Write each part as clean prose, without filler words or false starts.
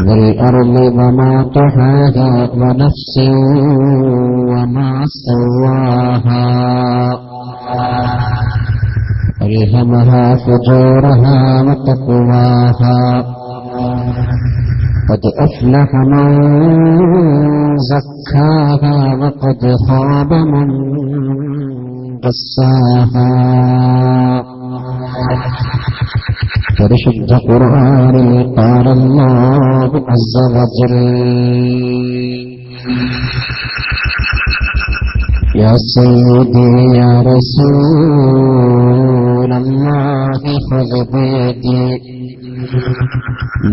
والأرض وما طحاها ونفس وما سواها ألهمها فجورها وتقواها قد أفلح من زكاها وقد خاب من دساها പരിശുദ്ധ ഖുർആനിൽ قال الله عز وجل يا سيدي يا رسول الله خذ بيدي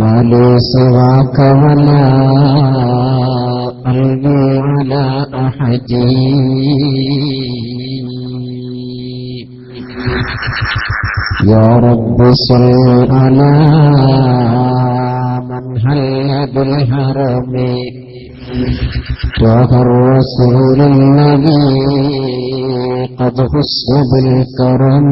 ما لي سواك ولا قلبي على أحد يا رب صل على من هل بالهرم طه الرسول الذي قد خص بالكرم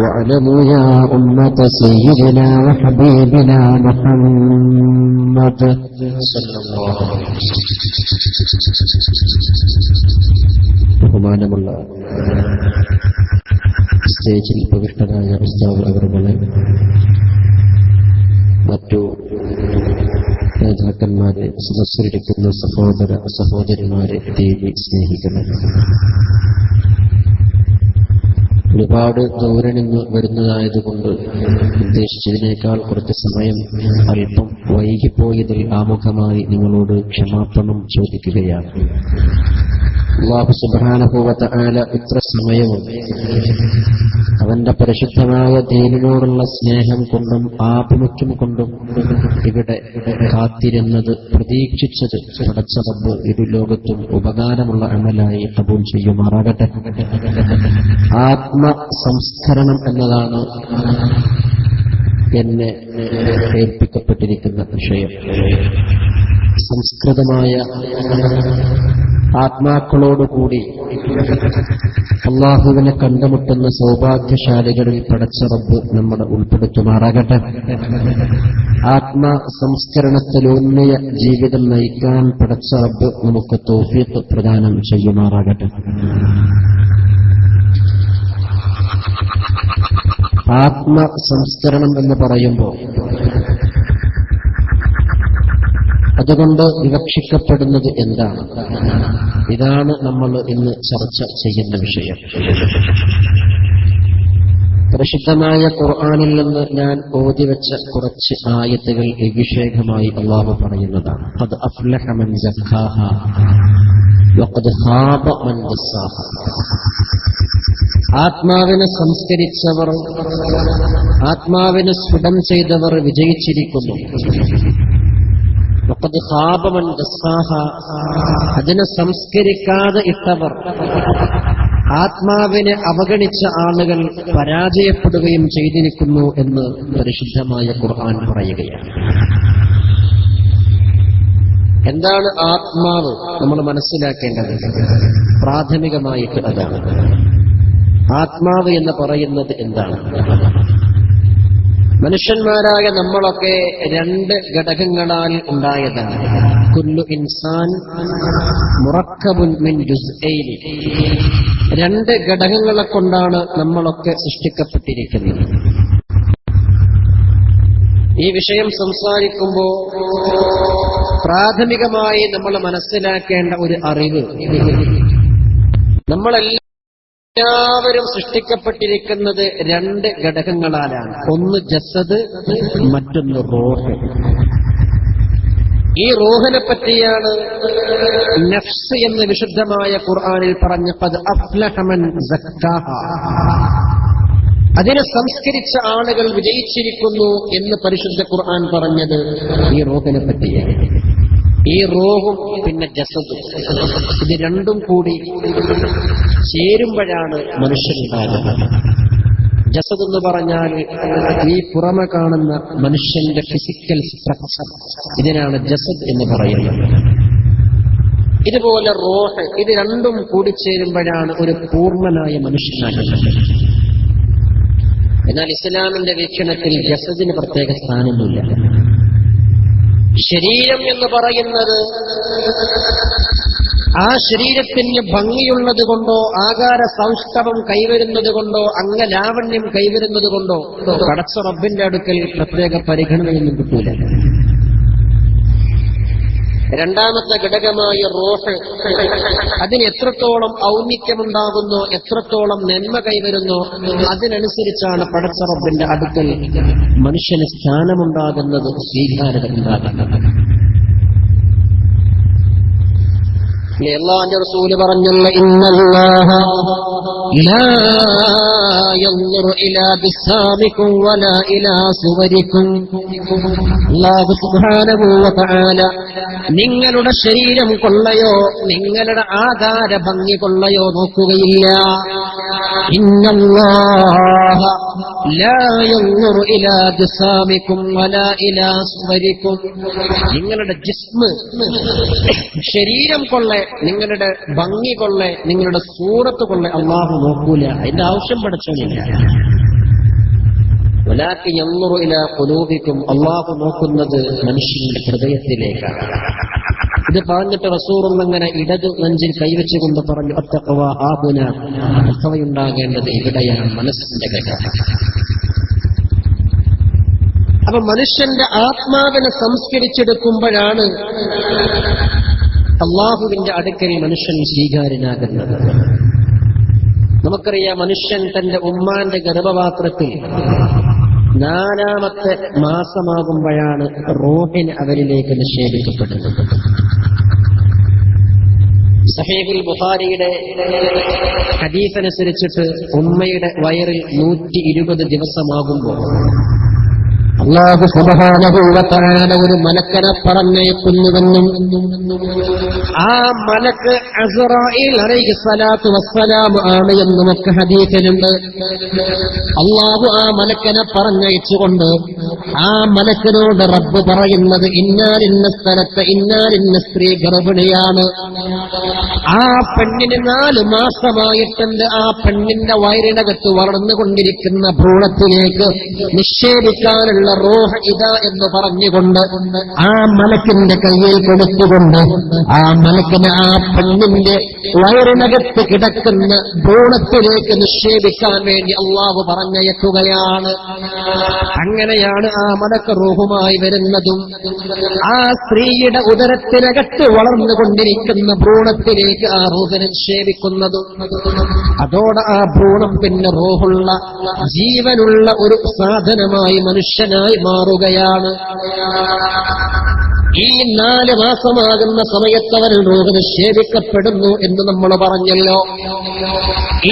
واعلموا يا أمة سيدنا وحبيبنا محمد صلى الله عليه وسلم. ബഹുമാനമുള്ള സ്റ്റേജിൽ പവിത്രനായ ഉസ്താദ് അവർകളെ, മറ്റു നേതാക്കന്മാരെ, സദസ്സിലിരിക്കുന്ന സഹോദര സഹോദരിമാരെ, ദീനി സ്നേഹികളെ, ഒരുപാട് ദൂരെ നിന്ന് വരുന്നതായതുകൊണ്ട് ഉദ്ദേശിച്ചതിനേക്കാൾ കുറച്ച് സമയം അല്പം വൈകിപ്പോയതിൽ ആമുഖമായി നിങ്ങളോട് ക്ഷമാപണം ചോദിക്കുകയാണ്. അല്ലാഹു സുബ്ഹാനഹു വ തആല ഇത്ര സമയവും അവന്റെ പരിശുദ്ധമായ ദീനിനോടുള്ള സ്നേഹം കൊണ്ടും ആഭിമുഖ്യം കൊണ്ടും ഇവിടെ കാത്തിരുന്നത്, പ്രതീക്ഷിച്ചത് പടച്ച റബ്ബ് ഇരു ലോകത്തും ഉപകാരമുള്ള അമലായി കബൂൽ ചെയ്യുമാറാകട്ടെ. ആത്മസംസ്കരണം എന്നതാണ് എന്നെ ഏൽപ്പിക്കപ്പെട്ടിരിക്കുന്ന വിഷയം. സംസ്കൃതമായ ആത്മാക്കളോടുകൂടി അല്ലാഹുവിനെ കണ്ടുമുട്ടുന്ന സൗഭാഗ്യശാലികളിൽ പടച്ച റബ്ബ് നമ്മളെ ഉൾപ്പെടുത്തുമാറാകട്ടെ. ആത്മസംസ്കരണത്തിലൂന്നിയ ജീവിതം നയിക്കാൻ പടച്ച റബ്ബ് നമുക്ക് തൗഫീഖ് പ്രദാനം ചെയ്യുമാറാകട്ടെ. ആത്മസംസ്കരണം എന്ന് പറയുമ്പോൾ അതുകൊണ്ട് വിവക്ഷിക്കപ്പെടുന്നത് എന്താണ്? ഇതാണ് നമ്മൾ ഇന്ന് ചർച്ച ചെയ്യുന്ന വിഷയം. പരിശുദ്ധമായ ഖുർആനിൽ നിന്ന് ഞാൻ ഓതിവെച്ച കുറച്ച് ആയത്തുകൾ അഭിഷേകമായി അല്ലാഹു പറയുന്നതാണ്. ഖദ് അഫ്ലഹ മൻ സക്കാഹ വഖദ് ഖാബ മൻ ദസ്സാഹ. ആത്മാവിനെ സംസ്കരിച്ചവർ, ആത്മാവിനെ സ്ഫുടം ചെയ്തവർ വിജയിച്ചിരിക്കുന്നു. വഖദ് ഖാബ മൻ ദസ്സാഹ. അതിനെ സംസ്കരിക്കാതെ ഇട്ടവർ, ആത്മാവിനെ അവഗണിച്ച ആളുകൾ പരാജയപ്പെടുകയും ചെയ്തിരിക്കുന്നു എന്ന് പരിശുദ്ധമായ ഖുർആൻ പറയുകയാണ്. എന്താണ് ആത്മാവ്? നമ്മൾ മനസ്സിലാക്കേണ്ടത് പ്രാഥമികമായിട്ട് അതാണ്. ആത്മാവ് എന്ന് പറയുന്നത് എന്താണ്? മനുഷ്യന്മാരായ നമ്മളൊക്കെ രണ്ട് ഘടകങ്ങളാൽ ഉണ്ടായതാണ്. കുല്ലു ഇൻസാൻ മുറക്കബുൻ മിൻ ജുസ്ഐനി. രണ്ട് ഘടകങ്ങളെ കൊണ്ടാണ് നമ്മളൊക്കെ സൃഷ്ടിക്കപ്പെട്ടിരിക്കുന്നത്. ഈ വിഷയം സംസാരിക്കുമ്പോൾ പ്രാഥമികമായി നമ്മൾ മനസ്സിലാക്കേണ്ട ഒരു അറിവ്, നമ്മളെല്ലാവരും സൃഷ്ടിക്കപ്പെട്ടിരിക്കുന്നത് രണ്ട് ഘടകങ്ങളാലാണ്. ഒന്ന് ജസദ്, മറ്റൊന്ന് റൂഹ്. ഈ റൂഹിനെ പറ്റിയാണ് നഫ്സ് എന്ന് വിശുദ്ധമായ ഖുർആനിൽ പറഞ്ഞ ഖദ് അഫ്ലഹ മൻ സക്കാഹ. അതിനെ സംസ്കരിച്ച ആളുകൾ വിജയിച്ചിരിക്കുന്നു എന്ന് പരിശുദ്ധ ഖുർആൻ പറഞ്ഞത് ഈ റൂഹിനെ പറ്റിയാണ്. ഈ റൂഹും പിന്നെ ജസദും, ഇത് രണ്ടും കൂടി ചേരുമ്പോഴാണ് മനുഷ്യനുണ്ടാകുന്നത്. ജസദ് എന്ന് പറഞ്ഞാൽ ഈ പുറമെ കാണുന്ന മനുഷ്യന്റെ ഫിസിക്കൽ സ്ട്രക്ചർ, ഇതിനാണ് ജസദ് എന്ന് പറയുന്നത്. ഇതുപോലെ റൂഹ്, ഇത് രണ്ടും കൂടിച്ചേരുമ്പോഴാണ് ഒരു പൂർണ്ണനായ മനുഷ്യനാകുന്നത്. എന്നാൽ ഇസ്ലാമിന്റെ വീക്ഷണത്തിൽ ജസദിന് പ്രത്യേക സ്ഥാനമൊന്നുമില്ല. ശരീരം എന്ന് പറയുന്നത് ആ ശരീരത്തിന് ഭംഗിയുള്ളത് കൊണ്ടോ ആകാര സൗഷ്ഠവം കൈവരുന്നത് കൊണ്ടോ അംഗലാവണ്യം കൈവരുന്നത് കൊണ്ടോ പടച്ച റബ്ബിന്റെ അടുക്കൽ പ്രത്യേക പരിഗണനയൊന്നും കിട്ടൂല. രണ്ടാമത്തെ ഘടകമായ റൂഹ്, അതിന് എത്രത്തോളം ഔന്നിത്യമുണ്ടാകുന്നോ, എത്രത്തോളം നന്മ കൈവരുന്നോ അതിനനുസരിച്ചാണ് പടച്ച റബ്ബിന്റെ അടുക്കൽ മനുഷ്യന് സ്ഥാനമുണ്ടാകുന്നത്, സ്വീകാര്യത ഉണ്ടാകുന്നത്. അല്ലാഹുവിന്റെ റസൂല് പറഞ്ഞല്ലോ, ഇന്നല്ലാഹ ലാ യൻദുറു ഇലാ ബിസാമികും വലാ ഇലാ സുവരികും. അല്ലാഹു സുബ്ഹാനഹു വ തആല നിങ്ങളുടെ ശരീരം കൊള്ളയോ നിങ്ങളുടെ ആകാര ഭംഗി കൊള്ളയോ നോക്കുകയില്ല. ഇന്നല്ലാഹ ലാ യൻദുറു ഇലാ ബിസാമികും വലാ ഇലാ സുവരികും. നിങ്ങളുടെ ജിസ്മ്, ശരീരം കൊള്ളെ, നിങ്ങളുടെ ഭംഗി കൊള്ളെ, നിങ്ങളുടെ സൂറത്ത് കൊള്ളെ അള്ളാഹു നോക്കൂല. അതിന്റെ ആവശ്യം പഠിച്ചോന്നില്ല. വലാകി യൻദുറു ഇലാ ഖുലൂബികും. അള്ളാഹു നോക്കുന്നത് മനുഷ്യന്റെ ഹൃദയത്തിലേക്കാണ്. ഇത് പറഞ്ഞിട്ട് റസൂലുള്ളാഹി ഇടതു നെഞ്ചിൽ കൈവച്ചുകൊണ്ട് പറഞ്ഞു, അത്തഖ്വ ഹാബുന. തഖ്വയുണ്ടാകേണ്ടത് ഇവിടെയാണ്, മനസ്സിന്റെ കാര്യം. അപ്പൊ മനുഷ്യന്റെ ആത്മാവിനെ സംസ്കരിച്ചെടുക്കുമ്പോഴാണ് അള്ളാഹുവിന്റെ അടുക്കൽ മനുഷ്യൻ സ്വീകാര്യനാകുന്നത്. നമുക്കറിയാം, മനുഷ്യൻ തന്റെ ഉമ്മാന്റെ ഗർഭപാത്രത്തിൽ 4ാമത്തെ മാസമാകുമ്പോഴാണ് റൂഹിന് അവരിലേക്ക് നിക്ഷേപിക്കപ്പെടുന്നത്. സഹീഹുൽ ബുഖാരിയുടെ ഹദീസനുസരിച്ചിട്ട് ഉമ്മയുടെ വയറിൽ 120 ദിവസമാകുമ്പോൾ അല്ലാഹു സുബ്ഹാനഹു വ തആല ഒരു മലക്കനെ പറഞ്ഞയക്കുന്നുവെന്നും ആ മലക്ക് അസ്റായീൽ അലൈഹിസ്സലാത്തു വസ്സലാം ആണ് എന്നും ഒക്കെ ഹദീസിലുണ്ട്. അല്ലാഹു ആ മലക്കനെ പറഞ്ഞയച്ചുകൊണ്ട് ആ മലക്കിനോട് റബ്ബ് പറയുന്നത്, ഇന്നാലിന്ന സ്ഥലത്ത് ഇന്നാലിന്ന സ്ത്രീ ഗർഭിണിയാണ്. ആ പെണ്ണിന് 4 മാസമായിട്ടുണ്ട്. ആ പെണ്ണിന്റെ വയറിനകത്ത് വളർന്നുകൊണ്ടിരിക്കുന്ന ഭ്രൂണത്തിലേക്ക് നിക്ഷേപിക്കാനുള്ള റൂഹ് ഇതാ എന്ന് പറഞ്ഞുകൊണ്ട് ആ മലക്കിന്റെ കയ്യിൽ കൊടുത്തുകൊണ്ട് ആ മലക്കിന് ആ പെണ്ണിന്റെ വയറിനകത്ത് കിടക്കുന്ന ഭ്രൂണത്തിലേക്ക് നിക്ഷേപിക്കാൻ വേണ്ടി അള്ളാഹു പറഞ്ഞയക്കുകയാണ്. അങ്ങനെയാണ് ആ മലക്ക് റൂഹുമായി വരുന്നതും ആ സ്ത്രീയുടെ ഉദരത്തിനകത്ത് വളർന്നുകൊണ്ടിരിക്കുന്ന ഭ്രൂണത്തിലേക്ക് ആ റൂഹിനെ നിക്ഷേപിക്കുന്നതും. അതോടെ ആ ഭ്രൂണം പിന്നെ റൂഹുള്ള ജീവനുള്ള ഒരു സാധനമായി മനുഷ്യനായി മാറുകയാണ്. ഈ 4 മാസമാകുന്ന സമയത്ത് അവൻ റൂഹ് നിക്ഷേപിക്കപ്പെടുന്നു എന്ന് നമ്മൾ പറഞ്ഞല്ലോ.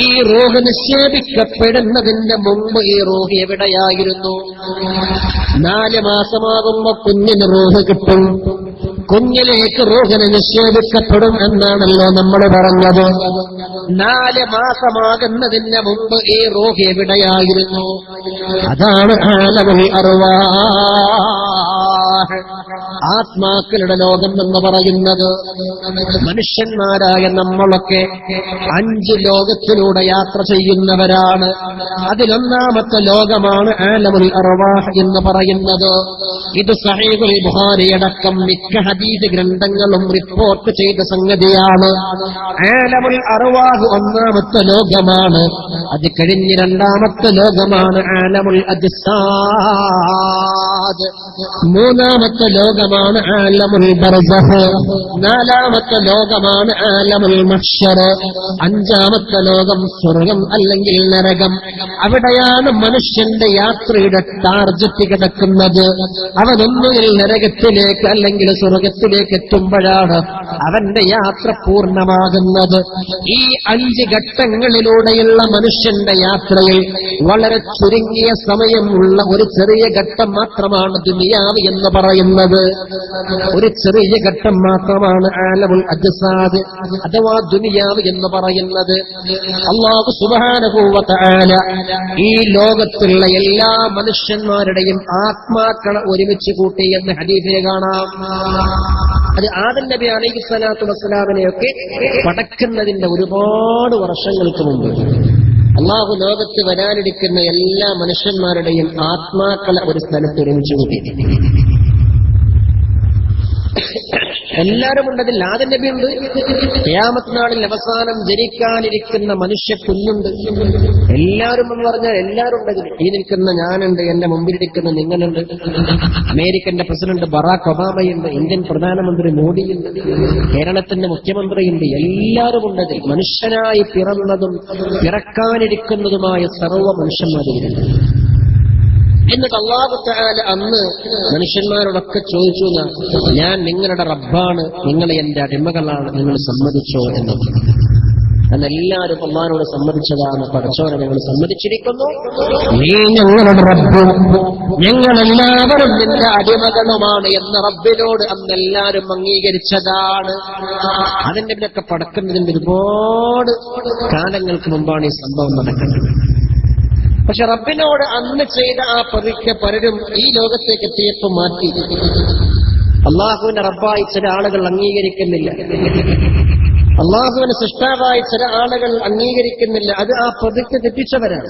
ഈ റൂഹ് നിക്ഷേപിക്കപ്പെടുന്നതിന്റെ മുമ്പ് ഈ റൂഹ് എവിടെയായിരുന്നു? 4 മാസമാകുമ്പോ കുഞ്ഞിന് റൂഹ് കിട്ടും. കുഞ്ഞിലേക്ക് റൂഹിനെ നിക്ഷേപിക്കപ്പെടും എന്നാണല്ലോ നമ്മൾ പറഞ്ഞത്. 4 മാസമാകുന്നതിന് മുമ്പ് ഈ റൂഹ് എവിടെയായിരുന്നു? അതാണ് ആലമുൽ അർവാഹ്, ആത്മാക്കളുടെ ലോകം എന്ന് പറയുന്നത്. മനുഷ്യന്മാരായ നമ്മളൊക്കെ 5 ലോകത്തിലൂടെ യാത്ര ചെയ്യുന്നവരാണ്. അതിലൊന്നാമത്തെ ലോകമാണ് ആലമുൽ അർവാഹ് എന്ന് പറയുന്നത്. ഇത് സഹീഹുൽ ബുഖാരി അടക്കം മിക്ക ഹദീസ് ഗ്രന്ഥങ്ങളും റിപ്പോർട്ട് ചെയ്ത സംഗതിയാണ്. ആലമുൽ അർവാഹ് 1ാമത്തെ ലോകമാണ്. അത് കഴിഞ്ഞ് 2ാമത്തെ ലോകമാണ് ആലമുൽ അജ്സാദ്. 3ാമത്തെ ലോകമാണ് ആലമുൽ ബർസഖ്. 4ാമത്തെ ലോകമാണ് ആലമുൽ മഹ്ശർ. 5ാമത്തെ ലോകം സ്വർഗം അല്ലെങ്കിൽ നരകം. അവിടെയാണ് മനുഷ്യന്റെ യാത്രയുടെ ടാർജറ്റ് കിടക്കുന്നത്. അവനൊന്നുകിൽ നരകത്തിലേക്ക് അല്ലെങ്കിൽ സ്വർഗത്തിലേക്ക് എത്തുമ്പോഴാണ് അവന്റെ യാത്ര പൂർണ്ണമാകുന്നത്. ഈ 5 ഘട്ടങ്ങളിലൂടെയുള്ള മനുഷ്യന്റെ യാത്രയിൽ വളരെ ചുരുങ്ങിയ സമയമുള്ള ഒരു ചെറിയ ഘട്ടം മാത്രമാണ് ദുനിയാവ് എന്ന് പറയുന്നത്. ഒരു ചെറിയ ഘട്ടം മാത്രമാണ് ആലമുൽ അജ്സാദ് അഥവാ ദുനിയാവ് എന്ന് പറയുന്നത്. അല്ലാഹു സുബ്ഹാനഹു വ തആല ഈ ലോകത്തുള്ള എല്ലാ മനുഷ്യന്മാരുടെയും ആത്മാക്കളെ ഒരുമിച്ച് കൂട്ടി എന്ന് ഹദീസിൽ കാണാം. അത് ആദം നബി അലൈഹിസ്സലാത്തു വസ്സലാമിനെയൊക്കെ പടക്കുന്നതിന്റെ ഒരുപാട് വർഷങ്ങൾക്ക് മുമ്പ് അള്ളാഹു ലോകത്ത് വരാനിരിക്കുന്ന എല്ലാ മനുഷ്യന്മാരുടെയും ആത്മാക്കളെ ഒരു സ്ഥലത്ത് ഒരുമിച്ച് കൂട്ടി. എല്ലാവരും ഉണ്ടതിൽ. ആദം നബിയുണ്ട്. ഖിയാമത്ത് നാളിൽ അവസാനം ജനിക്കാനിരിക്കുന്ന മനുഷ്യ കുഞ്ഞുണ്ട്. എല്ലാവരും എന്ന് പറഞ്ഞാൽ എല്ലാവരും ഉണ്ടതിൽ. ഈ നിൽക്കുന്ന ഞാനുണ്ട്, എന്റെ മുമ്പിലിരിക്കുന്ന നിങ്ങളുണ്ട്, അമേരിക്കന്റെ പ്രസിഡന്റ് ബറാക് ഒബാമയുണ്ട്, ഇന്ത്യൻ പ്രധാനമന്ത്രി മോദിയുണ്ട്, കേരളത്തിന്റെ മുഖ്യമന്ത്രിയുണ്ട്. എല്ലാവരും ഉണ്ടതിൽ. മനുഷ്യനായി പിറന്നതും പിറക്കാനിരിക്കുന്നതുമായ സർവ്വ മനുഷ്യന്മാരുണ്ട്. എന്നിട്ട് അല്ലാഹു തആല അന്ന് മനുഷ്യന്മാരോടൊക്കെ ചോദിച്ചു, ഞാൻ നിങ്ങളുടെ റബ്ബാണ്, നിങ്ങൾ എന്റെ അടിമകളാണ്, നിങ്ങൾ സമ്മതിച്ചോ എന്ന്. അന്നെല്ലാവരും അല്ലാഹുവിനോട് സമ്മതിച്ചതാണ്. പടച്ചോനെ ഞങ്ങൾ സമ്മതിച്ചിരിക്കുന്നു, നീ ഞങ്ങളുടെ റബ്ബും ഞങ്ങളെല്ലാവരും നിന്റെ അടിമകളുമാണ് എന്ന റബ്ബിനോട് അന്നെല്ലാവരും അംഗീകരിച്ചതാണ്. അതിന്റെ പിന്നൊക്കെ പടക്കുന്നതിന്റെ ഒരുപാട് കാലങ്ങൾക്ക് മുമ്പാണ് ഈ സംഭവം നടക്കുന്നത്. പക്ഷെ റബ്ബിനോട് അന്ന് ചെയ്ത ആ പ്രതിജ്ഞ പലരും ഈ ലോകത്തേക്ക് എത്തിയപ്പോൾ മാറ്റി. അള്ളാഹുവിന്റെ റബ്ബായി ചില ആളുകൾ അംഗീകരിക്കുന്നില്ല, അള്ളാഹുവിന്റെ സൃഷ്ടാവായി ചില ആളുകൾ അംഗീകരിക്കുന്നില്ല. അത് ആ പ്രതിജ്ഞ തെറ്റിച്ചവരാണ്.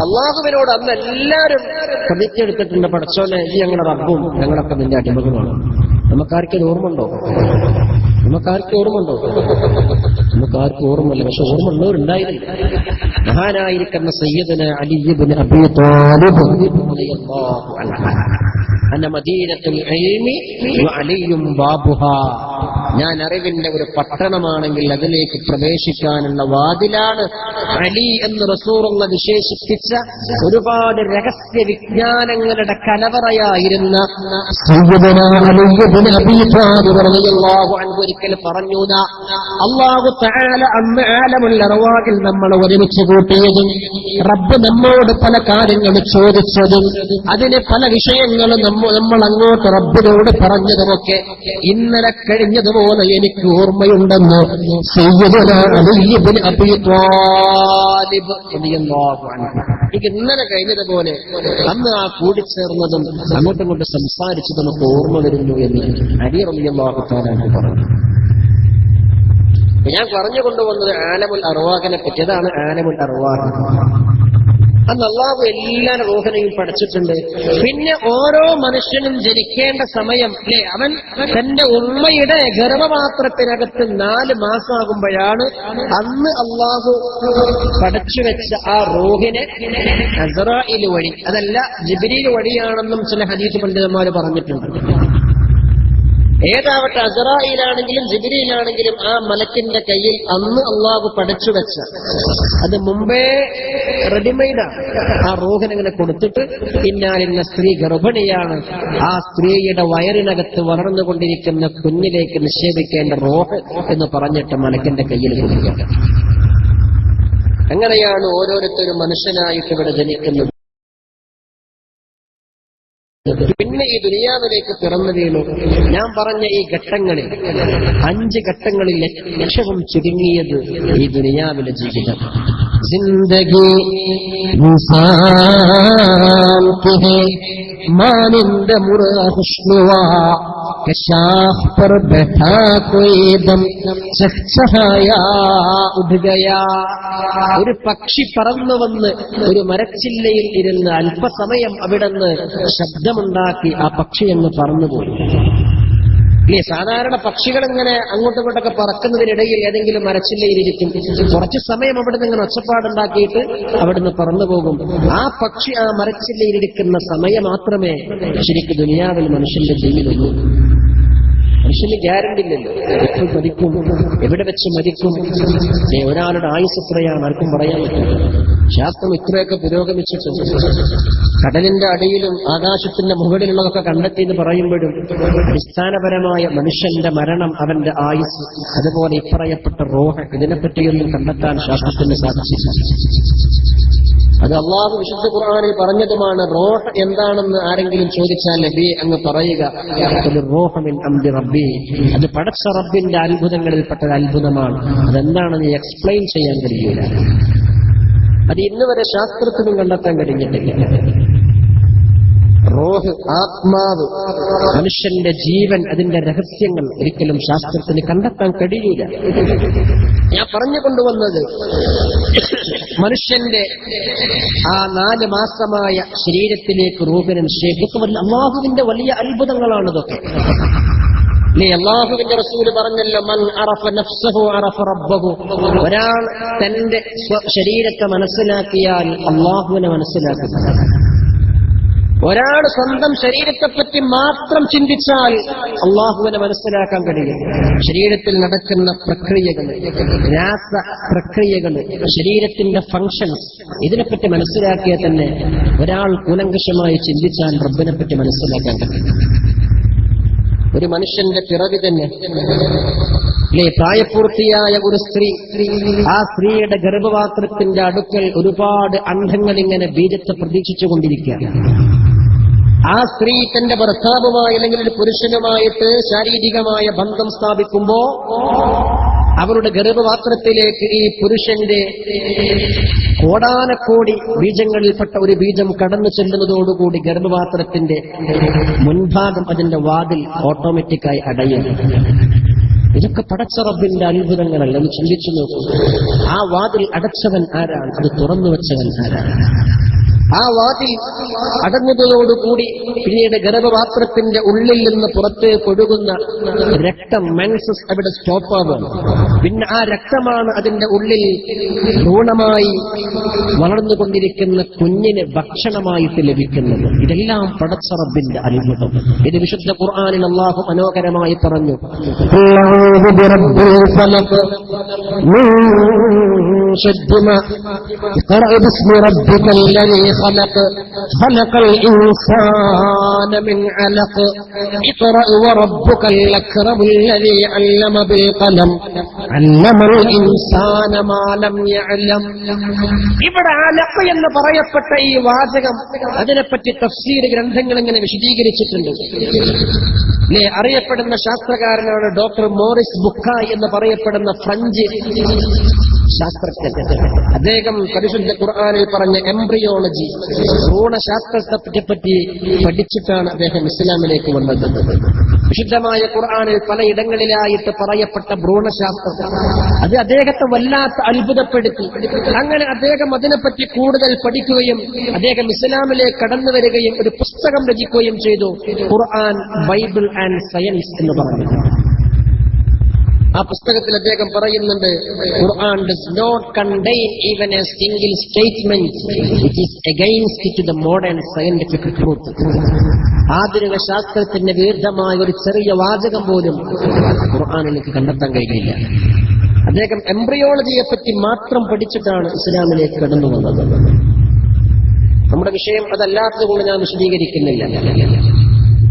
അള്ളാഹുവിനോട് അന്ന് എല്ലാവരും പ്രതിജ്ഞ എടുത്തിട്ടുണ്ട്, പടച്ചോനെ ഈ ഞങ്ങളുടെ റബ്ബും ഞങ്ങളൊക്കെ നിന്റെ അടിമകളുമാണ്. നമുക്കാർക്കും ഓർമ്മയുണ്ടോ? നമുക്കാർക്കും ഓർമ്മയുണ്ടോ? നമുക്കാർക്കും ഓർമ്മയില്ല. പക്ഷെ ഓർമ്മ ഉള്ളവരുണ്ടായിരുന്നില്ല. മഹാനായിരിക്കുന്ന സയ്യിദുന അലി ഇബ്നു അബീ ത്വാലിബ് റളിയല്ലാഹു അൻഹു അന്ന മദീനത്തുൽ ഇൽമി വഅലിയും ബാബുഹാ, ഞാൻ അറിവിന്റെ ഒരു പട്ടണമാണെങ്കിൽ അതിലേക്ക് പ്രവേശിക്കാനുള്ള വാതിലാണ് അലി എന്ന് റസൂലുള്ള വിശേഷിപ്പിച്ച ഒരുപാട് രഹസ്യ വിജ്ഞാനങ്ങളുടെ കലവറയായിരുന്ന സയ്യിദുന അലി ഇബ്നു അബീ ത്വാലിബ് റളിയല്ലാഹു അൻഹു ഒരിക്കൽ പറഞ്ഞു, അല്ലാഹു തആല അന്ന് ആലമുൽ അർവാഹിൽ നമ്മൾ ഒരുമിച്ച് കൂട്ടിയതും റബ്ബ് നമ്മോട് പല കാര്യങ്ങൾ ചോദിച്ചതും അതിന് പല വിഷയങ്ങളും നമ്മൾ അങ്ങോട്ട് റബ്ബിനോട് പറഞ്ഞതുമൊക്കെ ഇന്നലെ കഴിഞ്ഞതുപോലെ എനിക്ക് ഓർമ്മയുണ്ടെന്ന് സയ്യിദുനാ അലി ഇബ്നു അബീ ത്വാലിബ് റളിയല്ലാഹു അൻഹു. എനിക്ക് ഇന്നലെ കഴിഞ്ഞതുപോലെ അന്ന് ആ കൂടിച്ചേർന്നതും അങ്ങോട്ടും ഇങ്ങോട്ടും സംസാരിച്ചതും നമുക്ക് ഓർമ്മ വരുന്നു എന്ന് അലി റളിയല്ലാഹു തആല പറഞ്ഞു. ഞാൻ പറഞ്ഞു കൊണ്ടുവന്നത് ആലമുൽ അർവാഹിനെ പറ്റി. അതാണ് ആലമുൽ അർവാഹ്. അന്ന് അല്ലാഹു എല്ലാ റൂഹിനെയും പഠിച്ചിട്ടുണ്ട്. പിന്നെ ഓരോ മനുഷ്യനും ജനിക്കേണ്ട സമയം അല്ലെ, അവൻ തന്റെ ഉമ്മയുടെ ഗർഭപാത്രത്തിനകത്ത് 4 മാസമാകുമ്പോഴാണ് അന്ന് അല്ലാഹു പഠിച്ചു വെച്ച ആ റൂഹിനെ അസ്റായിൽ വഴി, അതല്ല ജിബ്രീൽ വഴിയാണെന്നും ചില ഹദീസ് പണ്ഡിതന്മാർ പറഞ്ഞിട്ടുണ്ട്. ഏതാവട്ടെ അസ്റായിലാണെങ്കിലും ജിബ്രീലാണെങ്കിലും ആ മലക്കിന്റെ കയ്യിൽ അന്ന് അള്ളാഹു പഠിച്ചു വെച്ച, അത് മുമ്പേ റെഡിമെയ്ഡാണ്. ആ റൂഹിനെങ്ങനെ കൊടുത്തിട്ട് പിന്നാലിന്ന സ്ത്രീ ഗർഭിണിയാണ്, ആ സ്ത്രീയുടെ വയറിനകത്ത് വളർന്നുകൊണ്ടിരിക്കുന്ന കുഞ്ഞിലേക്ക് നിക്ഷേപിക്കേണ്ട റൂഹ് എന്ന് പറഞ്ഞിട്ട് മലക്കിന്റെ കയ്യിൽ കൊടുക്കുക. അങ്ങനെയാണ് ഓരോരുത്തരും മനുഷ്യനായിട്ട് ഇവിടെ ജനിക്കുന്നത്. പിന്നെ ഈ ദുനിയാവിലേക്ക് പിറന്നു വീണു. ഞാൻ പറഞ്ഞ ഈ ഘട്ടങ്ങളിൽ 5 ഘട്ടങ്ങളിൽ ഏറ്റവും ചുരുങ്ങിയത് ഈ ദുനിയാവിലെ ജീവിതം. ജിന്ദഗി ഇൻസാൻ കി ഹൈ മാനിന്ദ മുർഹുഷ്നുവാ കശാഖ് പർ ബൈഠാ കോയി ദം ചഹചഹായാ ഉഠ് ഗയാ. ഒരു പക്ഷി പറന്നു വന്ന് ഒരു മരച്ചില്ലയിൽ ഇരുന്ന് അല്പസമയം അവിടുന്ന് ശബ്ദമുണ്ടാക്കി ആ പക്ഷി അങ്ങ് പറന്നുപോയി. ഇല്ലേ, സാധാരണ പക്ഷികൾ ഇങ്ങനെ അങ്ങോട്ടും ഇങ്ങോട്ടൊക്കെ പറക്കുന്നതിനിടയിൽ ഏതെങ്കിലും മരച്ചില്ലയിലിരിക്കും. കുറച്ചു സമയം അവിടുന്ന് ഇങ്ങനെ ഒച്ചപ്പാടുണ്ടാക്കിയിട്ട് അവിടുന്ന് പറന്നു പോകും. ആ പക്ഷി ആ മരച്ചില്ലയിലിരിക്കുന്ന സമയം മാത്രമേ ശരിക്കും ദുനിയാവിൽ മനുഷ്യന്റെ ജീവിതമുള്ളൂ. മനുഷ്യന് ഗ്യാരണ്ടി ഇല്ലല്ലോ, എപ്പോൾ മരിക്കും, എവിടെ വെച്ച് മരിക്കും. ഒരാളുടെ ആയുസ് എത്രയാണ് ആർക്കും പറയാൻ പറ്റില്ല. ശാസ്ത്രം ഇത്രയൊക്കെ പുരോഗമിച്ചിട്ടുണ്ട്. കടലിന്റെ അടിയിലും ആകാശത്തിന്റെ മുകളിലുള്ളതൊക്കെ കണ്ടെത്തി എന്ന് പറയുമ്പോഴും അടിസ്ഥാനപരമായ മനുഷ്യന്റെ മരണം, അവന്റെ ആയുസ്, അതുപോലെ ഇപ്പറയപ്പെട്ട റൂഹ്, ഇതിനെപ്പറ്റിയൊന്നും കണ്ടെത്താൻ ശാസ്ത്രത്തിന് സാധിച്ചില്ല. അത് അള്ളാഹു വിശുദ്ധ ഖുർആനിൽ പറഞ്ഞതുമാണ്. റൂഹ് എന്താണെന്ന് ആരെങ്കിലും ചോദിച്ചാൽ നബി അങ്ങ് പറയുക, റൂഹ് മിൻ അംരി റബ്ബി, അത് പടച്ച റബ്ബിന്റെ അത്ഭുതങ്ങളിൽപ്പെട്ട അത്ഭുതമാണ്. അതെന്താണെന്ന് എക്സ്പ്ലെയിൻ ചെയ്യാൻ കഴിയില്ല. അത് ഇന്ന് വരെ ശാസ്ത്രത്തിനും കണ്ടെത്താൻ കഴിഞ്ഞിട്ടില്ല. റൂഹ്, ആത്മാവ്, മനുഷ്യന്റെ ജീവൻ, അതിന്റെ രഹസ്യങ്ങൾ ഒരിക്കലും ശാസ്ത്രത്തിന് കണ്ടെത്താൻ കഴിയില്ല. ഞാൻ പറഞ്ഞുകൊണ്ടുവന്നത് മനുഷ്യന്റെ ആ 4 മാസമായ ശരീരത്തിലേക്ക് റൂഹിനെ നിക്ഷേപിക്കും. അല്ലാഹുവിന്റെ വലിയ അത്ഭുതങ്ങളാണിതൊക്കെ. അല്ലാഹുവിന്റെ റസൂല് പറഞ്ഞല്ലോ, മൻ അറഫ നഫ്സഹു അറഫ റബ്ബഹു. ഒരാൾ തന്റെ ശരീരത്തെ മനസ്സിലാക്കിയാൽ അല്ലാഹുവിനെ മനസ്സിലാക്കുന്നു. ഒരാൾ സ്വന്തം ശരീരത്തെപ്പറ്റി മാത്രം ചിന്തിച്ചാൽ അല്ലാഹുവിനെ മനസ്സിലാക്കാൻ കഴിയും. ശരീരത്തിൽ നടക്കുന്ന പ്രക്രിയകൾ, രാസ പ്രക്രിയകൾ, ശരീരത്തിന്റെ ഫങ്ഷൻസ്, ഇതിനെപ്പറ്റി മനസ്സിലാക്കിയാൽ തന്നെ ഒരാൾ കൂലങ്കഷമായി ചിന്തിച്ചാൽ റബ്ബിനെ പറ്റി മനസ്സിലാക്കാൻ കഴിയും. ഒരു മനുഷ്യന്റെ പിറവി തന്നെ പ്രായപൂർത്തിയായ ഒരു സ്ത്രീ, ആ സ്ത്രീയുടെ ഗർഭപാത്രത്തിന്റെ അടുക്കൽ ഒരുപാട് അണ്ഡങ്ങൾ ഇങ്ങനെ ബീജത്തെ പ്രതീക്ഷിച്ചുകൊണ്ടിരിക്കുകയാണ്. ആ സ്ത്രീ തന്റെ ഭർത്താവുമായി അല്ലെങ്കിൽ ഒരു പുരുഷനുമായിട്ട് ശാരീരികമായ ബന്ധം സ്ഥാപിക്കുമ്പോ അവരുടെ ഗർഭപാത്രത്തിലേക്ക് ഈ പുരുഷന്റെ കോടാനക്കോടി ബീജങ്ങളിൽപ്പെട്ട ഒരു ബീജം കടന്നു ചെല്ലുന്നതോടുകൂടി ഗർഭപാത്രത്തിന്റെ മുൻഭാഗം, അതിന്റെ വാതിൽ ഓട്ടോമാറ്റിക്കായി അടയും. ഇതൊക്കെ പടച്ച റബ്ബിന്റെ അത്ഭുതങ്ങളല്ല. ഒന്ന് ചിന്തിച്ചു നോക്കൂ. ആ വാതിൽ അടച്ചവൻ ആരാണ്? അത് തുറന്നു വെച്ചവൻ ആരാണ്? ആ വാതിൽ അടഞ്ഞതോടുകൂടി പിന്നീട് ഗർഭപാത്രത്തിന്റെ ഉള്ളിൽ നിന്ന് പുറത്തേക്ക് ഒഴുകുന്ന രക്തം, മെൻസസ്, അവിടെ സ്റ്റോപ്പാകും. പിന്നെ ആ രക്തമാണ് അതിന്റെ ഉള്ളിൽ ഭ്രൂണമായി വളർന്നുകൊണ്ടിരിക്കുന്ന കുഞ്ഞിന് ഭക്ഷണമായിട്ട് ലഭിക്കുന്നത്. ഇതെല്ലാം പടച്ച റബ്ബിന്റെ അത്ഭുതം. ഇത് വിശുദ്ധ ഖുർആനിൽ അല്ലാഹു മനോഹരമായി പറഞ്ഞു, خلق الإنسان من علق اقرأ وربك الأكرم الذي علم بالقلم علم الإنسان ما لم يعلم. ഇവിടെ അലഖ് എന്ന് പറയപ്പെട്ട ഈ വാചകം, അതിനെപ്പറ്റി തഫ്സീർ ഗ്രന്ഥങ്ങൾ ഇങ്ങനെ വിശദീകരിച്ചിട്ടുണ്ട്. അറിയപ്പെടുന്ന ശാസ്ത്രകാരനാണ് ഡോക്ടർ മോറിസ് ബുക്കായ് എന്ന് പറയപ്പെടുന്ന ഫ്രഞ്ച് ശാസ്ത്രജ്ഞൻ. അദ്ദേഹം പരിശുദ്ധ ഖുർആനിൽ പറഞ്ഞ എംബ്രിയോളജി, ഭ്രൂണശാസ്ത്രത്തെ പറ്റി പഠിച്ചിട്ടാണ് അദ്ദേഹം ഇസ്ലാമിലേക്ക് വന്നത്. വിശുദ്ധമായ ഖുർആനിൽ പലയിടങ്ങളിലായിട്ട് പറയപ്പെട്ട ഭ്രൂണശാസ്ത്രം അത് അദ്ദേഹത്തെ വല്ലാത്ത അത്ഭുതപ്പെടുത്തി. അങ്ങനെ അദ്ദേഹം അതിനെപ്പറ്റി കൂടുതൽ പഠിക്കുകയും അദ്ദേഹം ഇസ്ലാമിലേക്ക് കടന്നു വരികയും ഒരു പുസ്തകം രചിക്കുകയും ചെയ്തു. ഖുർആൻ, ബൈബിൾ ആൻഡ് സയൻസ് എന്ന് പറഞ്ഞു. ആ പുസ്തകത്തിൽ അദ്ദേഹം പറയുന്നുണ്ട്, ഖുർആൻ does not contain even a single statement which is against to the modern scientific truth. ആധുനിക ശാസ്ത്രത്തിന്റെ വിരുദ്ധമായ ഒരു ചെറിയ വാചകം പോലും ഖുർആനിലേക്ക് കണ്ടെത്താൻ കഴിയില്ല. അദ്ദേഹം എംബ്രിയോളജിയെ പറ്റി മാത്രം പഠിച്ചിട്ടാണ് ഇസ്ലാമിലേക്ക് കടന്നു വന്നത്. നമ്മുടെ വിഷയം അതല്ലാത്തതുകൊണ്ട് ഞാൻ വിശദീകരിക്കുന്നില്ല.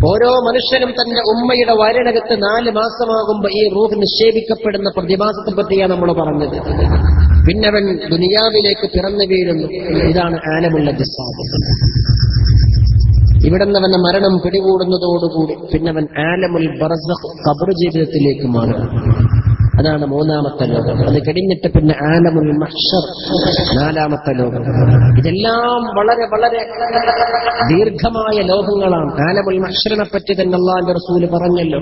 ഓരോ മനുഷ്യനും തന്റെ ഉമ്മയുടെ വയറിനകത്ത് 4 മാസമാകുമ്പോ ഈ റൂഹ് നിക്ഷേപിക്കപ്പെടുന്ന പ്രതിഭാസത്തെ പറ്റിയാണ് നമ്മൾ പറഞ്ഞത്. പിന്നവൻ ദുനിയാവിലേക്ക് പിറന്നു വീഴുന്നു. ഇതാണ് ആലമുൽ ജിസാദ്. ഇവിടുന്നവന്റെ മരണം പിടികൂടുന്നതോടുകൂടി പിന്നവൻ ആലമുൽ ബർസഖ്, ഖബർ ജീവിതത്തിലേക്ക് മാറും. അതാണ് 3ാമത്തെ ലോകം. അത് കഴിഞ്ഞിട്ട് പിന്നെ ആലമുൽ മഹ്ശർ, 4ാമത്തെ ലോകം. ഇതെല്ലാം വളരെ വളരെ ദീർഘമായ ലോകങ്ങളാണ്. ആലമുൽ മഹ്ശറിനെ പറ്റി തന്നെ അല്ലാഹുവിന്റെ റസൂല് പറഞ്ഞല്ലോ,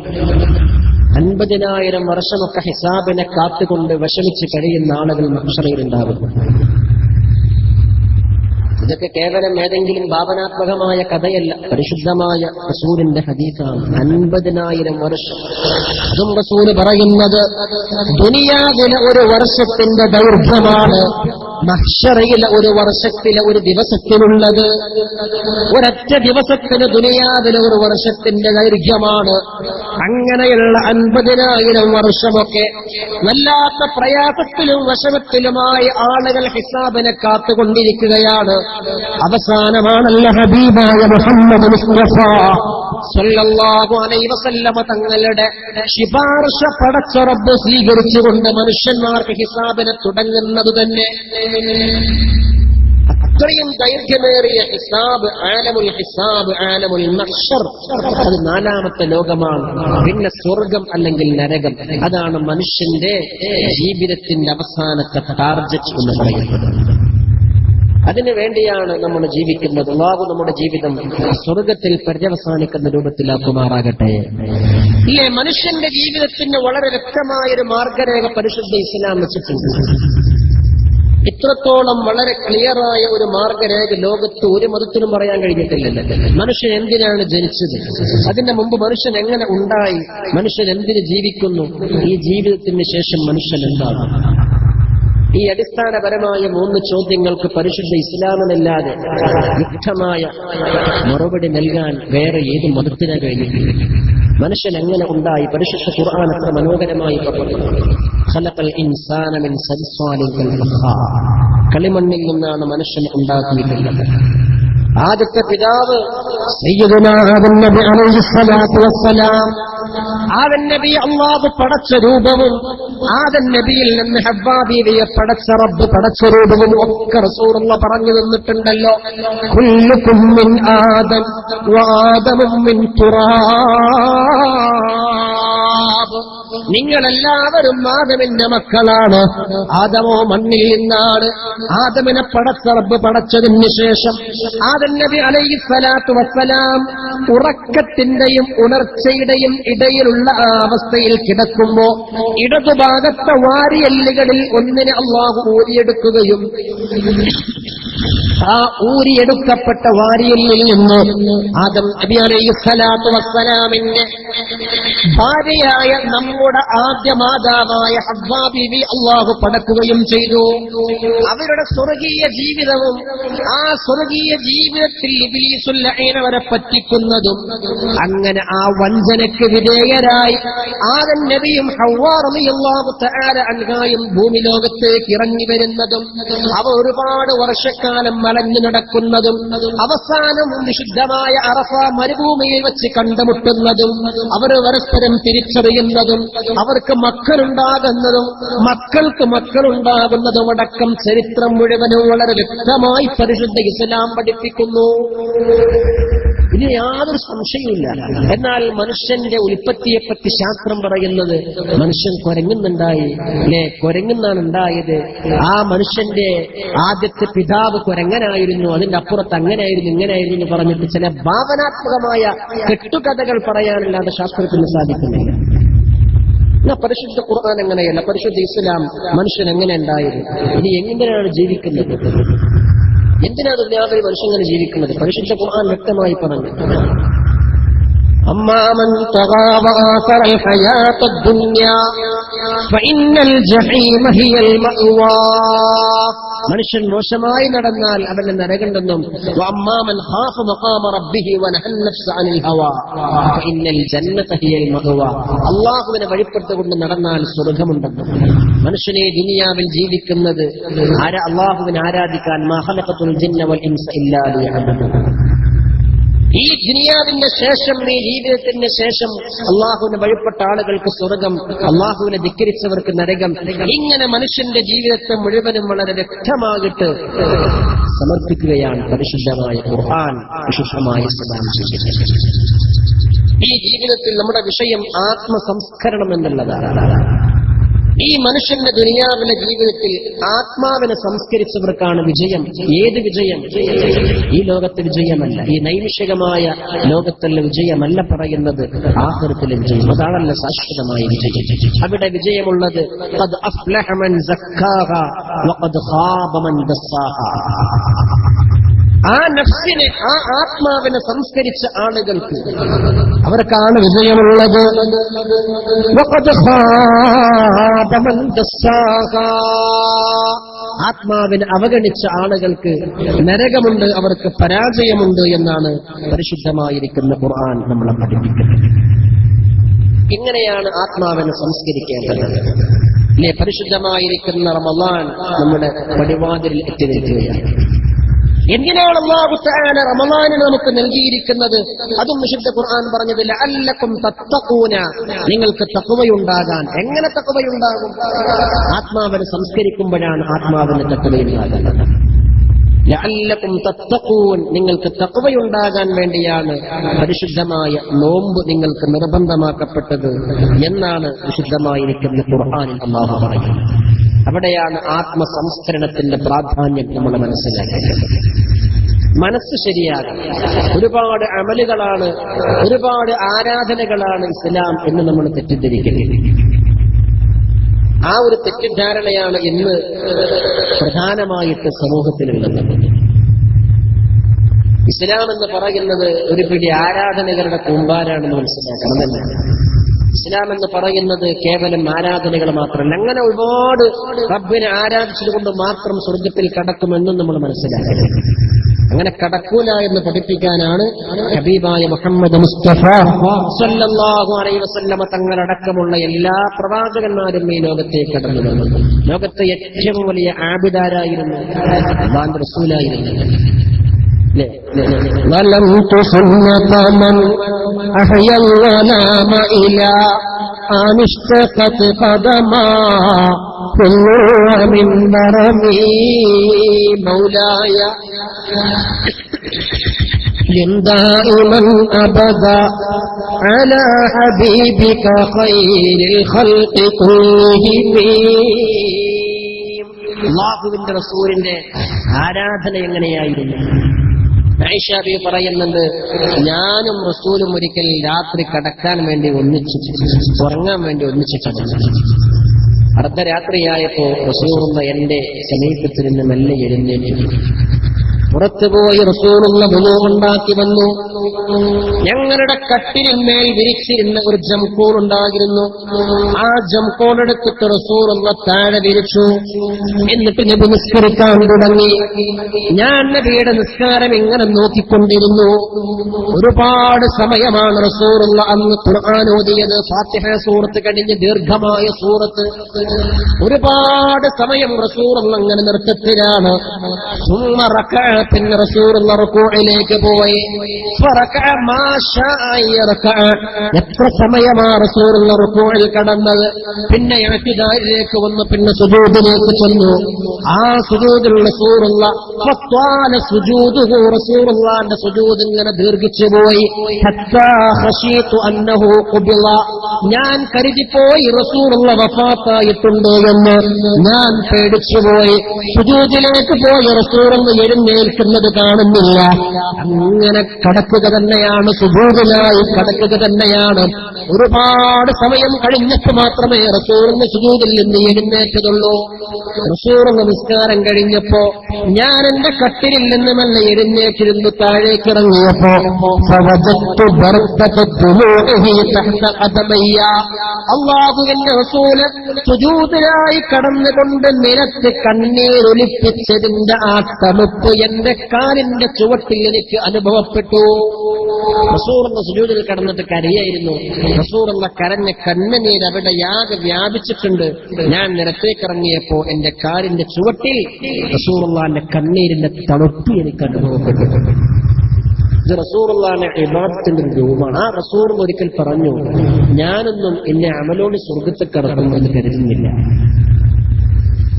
50,000 വർഷമൊക്കെ ഹിസാബിനെ കാത്തുകൊണ്ട് വിഷമിച്ച് കഴിയുന്ന ആളുകൾ മഹ്ശറിലുണ്ടാകുന്നു. ഇതൊക്കെ കേവലം ഏതെങ്കിലും ഭാവനാത്മകമായ കഥയല്ല, പരിശുദ്ധമായ റസൂലിന്റെ ഹദീസാണ്. 50,000 വർഷം. അതും റസൂല് പറയുന്നത് ദുനിയാവിലെ ഒരു വർഷത്തിന്റെ ദൈർഘ്യമാണ് മഹ്ശറിലെ ഒരു വർഷത്തിലെ ഒരു ദിവസത്തിനുള്ളത്. ഒരൊറ്റ ദിവസത്തിന് ദുനിയാവിലെ ഒരു വർഷത്തിന്റെ ദൈർഘ്യമാണ്. അങ്ങനെയുള്ള 50,000 വർഷമൊക്കെ വല്ലാത്ത പ്രയാസത്തിലും വിഷമത്തിലുമായി ആളുകൾ ഹിസാബിനെ കാത്തുകൊണ്ടിരിക്കുകയാണ്. അവസാനമാണല്ലോ ഹബീബായ മുഹമ്മദ് മുസ്തഫ സല്ലല്ലാഹു അലൈഹി വസല്ലമ തങ്ങളുടെ ശുപാർശ പടച്ച റബ്ബ് സ്വീകരിച്ചുകൊണ്ട് മനുഷ്യന്മാർക്ക് ഹിസാബിനെ തുടങ്ങുന്നത് തന്നെ. അത്രയും ദൈർഘ്യമേറിയ ഹിസാബ്, ആലമുൽ ഹിസാബ്, ആലമുൽ മഹ്ശർ, അത് 4ാമത്തെ ലോകമാണ്. പിന്നെ സ്വർഗം അല്ലെങ്കിൽ നരകം. അതാണ് മനുഷ്യന്റെ ജീവിതത്തിന്റെ അവസാനത്തെ ടാർജറ്റ് എന്ന് പറയുന്നത്. അതിനു വേണ്ടിയാണ് നമ്മൾ ജീവിക്കുന്നത്. അല്ലാഹു നമ്മുടെ ജീവിതം സ്വർഗത്തിൽ പര്യവസാനിക്കുന്ന രൂപത്തിലാക്കുമാറാകട്ടെ. ഇല്ലേ, മനുഷ്യന്റെ ജീവിതത്തിന് വളരെ വ്യക്തമായൊരു മാർഗരേഖ പരിശുദ്ധ ഇസ്ലാം വെച്ചിട്ടുണ്ട്. ഇത്രത്തോളം വളരെ ക്ലിയറായ ഒരു മാർഗരേഖ ലോകത്ത് ഒരു മതത്തിനും പറയാൻ കഴിഞ്ഞിട്ടില്ലല്ലോ. മനുഷ്യൻ എന്തിനാണ് ജനിച്ചത്, അതിന്റെ മുമ്പ് മനുഷ്യൻ എങ്ങനെ ഉണ്ടായി, മനുഷ്യൻ എന്തിന് ജീവിക്കുന്നു, ഈ ജീവിതത്തിന് ശേഷം മനുഷ്യൻ എന്താണ്, ഈ അടിസ്ഥാനപരമായ 3 ചോദ്യങ്ങൾക്ക് പരിശുദ്ധ ഇസ്ലാമിനല്ലാതെ വ്യക്തമായ മറുപടി നൽകാൻ വേറെ ഏത് മതത്തിനാ കഴിഞ്ഞിട്ടില്ല. മനുഷ്യൻ എങ്ങനെ ഉണ്ടായി, പരിശുദ്ധ ഖുർആൻ അത്ര മനോഹരമായി പറഞ്ഞു. ഖലഖൽ ഇൻസാന മിൻ സൽസാലിൻ കൽ ഫഖാർ. കളിമണ്ണിൽ നിന്നാണ് മനുഷ്യനെ ഉണ്ടാക്കിയിട്ടുള്ളത്. ആദ്യത്തെ പിതാവ് സയ്യിദുനാ ആദം നബി അലൈഹിസ്സലാത്തു വസ്സലാം. ആദം നബി അല്ലാഹു പടച്ച രൂപവും ആദം നബിയിൽ നിന്ന് ഹവ്വാ ബീവിയെ പടച്ച റബ്ബ് പടച്ച രൂപവും ഒക്കെ റസൂലുള്ളാഹി പറഞ്ഞു തന്നിട്ടുണ്ടല്ലോ. കുല്ലുകും മിൻ ആദം വആദമു മിൻ തുറാബ്. നിങ്ങളെല്ലാവരും ആദമിന്റെ മക്കളാണ്, ആദമോ മണ്ണിൽ നിന്നാണ്. ആദമിനെ പടച്ച റബ്ബ് പടച്ചതിന് ശേഷം ആദം നബി അലൈഹിസ്സലാത്തു വസ്സലാം ഉറക്കത്തിന്റെയും ഉണർച്ചയുടെയും ഇടയിലുള്ള ആ അവസ്ഥയിൽ കിടക്കുമ്പോ ഇടതുഭാഗത്തെ വാരിയെല്ലുകളിൽ ഒന്നിനെ അല്ലാഹു ഊരിയെടുക്കുകയും ആ ഊരിയെടുക്കപ്പെട്ട വാരിയെല്ലിൽ നിന്ന് ആദം നബി അലൈഹിസ്സലാത്തു വസ്സലാമിന്റെ ഭാര്യയായ നമ്മുടെ ആദ്യ മാതാവായ ഹവ്വാ ബീവി അല്ലാഹു പടക്കുകയും ചെയ്തു. അവരുടെ സ്വർഗീയ ജീവിതവും ആ സ്വർഗീയ ജീവിതത്തിൽ ഇബ്ലീസുൽ ലഈൻ അവരെ പറ്റിക്കുന്നതും അങ്ങനെ ആ വഞ്ചനയ്ക്ക് വിധേയരായി ആദം നബിയും ഹവ്വാ റളിയല്ലാഹു തആല അൻഹായും ഭൂമി ലോകത്തേക്ക് ഇറങ്ങി വരുന്നതും അവർ ഒരുപാട് വർഷക്കാലം മലഞ്ഞു നടക്കുന്നതും അവസാനം വിശുദ്ധമായ അറഫ മരുഭൂമിയിൽ വെച്ച് കണ്ടുമുട്ടുന്നതും അവർ പരസ്പരം തിരിച്ചറിയുന്നതും അവർക്ക് മക്കളുണ്ടാകുന്നതും മക്കൾക്ക് മക്കളുണ്ടാകുന്നതും അടക്കം ചരിത്രം മുഴുവനും വളരെ വ്യക്തമായി പരിശുദ്ധ ഇസ്ലാം പഠിപ്പിക്കുന്നു. ഇനി യാതൊരു സംശയവുമില്ല. എന്നാൽ മനുഷ്യന്റെ ഉൽപ്പത്തിയെപ്പറ്റി ശാസ്ത്രം പറയുന്നത് മനുഷ്യൻ കുരങ്ങുന്നുണ്ടായി, അല്ലെ, കുരങ്ങുന്നാണ് ഉണ്ടായത്. ആ മനുഷ്യന്റെ ആദ്യത്തെ പിതാവ് കുരങ്ങനായിരുന്നു, അതിന്റെ അപ്പുറത്ത് അങ്ങനെയായിരുന്നു ഇങ്ങനെയായിരുന്നു എന്ന് പറഞ്ഞിട്ട് ചില ഭാവനാത്മകമായ കെട്ടുകഥകൾ പറയാനല്ലാതെ ശാസ്ത്രത്തിന് സാധിക്കുന്നില്ല. എന്നാൽ പരിശുദ്ധ ഖുർആൻ അങ്ങനെയല്ല. പരിശുദ്ധ ഇസ്ലാം മനുഷ്യൻ എങ്ങനെ ഉണ്ടായിരുന്നു, ഇനി എങ്ങനെയാണ് ജീവിക്കുന്നത്, എന്തിനാണ് ദുനിയാവിൽ മനുഷ്യങ്ങനെ ജീവിക്കുന്നത്, പരിശുദ്ധ ഖുർആൻ വ്യക്തമായി പറഞ്ഞു. أما من طغى وآثر الحياة الدنيا فإن الجحيم هي المأوى. മനുഷ്യൻ മോശമായി നടന്നാൽ അവന് നരകമുണ്ടെന്നും وأما من خاف مقام ربه ونهى النفس عن الهوى فإن الجنة هي المأوى. അല്ലാഹുവിനെ വഴിപ്പെടുത്തുകൊണ്ട് നടന്നാൽ സ്വർഗ്ഗമുണ്ടെന്നും. മനുഷ്യനെ ദുനിയാവിൽ ജീവിക്കുന്നത് അല്ലാഹുവിനെ ആരാധിക്കാൻ മാ ഖലഖതുൽ ജിന്ന വൽ ഇൻസ ഇല്ലാ ലിയഅ്ബുദൂൻ. ഈ ദുനിയാവിന്റെ ശേഷം, ഈ ജീവിതത്തിന്റെ ശേഷം അള്ളാഹുവിനെ വഴിപ്പെട്ട ആളുകൾക്ക് സ്വർഗം, അള്ളാഹുവിനെ ധിക്കരിച്ചവർക്ക് നരകം. ഇങ്ങനെ മനുഷ്യന്റെ ജീവിതത്തെ മുഴുവനും വളരെ വ്യക്തമായിട്ട് സമർപ്പിക്കുകയാണ് പരിശുദ്ധമായ ഖുർആൻ, വിശുദ്ധമായ ഇസ്ലാം. ഈ ജീവിതത്തിൽ നമ്മുടെ വിഷയം ആത്മസംസ്കരണം എന്നുള്ളതാണ്. ഈ മനുഷ്യന്റെ ദുനിയാവിലെ ജീവിതത്തിൽ ആത്മാവിനെ സംസ്കരിച്ചവർക്കാണ് വിജയം. ഏത് വിജയം? ഈ ലോകത്തെ വിജയമല്ല, ഈ നൈമിഷികമായ ലോകത്തുള്ള വിജയമല്ല പറയുന്നത്, ആഖിറത്തിലെ വിജയം. അതാണല്ല ശാശ്വതമായ വിജയം. അവിടെ വിജയമുള്ളത് ഖദ് അഫ്ലഹ മൻ സക്കാഹ വഖദ് ഖാബ മൻ ദസ്സാഹ. ആ നഫ്സിനെ, ആ ആത്മാവിനെ സംസ്കരിച്ച ആളുകൾക്ക് അവർക്കാണ് വിജയമുള്ളത്. ആത്മാവിനെ അവഗണിച്ച ആളുകൾക്ക് നരകമുണ്ട്, അവർക്ക് പരാജയമുണ്ട് എന്നാണ് പരിശുദ്ധമായിരിക്കുന്ന ഖുർആൻ നമ്മളെ പഠിപ്പിക്കുന്നത്. ഇങ്ങനെയാണ് ആത്മാവിനെ സംസ്കരിക്കേണ്ടത്. അല്ലേ, പരിശുദ്ധമായിരിക്കുന്ന റമളാൻ നമ്മുടെ പടിവാതിലിൽ എത്തി നിൽക്കുകയാണ്. എന്തിനാണ് അല്ലാഹു തആല റമളാനിനെ നമുക്ക് നൽകിയിരിക്കുന്നത്? അതും വിശുദ്ധ ഖുർആൻ പറഞ്ഞത് ലഅല്ലക്കും തത്തഖൂന, നിങ്ങൾക്ക് തഖ്വയുണ്ടാകാൻ. എങ്ങനെ തഖ്വയുണ്ടാകും? ആത്മാവിനെ സംസ്കരിക്കുമ്പോഴാണ് ആത്മാവിന് തഖ്വയുണ്ടാകുന്നത്. ലഅല്ലക്കും തത്തഖൂൻ, നിങ്ങൾക്ക് തഖ്വയുണ്ടാകാൻ വേണ്ടിയാണ് പരിശുദ്ധമായ നോമ്പ് നിങ്ങൾക്ക് നിർബന്ധമാക്കപ്പെട്ടത് എന്നാണ് വിശുദ്ധമായിരിക്കുന്ന ഖുർആനിൽ അല്ലാഹു പറയുന്നത്. അവിടെയാണ് ആത്മസംസ്കരണത്തിന്റെ പ്രാധാന്യം നമ്മൾ മനസ്സിലാക്കേണ്ടത്. മനസ്സ് ശരിയാകും. ഒരുപാട് അമലുകളാണ്, ഒരുപാട് ആരാധനകളാണ് ഇസ്ലാം എന്ന് നമ്മൾ തെറ്റിദ്ധരിക്കുന്നത്. ആ ഒരു തെറ്റിദ്ധാരണയാണ് ഇന്ന് പ്രധാനമായിട്ട് സമൂഹത്തിലുള്ളത്. ഇസ്ലാം എന്ന് പറയുന്നത് ഒരു പിടി ആരാധനകളുടെ കൂമ്പാരാണെന്ന് മനസ്സിലാക്കണം. ഇസ്ലാം എന്ന് പറയുന്നത് കേവലം ആരാധനകൾ മാത്രമല്ല. അങ്ങനെ ഒരുപാട് റബ്ബിനെ ആരാധിച്ചതുകൊണ്ട് മാത്രം സ്വർഗത്തിൽ കടക്കുമെന്നും നമ്മൾ മനസ്സിലാക്കണം. അങ്ങനെ കടക്കൂല എന്ന് പഠിപ്പിക്കാനാണ് ഹബീബായ മുഹമ്മദ് മുസ്തഫ സല്ലല്ലാഹു അലൈഹി വസല്ലമ തങ്ങളടക്കമുള്ള എല്ലാ പ്രവാചകന്മാരും ഈ ലോകത്തേക്ക് കടന്നു വന്നത്. ലോകത്തെ ഏറ്റവും വലിയ ആബിദാരായിരുന്നു, അല്ലാഹുവിന്റെ റസൂലായിരുന്നു. ظلمت سنة من أحيا الظلام إلى أن اشتقت قدما كل من برمي مولاي دائما أبدا على حبيبك خير الخلق كلهم. അല്ലാഹുവിന്റെ റസൂലിന്റെ ആരാധന എങ്ങനെയായിരുന്നു? ആയിഷ ബീവി പറയുന്നുണ്ട്, ഞാനും റസൂലും ഒരിക്കൽ രാത്രി കടക്കാൻ വേണ്ടി ഉറങ്ങാൻ വേണ്ടി ഒന്നിച്ചിട്ടുണ്ട്. അർദ്ധരാത്രിയായപ്പോ റസൂലുള്ള എന്റെ സമീപത്തിൽ നിന്ന് മെല്ലെ എഴുന്നേറ്റ് പുറത്തുപോയി റസൂലുള്ള വുളൂ ഉണ്ടാക്കി വന്നു. ഞങ്ങളുടെ കട്ടിലിന്മേൽ വിരിച്ചിരുന്ന ഒരു ജംകൂൾ ഉണ്ടായിരുന്നു. ആ ജംകൂൾ എടുത്തിട്ട് റസൂലുള്ള താഴെ വിരിച്ചു. എന്നിട്ട് നബി നിസ്കരിക്കാൻ തുടങ്ങി. ഞാൻ നബിയുടെ നിസ്കാരം ഇങ്ങനെ നോക്കിക്കൊണ്ടിരുന്നു. ഒരുപാട് സമയമാണ് റസൂലുള്ള അന്ന് ഖുർആൻ ഓതിയത്. ഫാത്തിഹ സൂറത്ത് കഴിഞ്ഞ് ദീർഘമായ സൂറത്ത്. ഒരുപാട് സമയം റസൂലുള്ള അങ്ങനെ നൃത്തത്തിലാണ്. പിന്നെ റസൂലുള്ള റുകൂഇലേക്ക് പോയി. എത്ര സമയമാ റസൂലുള്ള റുകൂഇൽ കടന്നത്. പിന്നെ ഇഅ്തിദാലിലേക്ക് വന്നു. പിന്നെ സുജൂദിലേക്ക് ചെന്നു. ആ സുജൂദിൽ റസൂലുള്ള റസൂലുള്ളാഹിന്റെ സുജൂദ് ഇങ്ങനെ ദീർഘിച്ചു പോയി. ഹത്താ ഖശീതു അന്നഹു ഖുബിള, ഞാൻ കരുതിപ്പോയി റസൂലുള്ള വഫാത്തായിട്ടുണ്ട് എന്ന് ഞാൻ പേടിച്ചുപോയി. സുജൂദിലേക്ക് പോയി റസൂലുള്ള എഴുന്നേൽക്കുന്നത് കാണുന്നില്ല. അങ്ങനെ കടക്കുക തന്നെയാണ്, സുജൂദിലായി കടക്കുക തന്നെയാണ്. ഒരുപാട് സമയം കഴിഞ്ഞിട്ട് മാത്രമേ റസൂലിന്റെ സുജൂദിൽ നിന്ന് എഴുന്നേറ്റതുള്ളൂ. റസൂലിന്റെ നിസ്കാരം കഴിഞ്ഞപ്പോ ഞാൻ എന്റെ കട്ടിലിൽ നിന്ന് നല്ല എഴുന്നേറ്റിരുന്നു. താഴേക്ക് ഇറങ്ങിയപ്പോ അല്ലാഹുവിന്റെ റസൂല് സുജൂദിലായി കടന്നുകൊണ്ട് നിലത്ത് കണ്ണീരൊലിപ്പിച്ചതിന്റെ ആ തണുപ്പ് എന്റെ കാലിന്റെ ചുവട്ടിൽ എനിക്ക് അനുഭവപ്പെട്ടു. റസൂലുള്ള സുജൂദിൽ കടന്നിട്ട് കരയായിരുന്നു. റസൂലുള്ള കരഞ്ഞ കണ്ണുനീർ അവിടെ യാഗ വ്യാപിച്ചിട്ടുണ്ട്. ഞാൻ നിലത്തേക്കിറങ്ങിയപ്പോ എന്റെ കാലിന്റെ ചുവട്ടിൽ റസൂലുള്ളാഹിന്റെ കണ്ണീരിന്റെ തണുപ്പ് എനിക്ക് അനുഭവപ്പെട്ടു. ഇത് റസൂലുള്ളാഹിന്റെ ഇബാദത്തിന്റെ രൂപമാണ്. ആ റസൂൽ ഒരിക്കൽ പറഞ്ഞു, ഞാനൊന്നും എന്നെ അമലോട് സ്വർഗ്ഗത്തിൽ കടക്കുമെന്ന് കരുതുന്നില്ല.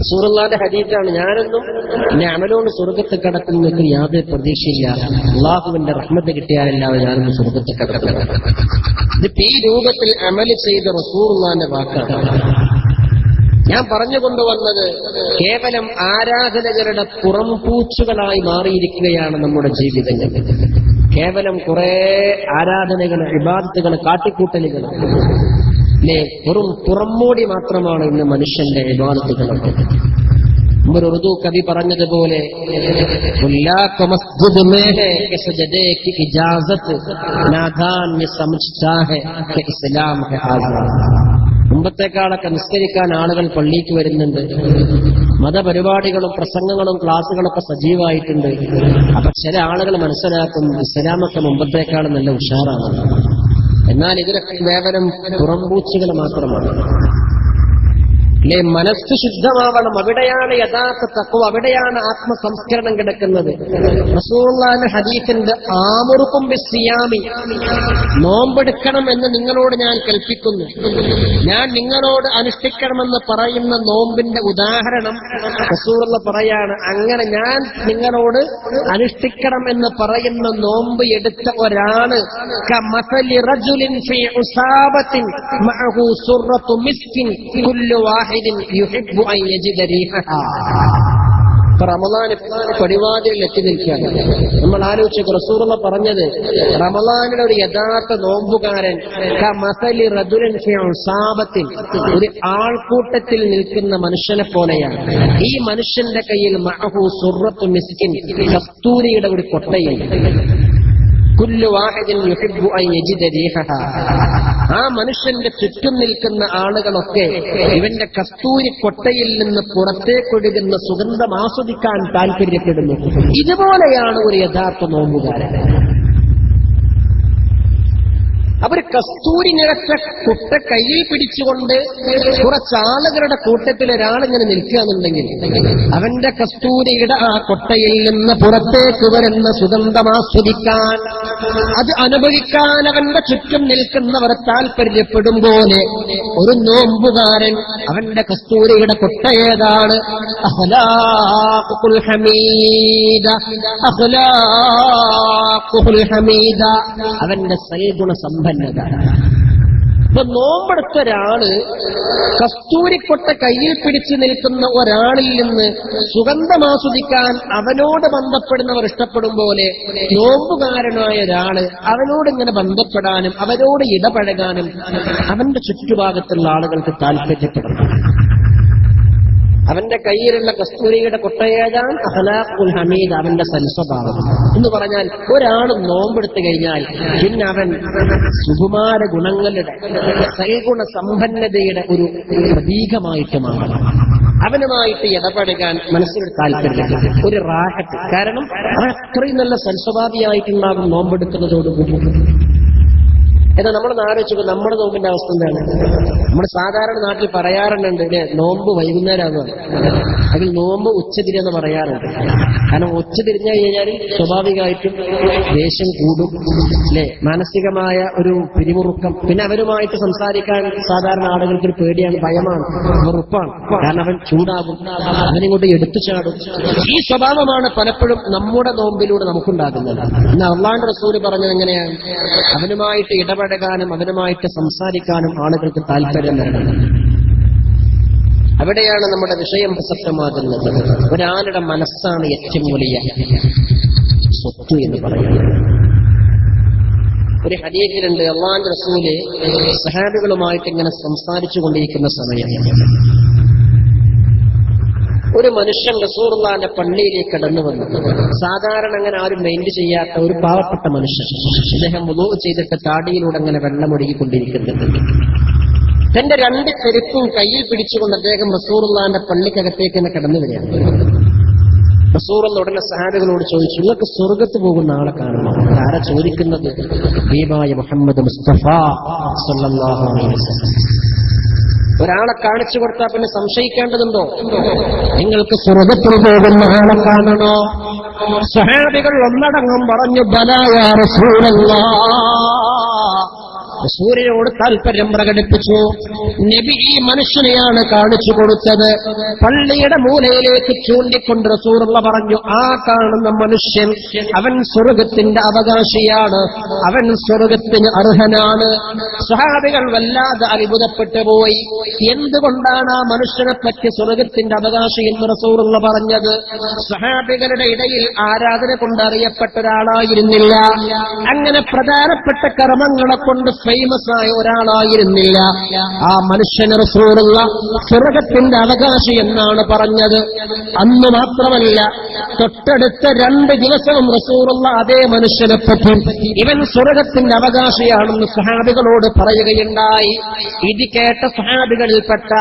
റസൂലുള്ളാഹിന്റെ ഹദീസാണ്, ഞാനൊന്നും എന്നെ അമലോട് സ്വർഗ്ഗത്തിൽ കടക്കുന്നതിന് യാതൊരു പ്രതീക്ഷയില്ല. അള്ളാഹുവിന്റെ റഹ്മത്ത് കിട്ടിയാലല്ലാതെ ഞാനൊന്ന് സ്വർഗ്ഗത്തിൽ കടക്കുന്നത്. ഇതിപ്പോ ഈ രൂപത്തിൽ അമല് ചെയ്ത റസൂലുള്ളാഹിന്റെ വാക്കാണ്. ഞാൻ പറഞ്ഞുകൊണ്ടുവന്നത് കേവലം ആരാധനകളുടെ പുറംപൂച്ചുകളായി മാറിയിരിക്കുകയാണ് നമ്മുടെ ജീവിതങ്ങൾ. കേവലം കുറെ ആരാധനകൾ, ഇബാദത്തുകൾ, കാട്ടിക്കൂട്ടലുകൾ, അല്ലേ, വെറും പുറംമൂടി മാത്രമാണ് ഇന്ന് മനുഷ്യന്റെ ഇബാദത്തുകളൊക്കെ. ഒരു ഉറുദു കവി പറഞ്ഞതുപോലെ, മുമ്പത്തെക്കാളൊക്കെ നിസ്കരിക്കാൻ ആളുകൾ പള്ളിക്ക് വരുന്നുണ്ട്. മതപരിപാടികളും പ്രസംഗങ്ങളും ക്ലാസുകളൊക്കെ സജീവമായിട്ടുണ്ട്. അപ്പൊ ചില ആളുകൾ മനസ്സിലാക്കും ഇസ്ലാമൊക്കെ മുമ്പത്തേക്കാൾ നല്ല ഉഷാറാണ്. എന്നാൽ ഇതിലൊക്കെ കേവലം പുറംപൂച്ചുകൾ മാത്രമാണ്. അല്ലെ, മനസ്സ് ശുദ്ധമാവണം. അവിടെയാണ് യഥാർത്ഥ തഖ്വ, അവിടെയാണ് ആത്മസംസ്കരണം കിടക്കുന്നത്. റസൂലുള്ളാഹിന്റെ ഹദീസിന്റെ ആമുറുക്കും ബിസ്സിയാമി, നോമ്പെടുക്കണം എന്ന് നിങ്ങളോട് ഞാൻ കൽപ്പിക്കുന്നു. ഞാൻ നിങ്ങളോട് അനുഷ്ഠിക്കണമെന്ന് പറയുന്ന നോമ്പിന്റെ ഉദാഹരണം റസൂലുള്ള പറയാണ്. അങ്ങനെ ഞാൻ നിങ്ങളോട് അനുഷ്ഠിക്കണം എന്ന് പറയുന്ന നോമ്പ് എടുത്ത ഒരാള് കമസലി റജുലിൻ ഫീ ഉസാബത്തിൻ മഅഹു സുറത്തു മിസ്കിൻ കുല്ലു വാഹിദിൻ യുഹിബ്ബു അൻ യജിദ റീഹഹാ. റമളാൻ പടിവാതിലിൽ എത്തി നിൽക്കുകയാണ്. നമ്മൾ ആലോചിച്ചു റസൂലുള്ളാഹി പറഞ്ഞത് റമളാനിലെ ഒരു യഥാർത്ഥ നോമ്പുകാരൻ കമസലി റജുലിൻ ഫി ഉസാബത്തിൻ, ഒരു ആൾക്കൂട്ടത്തിൽ നിൽക്കുന്ന മനുഷ്യനെ പോലെയാണ്. ഈ മനുഷ്യന്റെ കയ്യിൽ മഅഹു സുറത്തു മിസ്കിൻ, കസ്തൂരിയുടെ ഒരു കൊട്ടയുണ്ട്. കുല്ലു വാഹിദിൻ യുഹിബ്ബു അൻ യജിദ റീഹഹാ. ആ മനുഷ്യന്റെ ചുറ്റും നിൽക്കുന്ന ആളുകളൊക്കെ ഇവന്റെ കസ്തൂരി കൊട്ടയിൽ നിന്ന് പുറത്തേക്കൊഴുകുന്ന സുഗന്ധം ആസ്വദിക്കാൻ താല്പര്യപ്പെടുന്നു. ഇതുപോലെയാണ് ഒരു യഥാർത്ഥ നോമ്പുകാരൻ. അവർ കസ്തൂരി നിറച്ച കുട്ട കയ്യിൽ പിടിച്ചുകൊണ്ട് കുറച്ചാളുകളുടെ കൂട്ടത്തിൽ ഒരാളിങ്ങനെ നിൽക്കുകയെന്നുണ്ടെങ്കിൽ അവന്റെ കസ്തൂരിയുടെ ആ കൊട്ടയിൽ നിന്ന് പുറത്തേക്ക് വരുന്ന സുഗന്ധം ആസ്വദിക്കാൻ, അത് അനുഭവിക്കാൻ അവന്റെ ചുറ്റും നിൽക്കുന്നവർ താല്പര്യപ്പെടും പോലെ ഒരു നോമ്പുകാരൻ അവന്റെ കസ്തൂരിയുടെ കൊട്ട ഏതാണ്? അഖ്ലാഖുൽ ഹമീദ, അഖ്ലാഖുൽ ഹമീദ, അവന്റെ സൽഗുണ സമ്പന്നത. ഇപ്പൊ നോമ്പെടുത്ത ഒരാള് കസ്തൂരിക്കൊട്ട കയ്യിൽ പിടിച്ചു നിൽക്കുന്ന ഒരാളിൽ നിന്ന് സുഗന്ധമാസ്വദിക്കാൻ അവനോട് ബന്ധപ്പെടുന്നവർ ഇഷ്ടപ്പെടും പോലെ നോമ്പുകാരനായ ഒരാള് അവനോട് ഇങ്ങനെ ബന്ധപ്പെടാനും അവരോട് ഇടപഴകാനും അവന്റെ ചുറ്റുഭാഗത്തുള്ള ആളുകൾക്ക് താല്പര്യപ്പെടണം. അവന്റെ കയ്യിലുള്ള കസ്തൂരിയുടെ കൊട്ടയേതാണ് അഖ്ലാഖുൽ ഹമീദ്, അവന്റെ സൽസ്വഭാവം എന്ന് പറഞ്ഞാൽ ഒരാൾ നോമ്പെടുത്തു കഴിഞ്ഞാൽ പിന്നെ അവൻ സുകുമാര ഗുണങ്ങളുടെ സൽഗുണ സമ്പന്നതയുടെ ഒരു പ്രതീകമായിട്ട് മാറണം. അവനുമായിട്ട് ഇടപഴകാൻ മനസ്സിന് താല്പര്യം, ഒരു റാഹത്ത്. കാരണം അവൻ അത്രയും നല്ല സൽസ്വഭാവിയായിട്ടുണ്ടാകും നോമ്പെടുക്കുന്നതോടുകൂടി. എന്നാൽ നമ്മളൊന്ന് ആലോചിച്ചു നമ്മുടെ നോമ്പിന്റെ അവസ്ഥ എന്താണ്? നമ്മൾ സാധാരണ നാട്ടിൽ പറയാറുണ്ട് നോമ്പ് വൈകുന്നേരമാണ്, അതിൽ നോമ്പ് ഉച്ചതിരിയെന്ന് പറയാറുണ്ട്. കാരണം ഉച്ചതിരിഞ്ഞു കഴിഞ്ഞാൽ സ്വാഭാവികമായിട്ടും ദേഷ്യം കൂടും, അല്ലെ, മാനസികമായ ഒരു പിരിമുറുക്കം. പിന്നെ അവരുമായിട്ട് സംസാരിക്കാൻ സാധാരണ ആളുകൾക്ക് ഒരു പേടിയാണ്, ഭയമാണ്, വെറുപ്പാണ്. കാരണം അവൻ ചൂടാകും, അവനിങ്ങോട്ട് എടുത്തു ചാടും. ഈ സ്വഭാവമാണ് പലപ്പോഴും നമ്മുടെ നോമ്പിലൂടെ നമുക്കുണ്ടാകുന്നത്. എന്നാൽ അല്ലാഹുവിന്റെ റസൂൽ പറഞ്ഞത് എങ്ങനെയാണ്? അവനുമായിട്ട് ഇടപെടാനും അവനുമായിട്ട് സംസാരിക്കാനും ആളുകൾക്ക് താല്പര്യം നൽകണം. അവിടെയാണ് നമ്മുടെ വിഷയം പ്രസക്തമാകുന്നത്. ഒരാളുടെ മനസ്സാണ് ഏറ്റവും വലിയ സ്വത്ത് എന്ന് പറയുന്നത്. ഒരു ഹദീസിലുണ്ട്, അല്ലാഹുവിന്റെ റസൂല് സഹാബികളുമായിട്ട് ഇങ്ങനെ സംസാരിച്ചു കൊണ്ടിരിക്കുന്ന സമയം ഒരു മനുഷ്യൻ റസൂലുള്ളാഹിന്റെ പള്ളിയിലേക്ക് കടന്നു വന്നു. സാധാരണ അങ്ങനെ ആരും മൈൻഡ് ചെയ്യാത്ത ഒരു പാവപ്പെട്ട മനുഷ്യൻ. അദ്ദേഹം വുളൂ ചെയ്തിട്ട് താടിയിലൂടെ അങ്ങനെ വെള്ളമൊഴുകിക്കൊണ്ടിരിക്കുന്നുണ്ട്. തന്റെ രണ്ട് ചെരുപ്പും കയ്യിൽ പിടിച്ചുകൊണ്ട് അദ്ദേഹം റസൂലുള്ളാഹിന്റെ പള്ളിക്കകത്തേക്ക് തന്നെ കടന്നു വരികയാണ്. റസൂലുള്ള ഉടനെ സഹാബികളോട് ചോദിച്ചു, നിങ്ങൾക്ക് സ്വർഗത്ത് പോകുന്ന ആളെ കാണുമോ? ആരാ ചോദിക്കുന്നത്? ഹബീബായ മുഹമ്മദ് മുസ്തഫ സല്ലല്ലാഹു അലൈഹി വസല്ലം. ഒരാളെ കാണിച്ചു കൊടുത്താൽ പിന്നെ സംശയിക്കേണ്ടതുണ്ടോ? നിങ്ങൾക്ക് സ്വർഗത്തിൽ പോകുന്ന ആളെ കാണണോ? സഹാബികൾ ഒന്നടങ്കം പറഞ്ഞു, ബലാ യാ റസൂലല്ലാഹ്. റസൂലിനോട് താല്പര്യം പ്രകടിപ്പിച്ചു. നബി ഈ മനുഷ്യനെയാണ് കാണിച്ചു കൊടുത്തത്. പള്ളിയുടെ മൂലയിലേക്ക് ചൂണ്ടിക്കൊണ്ട് റസൂലുള്ള പറഞ്ഞു, ആ കാണുന്ന മനുഷ്യൻ അവൻ സ്വർഗത്തിന്റെ അവകാശിയാണ്, അവൻ സ്വർഗത്തിന് അർഹനാണ്. സ്വഹാബികൾ വല്ലാതെ അത്ഭുതപ്പെട്ടു പോയി. എന്തുകൊണ്ടാണ് ആ മനുഷ്യനെ പറ്റി സ്വർഗത്തിന്റെ അവകാശി എന്ന് റസൂലുള്ള പറഞ്ഞത്? സ്വഹാബികളുടെ ഇടയിൽ ആരാധന കൊണ്ട് അറിയപ്പെട്ട ഒരാളായിരുന്നില്ല, അങ്ങനെ പ്രധാനപ്പെട്ട കർമ്മങ്ങളെ കൊണ്ട് ഫേമസ് ആയ ഒരാളായിരുന്നില്ല. ആ മനുഷ്യന് റസൂലുള്ള സ്വർഗത്തിന്റെ അവകാശി എന്നാണ് പറഞ്ഞത്. അന്ന് മാത്രമല്ല, തൊട്ടടുത്ത 2 ദിവസവും റസൂലുള്ള അതേ മനുഷ്യനെ പറ്റി ഇവൻ സ്വർഗത്തിന്റെ അവകാശിയാണെന്ന് സ്വഹാബികളോട് പറയുകയുണ്ടായി. ഇത് കേട്ട സ്വഹാബികളിൽപ്പെട്ട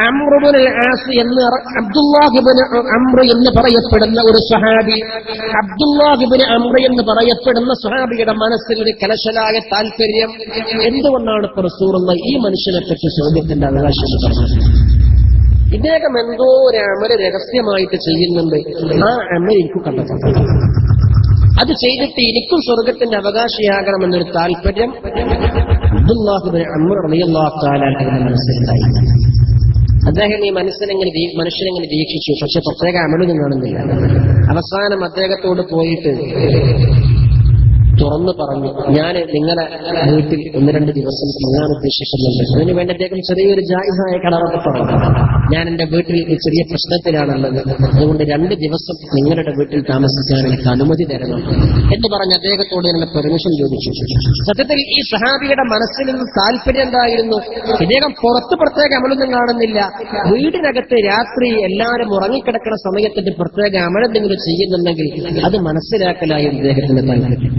അംറുബ്നുൽ ആസ് എന്ന് അബ്ദുല്ലാഹിബ്നു അംർ എന്ന് പറയപ്പെടുന്ന ഒരു സ്വഹാബി, അബ്ദുല്ലാഹിബ്നു അംർ എന്ന് പറയപ്പെടുന്ന സ്വഹാബിയുടെ മനസ്സിൽ ഒരു കലശലായ താല്പര്യം. എന്തുകൊണ്ടാണ് ഇപ്പൊ റസൂലുള്ളാഹി ഈ മനുഷ്യനെ പറ്റി സ്വർഗത്തിന്റെ അവകാശം എന്ന് പറഞ്ഞത്? ഇദ്ദേഹം എന്തോ ഒരു അമല് രഹസ്യമായിട്ട് ചെയ്യുന്നുണ്ട്, ആ അമൽ എനിക്ക് കണ്ടെത്തണം, അത് ചെയ്തിട്ട് എനിക്കും സ്വർഗത്തിന്റെ അവകാശിയാകണമെന്നൊരു താല്പര്യം അബ്ദുല്ലാഹിബ്നു അംർ റളിയല്ലാഹു തആല അൻഹുവിന്റെ മനസ്സിലുണ്ടായി. അദ്ദേഹം ഈ മനുഷ്യനെങ്ങനെ വീക്ഷിച്ചു, പക്ഷെ പ്രത്യേക അമലൊന്നും കാണുന്നില്ല. അവസാനം അദ്ദേഹത്തോട് പോയിട്ട് തുറന്നു പറഞ്ഞു, ഞാൻ നിങ്ങളെ വീട്ടിൽ 1-2 ദിവസം തങ്ങാൻ ഉദ്ദേശിക്കുന്നുണ്ട്. അതിന് വേണ്ടി അദ്ദേഹം ചെറിയൊരു ജായിസായ കടമൊക്കെ പറഞ്ഞു. ഞാൻ എന്റെ വീട്ടിൽ ഒരു ചെറിയ പ്രശ്നത്തിലാണുള്ളത്, അതുകൊണ്ട് 2 ദിവസം നിങ്ങളുടെ വീട്ടിൽ താമസിക്കാൻ എനിക്ക് അനുമതി തരണം എന്ന് പറഞ്ഞ് അദ്ദേഹത്തോട് ഞാൻ പെർമിഷൻ ചോദിച്ചു. സത്യത്തിൽ ഈ സഹാബിയുടെ മനസ്സിൽ നിന്ന് താല്പര്യം എന്തായിരുന്നു? ഇദ്ദേഹം പുറത്ത് പ്രത്യേക അമലൊന്നും കാണുന്നില്ല, വീടിനകത്ത് രാത്രി എല്ലാവരും ഉറങ്ങിക്കിടക്കുന്ന സമയത്തിന്റെ പ്രത്യേക അമലെന്തെങ്കിലും ചെയ്യുന്നുണ്ടെങ്കിൽ അത് മനസ്സിലാക്കലായി ഇദ്ദേഹത്തിന്റെ താല്പര്യം.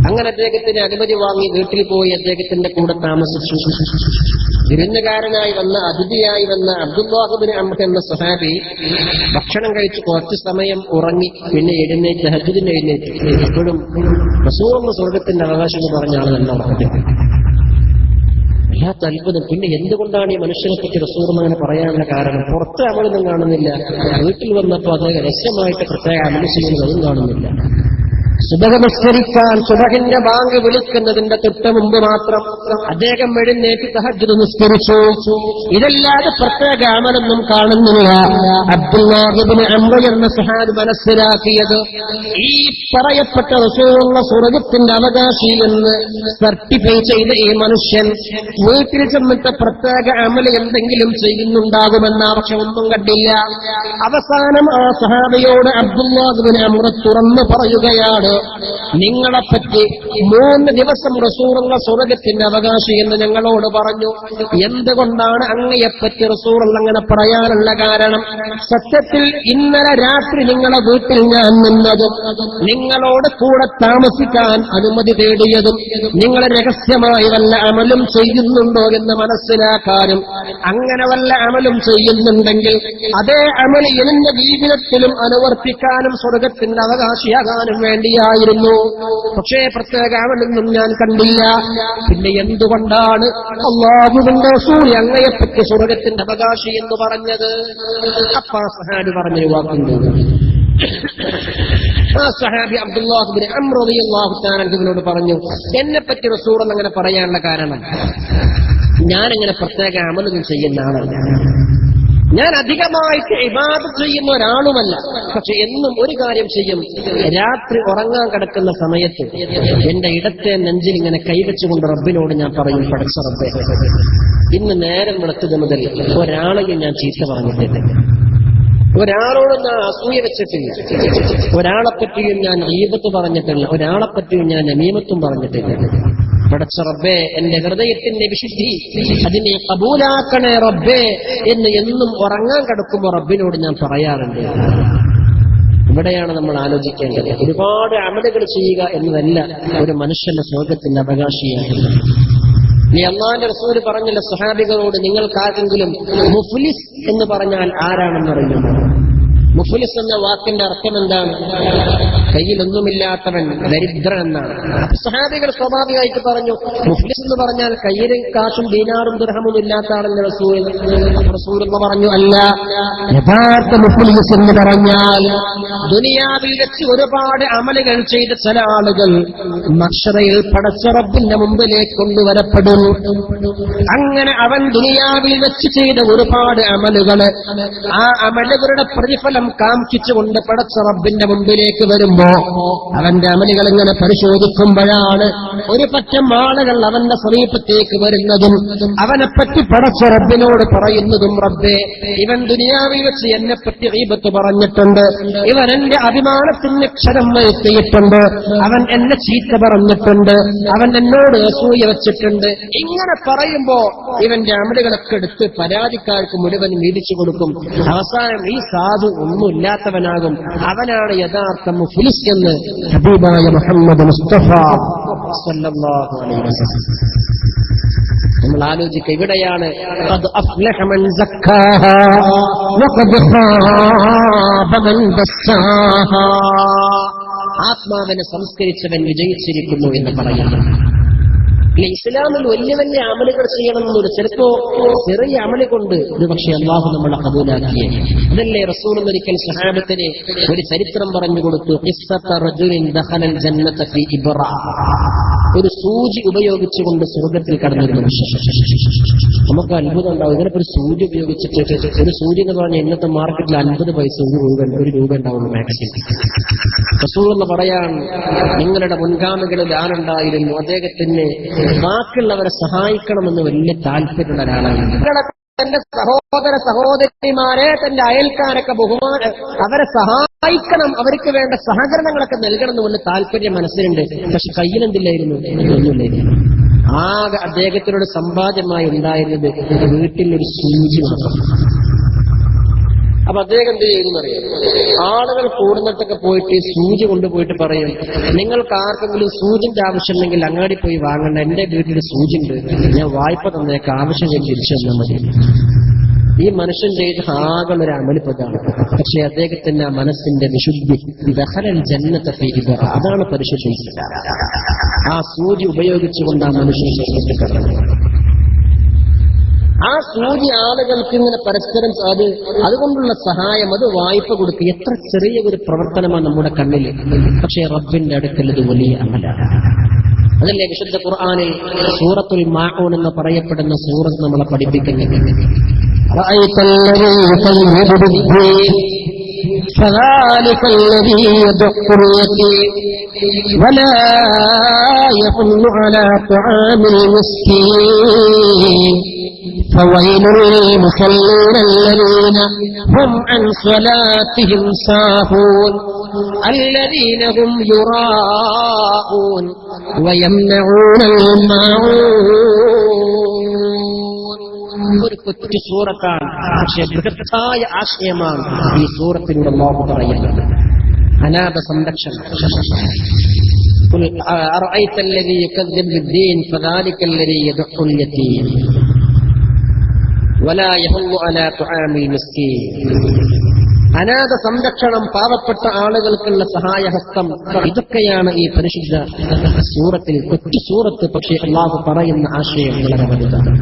അങ്ങനെ അദ്ദേഹത്തിന് അനുമതി വാങ്ങി വീട്ടിൽ പോയി അദ്ദേഹത്തിന്റെ കൂടെ താമസിച്ചു. വിരുന്നുകാരനായി വന്ന അതിഥിയായി വന്ന അബ്ദുല്ലാഹ് ഇബ്നു അംർ എന്ന സഹാബി ഭക്ഷണം കഴിച്ച് കുറച്ചു സമയം ഉറങ്ങി, പിന്നെ എഴുന്നേറ്റ് തഹജ്ജുദിന് എഴുന്നേറ്റ്. എപ്പോഴും റസൂലുള്ളാഹി സ്വർഗ്ഗത്തിന്റെ അവകാശം എന്ന് പറഞ്ഞ ആൾ നല്ല ഉറക്കത്തിൽ. വല്ലാത്ത അത്ഭുതം. പിന്നെ എന്തുകൊണ്ടാണ് ഈ മനുഷ്യനെ പറ്റി റസൂലുള്ളാഹി അങ്ങനെ പറയാനുള്ള കാരണം? പുറത്ത് അമലൊന്നും കാണുന്നില്ല, വീട്ടിൽ വന്നപ്പോൾ അദ്ദേഹം രഹസ്യമായിട്ട് പ്രത്യേക അമൽ ചെയ്യുന്നത് അതും കാണുന്നില്ല. സുബഹ് നിസ്കരിക്കാൻ സുബഹിന്റെ ബാങ്ക് വിളിക്കുന്നതിന്റെ തൊട്ട് മുമ്പ് മാത്രം അദ്ദേഹം എഴുന്നേറ്റ് തഹജ്ജുദ് നിസ്കരിച്ചു. ഇതല്ലാതെ പ്രത്യേക അമലൊന്നും കാണുന്നില്ല. അബ്ദുല്ലാഹ് ഇബ്നു അംർ എന്ന സഹാബി മനസ്സിലാക്കിയത്, ഈ പറയപ്പെട്ട റസൂലുള്ളാഹി സ്വർഗ്ഗത്തിന്റെ അവകാശി എന്ന് സർട്ടിഫൈ ചെയ്ത ഈ മനുഷ്യൻ വീട്ടിൽ ചെന്നിട്ട് പ്രത്യേക അമൽ എന്തെങ്കിലും ചെയ്യുന്നുണ്ടാകുമെന്ന ആവശ്യമൊന്നും കണ്ടില്ല. അവസാനം ആ സഹാബിയോട് അബ്ദുല്ലാഹ് ഇബ്നു അംർ തുറന്നു പറയുകയാണ്, നിങ്ങളെപ്പറ്റി 3 ദിവസം റസൂലുള്ളാഹി സ്വർഗ്ഗത്തിന്റെ അവകാശി എന്ന് ഞങ്ങളോട് പറഞ്ഞു. എന്തുകൊണ്ടാണ് അങ്ങയെപ്പറ്റി റസൂലുള്ളാഹി അങ്ങനെ പറയാനുള്ള കാരണം? സത്യത്തിൽ ഇന്നലെ രാത്രി നിങ്ങളെ വീട്ടിൽ ഞാൻ നിന്നതും നിങ്ങളോട് കൂടെ താമസിക്കാൻ അനുമതി തേടിയതും നിങ്ങൾ രഹസ്യമായി വല്ല അമലും ചെയ്യുന്നുണ്ടോ എന്ന് മനസ്സിലാക്കാനും, അങ്ങനെ വല്ല അമലും ചെയ്യുന്നുണ്ടെങ്കിൽ അതേ അമൽ എന്റെ ജീവിതത്തിലും അനുവർത്തിക്കാനും സ്വർഗ്ഗത്തിന്റെ അവകാശിയാകാനും വേണ്ടിയായിരുന്നു. പക്ഷേ പ്രത്യേക അമലൊന്നും ഞാൻ കണ്ടില്ല. പിന്നെ എന്തുകൊണ്ടാണ് അല്ലാഹുവിന്റെ റസൂൽ അങ്ങയെപ്പറ്റി സ്വർഗ്ഗത്തിന്റെ അവകാശി എന്ന് പറഞ്ഞത്? അപ്പാ സഹാബി പറഞ്ഞൊരു വാക്കുണ്ട്. ആ സഹാബി അബ്ദുല്ലാഹ് ഇബ്നു അംർ റളിയല്ലാഹു തആല അൻഹുവിനോട് പറഞ്ഞു, എന്നെപ്പറ്റി റസൂൽ അങ്ങനെ പറയാനുള്ള കാരണം, ഞാനങ്ങനെ പ്രത്യേക അമലൊന്നും ചെയ്യുന്ന ആളല്ല, ഞാൻ അധികമായിട്ട് ഇബാദത്ത് ചെയ്യുന്ന ഒരാളുമല്ല. പക്ഷെ എന്നും ഒരു കാര്യം ചെയ്യും, രാത്രി ഉറങ്ങാൻ കിടക്കുന്ന സമയത്ത് എന്റെ ഇടത്തെ നെഞ്ചിൽ ഇങ്ങനെ കൈവച്ചുകൊണ്ട് റബ്ബിനോട് ഞാൻ പറയും, പടച്ച റബ്ബേ, ഇന്ന് നേരം വെളുത്തത് മുതൽ ഒരാളെയും ഞാൻ ചീത്ത പറഞ്ഞിട്ടില്ല, ഒരാളോടും ഞാൻ അസൂയ വെച്ചിട്ടില്ല, ഒരാളെപ്പറ്റിയും ഞാൻ ഗീബത്ത് പറഞ്ഞിട്ടില്ല, ഒരാളെപ്പറ്റിയും ഞാൻ നമീമത്തും പറഞ്ഞിട്ടില്ല. പടച്ച റബ്ബേ, എന്റെ ഹൃദയത്തിന്റെ വിശുദ്ധി അതിനെ കബൂലാക്കണേ റബ്ബേ എന്ന് എന്നും ഉറങ്ങാൻ കിടക്കുമ്പോൾ റബ്ബിനോട് ഞാൻ പറയാറുണ്ട്. ഇവിടെയാണ് നമ്മൾ ആലോചിക്കേണ്ടത്. ഒരുപാട് അമലുകൾ ചെയ്യുക എന്നതല്ല ഒരു മനുഷ്യന്റെ സ്വർഗ്ഗത്തിന്റെ അവകാശിയാകുന്നത്. ഈ അല്ലാഹുവിന്റെ റസൂൽ പറഞ്ഞല്ലോ സ്വഹാബികളോട്, നിങ്ങൾക്കാർക്കെങ്കിലും മുഫ്ലിസ് എന്ന് പറഞ്ഞാൽ ആരാണെന്നറിയുമോ? മുഫ്ലിസ് എന്ന വാക്കിന്റെ അർത്ഥം എന്താണ്? കയ്യിലൊന്നുമില്ലാത്തവൻ, ദരിദ്രൻ എന്നാണ്. സഹാബികൾ സ്വാഭാവികമായിട്ട് പറഞ്ഞു, മുഫ്ലിസ് എന്ന് പറഞ്ഞാൽ കയ്യിൽ കാശും ദീനാറും ദിർഹമും ഇല്ലാത്ത ആളെന്ന് റസൂൽ പറഞ്ഞു, അല്ല, യഥാർത്ഥ മുഫ്ലിസ് എന്ന് പറഞ്ഞാൽ ദുനിയാവിൽ വെച്ച് ഒരുപാട് അമലുകൾ ചെയ്ത ചില ആളുകൾ മഹ്ശറയിൽ പടച്ച റബ്ബിന്റെ മുമ്പിലേക്ക് കൊണ്ടുവരപ്പെടും. അങ്ങനെ അവൻ ദുനിയാവിൽ വെച്ച് ചെയ്ത ഒരുപാട് അമലുകള്, ആ അമലുകളുടെ പ്രതിഫലം കാംക്ഷിച്ചുകൊണ്ട് പടച്ച റബ്ബിന്റെ മുമ്പിലേക്ക് വരുമ്പോ അവന്റെ അമലുകൾ ഇങ്ങനെ പരിശോധിക്കുമ്പോഴാണ് ഒരു പറ്റം ആളുകൾ അവന്റെ സമീപത്തേക്ക് വരുന്നതും അവനെപ്പറ്റി പടച്ച റബ്ബിനോട് പറയുന്നതും, റബ്ബേ, ഇവൻ ദുനിയാവിൽ വെച്ച് എന്നെപ്പറ്റി ഗീബത്ത് പറഞ്ഞിട്ടുണ്ട്, ഇവൻ എന്റെ അഭിമാനത്തിന് ക്ഷരം വരുത്തിയിട്ടുണ്ട്, അവൻ എന്നെ ചീത്ത പറഞ്ഞിട്ടുണ്ട്, അവൻ എന്നോട് അസൂയ വെച്ചിട്ടുണ്ട്. ഇങ്ങനെ പറയുമ്പോ ഇവന്റെ അമലുകളൊക്കെ എടുത്ത് പരാതിക്കാർക്ക് മുഴുവൻ വീതിച്ചു കൊടുക്കും. അവസാനം ഈ സാധു ഒന്നുമില്ലാത്തവനാകും, അവനാണ് യഥാർത്ഥ മുഫ്ലിസ് എന്ന് ഹബീബായ മുഹമ്മദ് മുസ്തഫ സല്ലല്ലാഹു അലൈഹി വസല്ലം. നമ്മൾ ആലോചിക്കുക, ഇവിടെയാണ് ഖദ് അഫ്ലഹ മൻ സക്കാഹാ വഖദ് ഖാബ മൻ ദസ്സാഹാ, ആത്മാവിനെ സംസ്കരിച്ചവൻ വിജയിച്ചിരിക്കുന്നു എന്ന് പറയുന്നു. ഇസ്ലാമിൽ വലിയ വലിയ അമലുകൾ ചെയ്യണമെന്നൊരു ചിലപ്പോ ചെറിയ അമല് കൊണ്ട് ഇത് പക്ഷേ അല്ലാഹു നമ്മളെ കബൂലാക്കിയേ. അതല്ലേ റസൂൽ ഒരിക്കൽ സഹാബത്തിന് ഒരു ചരിത്രം പറഞ്ഞു കൊടുത്തു, ഒരു സൂചി ഉപയോഗിച്ചുകൊണ്ട് സ്വർഗത്തിൽ കടന്നൊരു മനുഷ്യൻ. നമുക്ക് അത്ഭുതം ഉണ്ടാവും, ഇങ്ങനെ ഒരു സൂചി ഉപയോഗിച്ചിട്ട്, ഒരു സൂചി എന്ന് പറഞ്ഞാൽ ഇന്നത്തെ മാർക്കറ്റിൽ 50 പൈസ, 1 രൂപ ഉണ്ടാവുള്ളൂ മാക്സിമം. റസൂൽ പറയാൻ, നിങ്ങളുടെ മുൻഗാമികളിൽ ആരുണ്ടായിരുന്നു, അദ്ദേഹത്തിന് ബാക്കിയുള്ളവരെ സഹായിക്കണമെന്ന് വലിയ താല്പര്യമുള്ള ഒരാളാണ്. തന്റെ സഹോദര സഹോദരിമാരെ, തന്റെ അയൽക്കാരൊക്കെ അവരെ സഹായിക്കണം, അവർക്ക് വേണ്ട സഹകരണങ്ങളൊക്കെ നൽകണം എന്ന് വലിയ താല്പര്യം മനസ്സിലുണ്ട്. പക്ഷെ കയ്യിലെന്തില്ലായിരുന്നു, ഒന്നുമില്ലായിരുന്നു. ആകെ അദ്ദേഹത്തിനോട് സമ്പാദ്യമായി ഉണ്ടായിരുന്നത് വീട്ടിലൊരു സൂചി മാത്രം. അപ്പൊ അദ്ദേഹം എന്ത് ചെയ്യുന്നറിയാം, ആളുകൾ കൂടുന്നിട്ടൊക്കെ പോയിട്ട് സൂചി കൊണ്ടുപോയിട്ട് പറയും, നിങ്ങൾക്ക് ആർക്കെങ്കിലും സൂചിന്റെ ആവശ്യമുണ്ടെങ്കിൽ അങ്ങാടി പോയി വാങ്ങണ്ട, എന്റെ വീട്ടിൽ സൂചി ഉണ്ട്, ഞാൻ വായ്പ തന്നേക്ക്, ആവശ്യം ഞാൻ തിരിച്ചു തന്നാൽ മതി. ഈ മനുഷ്യൻ ചെയ്ത് ആകെയൊരു അമലിപ്പതാണ്. പക്ഷെ അദ്ദേഹത്തിന്റെ ആ മനസ്സിന്റെ വിശുദ്ധി, ദഖലൽ ജന്നത ഫീ ഇബ്റാ, അതാണ് പരിശുദ്ധി. ആ സൂചി ഉപയോഗിച്ചുകൊണ്ട് ആ മനുഷ്യൻ സ്വർഗ്ഗത്തിൽ കടന്നു. ആ സൂചി ആളുകൾക്ക് ഇങ്ങനെ പരസ്പരം അതുകൊണ്ടുള്ള സഹായം, അത് വായ്പ കൊടുക്കുക, എത്ര ചെറിയ ഒരു പ്രവർത്തനമാണ് നമ്മുടെ കണ്ണിൽ. പക്ഷേ റബ്ബിന്റെ അടുക്കൽ ഇത് വലിയ അമലാണ്. അതല്ലേ വിശുദ്ധ ഖുർആനിൽ സൂറത്തുൽ മാഊൻ എന്ന് പറയപ്പെടുന്ന സൂറത്ത് നമ്മളെ പഠിപ്പിക്കുന്നത്. فذلك الذي يدق اليتيم ولا يحض على طعام المسكين فويل للمصلين الذين هم عن صلاتهم ساهون الذين هم يراءون ويمنعون الماعون. ഒരു കൊച്ചു സൂറത്താണ്, പക്ഷേ ബൃഹത്തായ ആശയമാണ് ഈ സൂറത്തിലൂടെ അല്ലാഹു പറയുന്നത്. അനാഥ സംരക്ഷണം. أرأيت الذي يكذب بالدين فذلك الذي يدع اليتيم ولا يحض على طعام المسكين. അനാഥ സംരക്ഷണം, പാവപ്പെട്ട ആളുകൾക്കുള്ള സഹായഹസ്തം, ഇതൊക്കെയാണ് ഈ പരിശുദ്ധ സൂറത്തിൽ. കൊച്ചു സൂറത്ത്, പക്ഷേ അല്ലാഹു പറയുന്ന ആശയം വളരെ വലുതാണ്.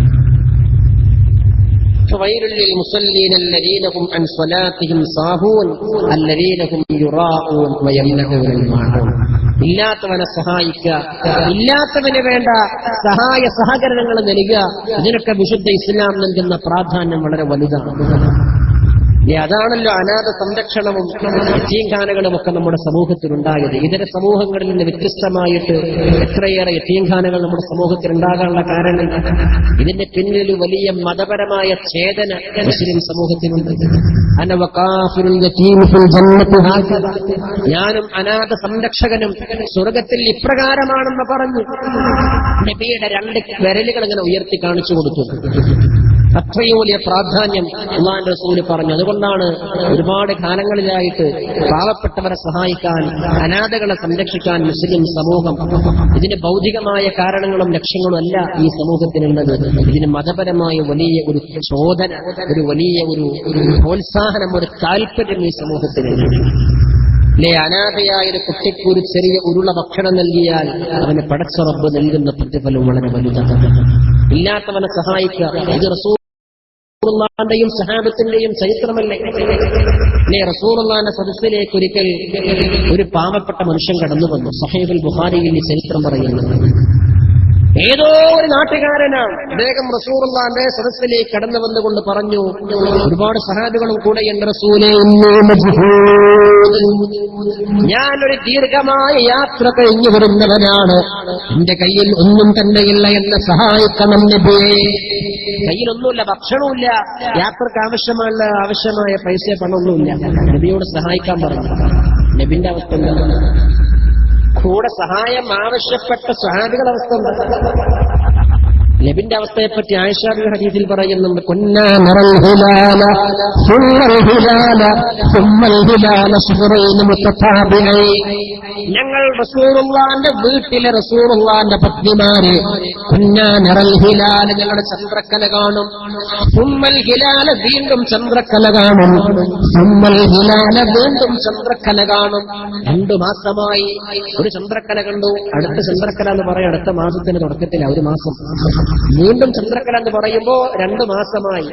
فويل للمصلين الذين هم عن صلاتهم ساهون الذين هم يراءون ويمنعون الماعون. ഇല്ലാത്തവനെ സഹായിക്കുക, ഇല്ലാത്തവന് വേണ്ട സഹായ സഹകരണങ്ങൾ നൽകുക, ഇതിനൊക്കെ വിശുദ്ധ ഇസ്ലാം നൽകുന്ന പ്രാധാന്യം വളരെ വലുതാണ്. അതാണല്ലോ അനാഥ സംരക്ഷണവും യതീംഖാനകളും ഒക്കെ നമ്മുടെ സമൂഹത്തിലുണ്ടായത്. ഇതര സമൂഹങ്ങളിൽ നിന്ന് വ്യത്യസ്തമായിട്ട് എത്രയേറെ യതീംഖാനകൾ നമ്മുടെ സമൂഹത്തിൽ ഉണ്ടാകാനുള്ള കാരണം ഇതിന്റെ പിന്നിൽ വലിയ മതപരമായ ചേതന മുസ്ലിം സമൂഹത്തിനുണ്ട്. ഞാനും അനാഥ സംരക്ഷകനും സ്വർഗത്തിൽ ഇപ്രകാരമാണെന്ന് പറഞ്ഞു നബിയുടെ 2 വിരലുകൾ ഇങ്ങനെ ഉയർത്തി കാണിച്ചു കൊടുത്തു. അത്രയും വലിയ പ്രാധാന്യം അല്ലാഹുവിന്റെ റസൂൽ പറഞ്ഞു. അതുകൊണ്ടാണ് ഒരുപാട് കാലങ്ങളിലായിട്ട് പാവപ്പെട്ടവരെ സഹായിക്കാൻ, അനാഥകളെ സംരക്ഷിക്കാൻ മുസ്ലിം സമൂഹം, ഇതിന് ഭൗതികമായ കാരണങ്ങളും ലക്ഷ്യങ്ങളും അല്ല ഈ സമൂഹത്തിനുള്ളത്. ഇതിന് മതപരമായ വലിയ ഒരു ചോദന, ഒരു വലിയ ഒരു പ്രോത്സാഹനം, ഒരു താല്പര്യം ഈ സമൂഹത്തിനുണ്ട്. അനാഥയായ ഒരു കുട്ടിക്ക് ഒരു ചെറിയ ഉരുള ഭക്ഷണം നൽകിയാൽ അവന് പടച്ച റബ്ബ് നൽകുന്ന പ്രതിഫലം വളരെ വലുതാണ്. ഇല്ലാത്തവനെ സഹായിക്കുക, ഇത് റസൂലുള്ളാഹിന്റെയും സഹാബത്തിന്റെയും ചരിത്രമല്ലേ? റസൂലുള്ളാഹിന്റെ സദസ്സിലേക്ക് ഒരിക്കൽ ഒരു പാവപ്പെട്ട മനുഷ്യൻ കടന്നു വന്നു. സഹീഹുൽ ബുഖാരിയിൽ ഈ ചരിത്രം പറയുന്നത്. ഏതോ ഒരു നാട്ടുകാരനാണ്. അദ്ദേഹം റസൂലുള്ളാഹിന്റെ സദസ്സിലേക്ക് കടന്നു വന്നുകൊണ്ട് പറഞ്ഞു, ഒരുപാട് സഹാബികളും കൂടെ എന്റെ റസൂലേ, ഞാനൊരു ദീർഘമായ യാത്ര കഴിഞ്ഞു വരുന്നവനാണ്, എന്റെ കയ്യിൽ ഒന്നും തന്നെയില്ല, എന്നെ സഹായിക്കണം നബിയേ. കയ്യിലൊന്നുമില്ല, ഭക്ഷണമില്ല, യാത്രക്ക് ആവശ്യമായ പൈസ പണമൊന്നുമില്ല. നബിയോട് സഹായിക്കാൻ പറഞ്ഞു. നബിന്റെ അവസ്ഥ എന്താണ്? കൂടെ സഹായം ആവശ്യപ്പെട്ട സ്വഹാബികളുടെ അവസ്ഥ എന്താ? നബിന്റെ അവസ്ഥയെപ്പറ്റി ആയിഷ ബിബി ഹദീസിൽ പറയുന്നുണ്ട്, ഞങ്ങൾ റസൂലുള്ളാഹിന്റെ വീട്ടിലെ റസൂലുള്ളാഹിന്റെ പത്നിമാര് ഞങ്ങളുടെ ചന്ദ്രക്കല കാണും, സുമ്മൽ ഹിലാല വീണ്ടും ചന്ദ്രക്കല കാണും, സുമ്മൽ ഹിലാല വീണ്ടും ചന്ദ്രക്കല കാണും. 2 മാസമായി ഒരു ചന്ദ്രക്കല കണ്ടു. അടുത്ത ചന്ദ്രക്കല എന്ന് പറയും അടുത്ത മാസത്തിന്റെ തുടക്കത്തില, 1 മാസം. വീണ്ടും ചന്ദ്രക്കല എന്ന് പറയുമ്പോ 2 മാസമായി.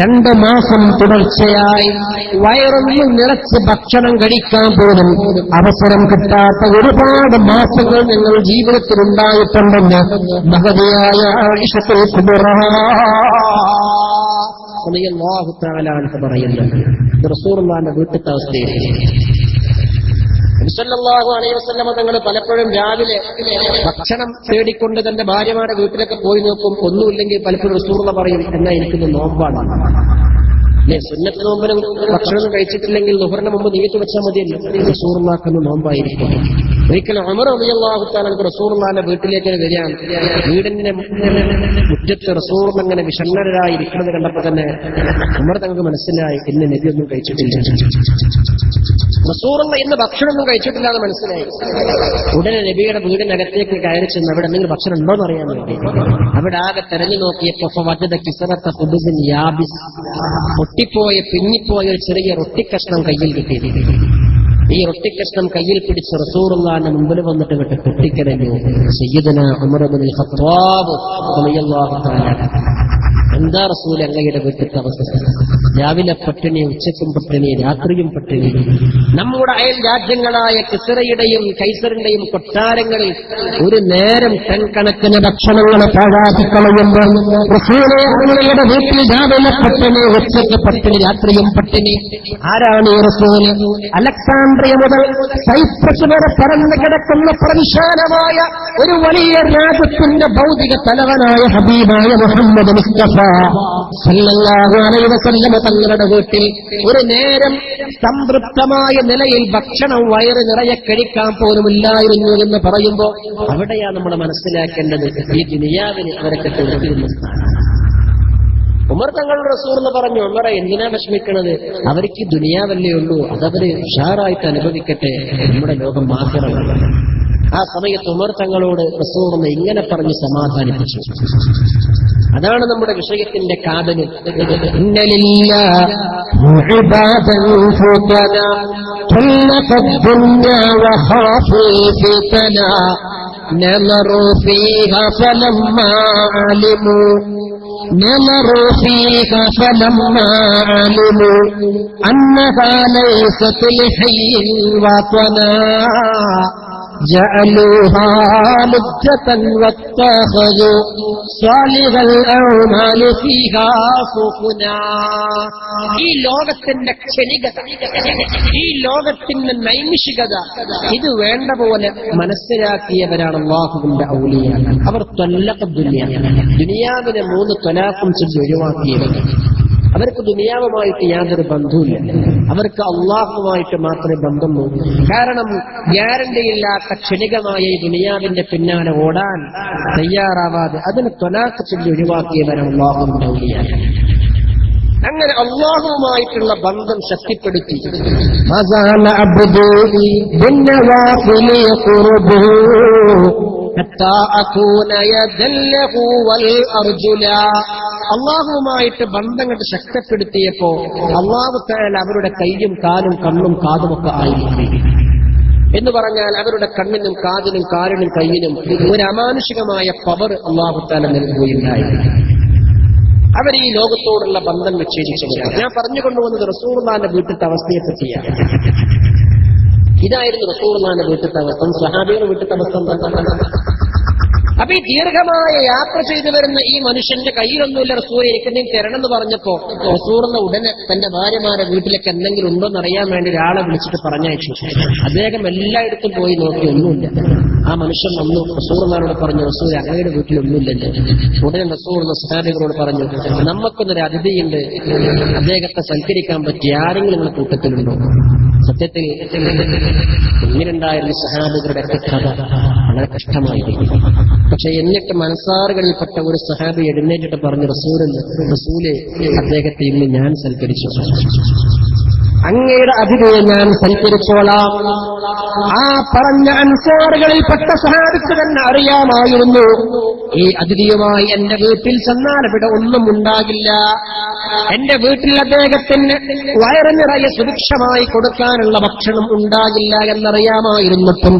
2 മാസം തുടർച്ചയായി വയറൊന്നും നിറച്ച് ഭക്ഷണം കഴിക്കാൻ പോലും അവസരം കിട്ടാത്ത ഒരുപാട് മാസങ്ങൾ ഞങ്ങൾ ജീവിതത്തിൽ ഉണ്ടായിട്ടുണ്ടെന്ന് മഹതിയായ ആയിഷത്തുൽ കുബ്ര റളിയല്ലാഹു തആല അൻഹ പറയുന്നു. റസൂലുള്ളാഹിന്റെ വീട്ടിലത്തെ അവസ്ഥയിൽ സല്ലല്ലാഹു അലൈഹി വസല്ലമ തങ്ങൾ പലപ്പോഴും രാവിലെ ഭക്ഷണം തേടിക്കൊണ്ട് തന്റെ ഭാര്യമാരുടെ വീട്ടിലൊക്കെ പോയി നോക്കും. ഒന്നുമില്ലെങ്കിൽ പലപ്പോഴും റസൂലുള്ള പറയും, എന്നാ എനിക്കിന്ന് നോമ്പാണ്. അല്ലെ, സുന്നത്ത് നോമ്പിനും ഭക്ഷണം കഴിച്ചിട്ടില്ലെങ്കിൽ ളുഹറിന് മുമ്പ് നീട്ടി വെച്ചാൽ മതിയല്ലോ. റസൂലുള്ളാഹിന് നോമ്പായിരിക്കും. ഒരിക്കലും ഉമർ റളിയല്ലാഹു തആല റസൂലുള്ളാഹിന്റെ വീട്ടിലേക്ക് വരികയാണ്. വീടിന്റെ മുറ്റത്ത് റസൂൽ അങ്ങനെ വിഷണ്ണരായി ഇരിക്കുന്നത് കണ്ടപ്പോൾ തന്നെ ഉമർ തങ്ങൾക്ക് മനസ്സിലായി, ഇന്ന് നബി ഒന്നും കഴിച്ചിട്ടില്ല, റസൂലുള്ള ഇന്ന് ഭക്ഷണമൊന്നും കഴിച്ചിട്ടില്ല എന്ന് മനസ്സിലായി. ഉടനെ നബിയുടെ വീടിനകത്തേക്ക് കയറി ചെന്ന് അവിടെ എന്തെങ്കിലും ഭക്ഷണം ഉണ്ടോന്ന് അറിയാൻ വേണ്ടി അവിടെ ആകെ തെരഞ്ഞു നോക്കിയപ്പോ പൊട്ടിപ്പോയ പിന്നിപ്പോയ ഒരു ചെറിയ റൊട്ടിക്കഷ്ണം കയ്യിൽ കിട്ടി. ഈ റൊട്ടിക്കഷ്ണം കയ്യിൽ പിടിച്ച് റസൂലുള്ളാഹിന്റെ മുമ്പിൽ വന്നിട്ട് വിട്ട് പൊട്ടിക്കരഞ്ഞു. സയ്യിദുനാ ഉമർ ഇബ്നുൽ ഖത്താബ് റളിയല്ലാഹു തആല, എന്താ റസൂൽ അങ്ങയുടെ വീട്ടിലത്തെ അവസ്ഥ? രാവിലെ പട്ടിണി, ഉച്ചക്കും പട്ടിണി, രാത്രിയും പട്ടിണി. നമ്മുടെ അയൽ രാജ്യങ്ങളായ കിസ്റയുടെയും കൈസറിന്റെയും കൊട്ടാരങ്ങളിൽ ഒരു നേരം ടൺ കണക്കിന് ഭക്ഷണങ്ങൾ പാഴാക്കിക്കളയുമ്പോൾ റസൂലേ അങ്ങയുടെ വീട്ടിൽ രാവിലെ പട്ടിണി, ഉച്ചക്ക് പട്ടിണി, രാത്രിയും പട്ടിണി. ആരാണ് ഈ റസൂല്? അലക്സാണ്ട്രിയ മുതൽ സൈപ്രസ് വരെ പരന്നു കിടക്കുന്ന പ്രവിശാലമായ ഒരു വലിയ രാജ്യത്തിന്റെ ഭൗതിക തലവനായ ഹബീബായ മുഹമ്മദ് മുസ്തഫ സല്ലല്ലാഹു അലൈഹി വസല്ലം തങ്ങളുടെ വീട്ടിൽ ഒരു നേരം സംതൃപ്തമായ നിലയിൽ ഭക്ഷണം വയറ് നിറയെ കഴിക്കാൻ പോലുമില്ലായിരുന്നു എന്ന് പറയുമ്പോൾ അവിടെയാണ് നമ്മൾ മനസ്സിലാക്കേണ്ടത് ഈ ദുനിയാവിന് അവരൊക്കെ കൊടുത്തിരുന്ന സ്ഥാനം. ഉമർ തങ്ങളുടെ റസൂൽ എന്ന് പറഞ്ഞു, ഉമറെ എന്തിനാ വിഷമിക്കണത്? അവർക്ക് ദുനിയാവല്ലേ ഉള്ളൂ, അതവര് ഉഷാറായിട്ട് അനുഭവിക്കട്ടെ, നമ്മുടെ ലോകം മാത്രമല്ല. ആ സമയത്ത് ഉമർ തങ്ങളോട് റസൂൽ ഇങ്ങനെ പറഞ്ഞ് സമാധാനിപ്പിച്ചു. അതാണ് നമ്മുടെ വിഷയത്തിന്റെ കാതല്. نظروا فيها فلما علموا أنها ليست لحي وطنا جعلوها لجة واتخذوا صالح الأعمال فيها سفنا. ഈ ലോകത്തിന്റെ ക്ഷണികത, ഈ ലോകത്തിന്റെ നൈമിഷികത ഇത് വേണ്ട പോലെ മനസ്സിലാക്കിയവരാണ് അല്ലാഹുവിന്റെ ഔലിയ. അവർ ത്വല്ലഖ ദുനിയ, ദുനിയാവിനെ 3 ത്വലാഖും ചൊല്ലി ഒഴിവാക്കിയവർ. അവർക്ക് ദുനിയാവുമായിട്ട് യാതൊരു ബന്ധവുമില്ല, അവർക്ക് അള്ളാഹുമായിട്ട് മാത്രമേ ബന്ധമുള്ളൂ. കാരണം ഗ്യാരണ്ടിയില്ലാത്ത ക്ഷണികമായ ഈ ദുനിയാവിന്റെ പിന്നാലെ ഓടാൻ തയ്യാറാവാതെ അതിന് ത്വലാഖ് ചൊല്ലി ഒഴിവാക്കിയവരാണ് അല്ലാഹുവിന്റെ ഔലിയ. അങ്ങനെ അള്ളാഹുവുമായിട്ടുള്ള ബന്ധം ശക്തിപ്പെടുത്തി അള്ളാഹുവുമായിട്ട് ബന്ധം കണ്ട് ശക്തിപ്പെടുത്തിയപ്പോ അള്ളാഹു തആല അവരുടെ കൈയും കാലും കണ്ണും കാതുമൊക്കെ ആയിരിക്കും. എന്ന് പറഞ്ഞാൽ അവരുടെ കണ്ണിനും കാതിനും കാലിനും കൈയിനും ഒരു അമാനുഷികമായ പവർ അള്ളാഹു തആല നൽകുകയുണ്ടായി. അവർ ഈ ലോകത്തോടുള്ള ബന്ധം വിച്ഛേദിച്ചവരാണ്. ഞാൻ പറഞ്ഞുകൊണ്ടുവന്നത് റസൂലുള്ളാഹിന്റെ വീട്ടിലത്തെ അവസ്ഥയെ പറ്റിയാണ്. ഇതായിരുന്നു റസൂലുള്ളാഹിന്റെ വീട്ടിലത്തെ അവസ്ഥ. സ്വഹാബികളുടെ വീട്ടിലത്തെ അവസ്ഥ. അപ്പൊ ഈ ദീർഘമായ യാത്ര ചെയ്തു വരുന്ന ഈ മനുഷ്യന്റെ കയ്യിലൊന്നുമില്ല റസൂൽ എനിക്കെന്തെങ്കിലും തരണം എന്ന് പറഞ്ഞപ്പോ റസൂലിന്റെ ഉടനെ തന്റെ ഭാര്യമാരുടെ വീട്ടിലേക്ക് എന്തെങ്കിലും ഉണ്ടോന്ന് അറിയാൻ വേണ്ടി ഒരാളെ വിളിച്ചിട്ട് പറഞ്ഞയച്ചു. അദ്ദേഹം എല്ലായിടത്തും പോയി നോക്കി, ഒന്നുമില്ല. ആ മനുഷ്യൻ വന്നു റസൂലിനോട് പറഞ്ഞു, റസൂൽ അങ്ങയുടെ വീട്ടിലൊന്നുമില്ലല്ലോ. ഉടനെ റസൂൽ സ്വഹാബികളോട് പറഞ്ഞു, നമുക്കൊന്നൊരു അതിഥിയുണ്ട്, അദ്ദേഹത്തെ സൽക്കരിക്കാൻ പറ്റിയ ആരെങ്കിലും നിങ്ങളുടെ കൂട്ടത്തിലുണ്ടോ? സത്യത്തിൽ ഇങ്ങനെയുണ്ടായിരുന്ന സഹാബികളുടെ കഥ വളരെ കഷ്ടമായിരിക്കും. പക്ഷെ എന്നിട്ട് മനസ്സാറുകളിൽപ്പെട്ട ഒരു സഹാബി എഴുന്നേറ്റിട്ട് പറഞ്ഞു, റസൂലെ അദ്ദേഹത്തെ ഇന്ന് ഞാൻ സൽക്കരിച്ചു, അങ്ങയുടെ അതിഥിയെ ഞാൻ സൽക്കരിച്ചോളാം. ആ പറഞ്ഞ അൻസാറുകളിൽപ്പെട്ട സഹാബിക്ക് തന്നെ അറിയാമായിരുന്നു, ഈ അതിഥിയുമായി എന്റെ വീട്ടിൽ ചെന്നാൽ ഇവിടെ ഒന്നും ഉണ്ടാകില്ല, എന്റെ വീട്ടിൽ അദ്ദേഹത്തിന് വയറ് നിറയെ സുഭിക്ഷമായി കൊടുക്കാനുള്ള ഭക്ഷണം ഉണ്ടാകില്ല എന്നറിയാമായിരുന്നിട്ടും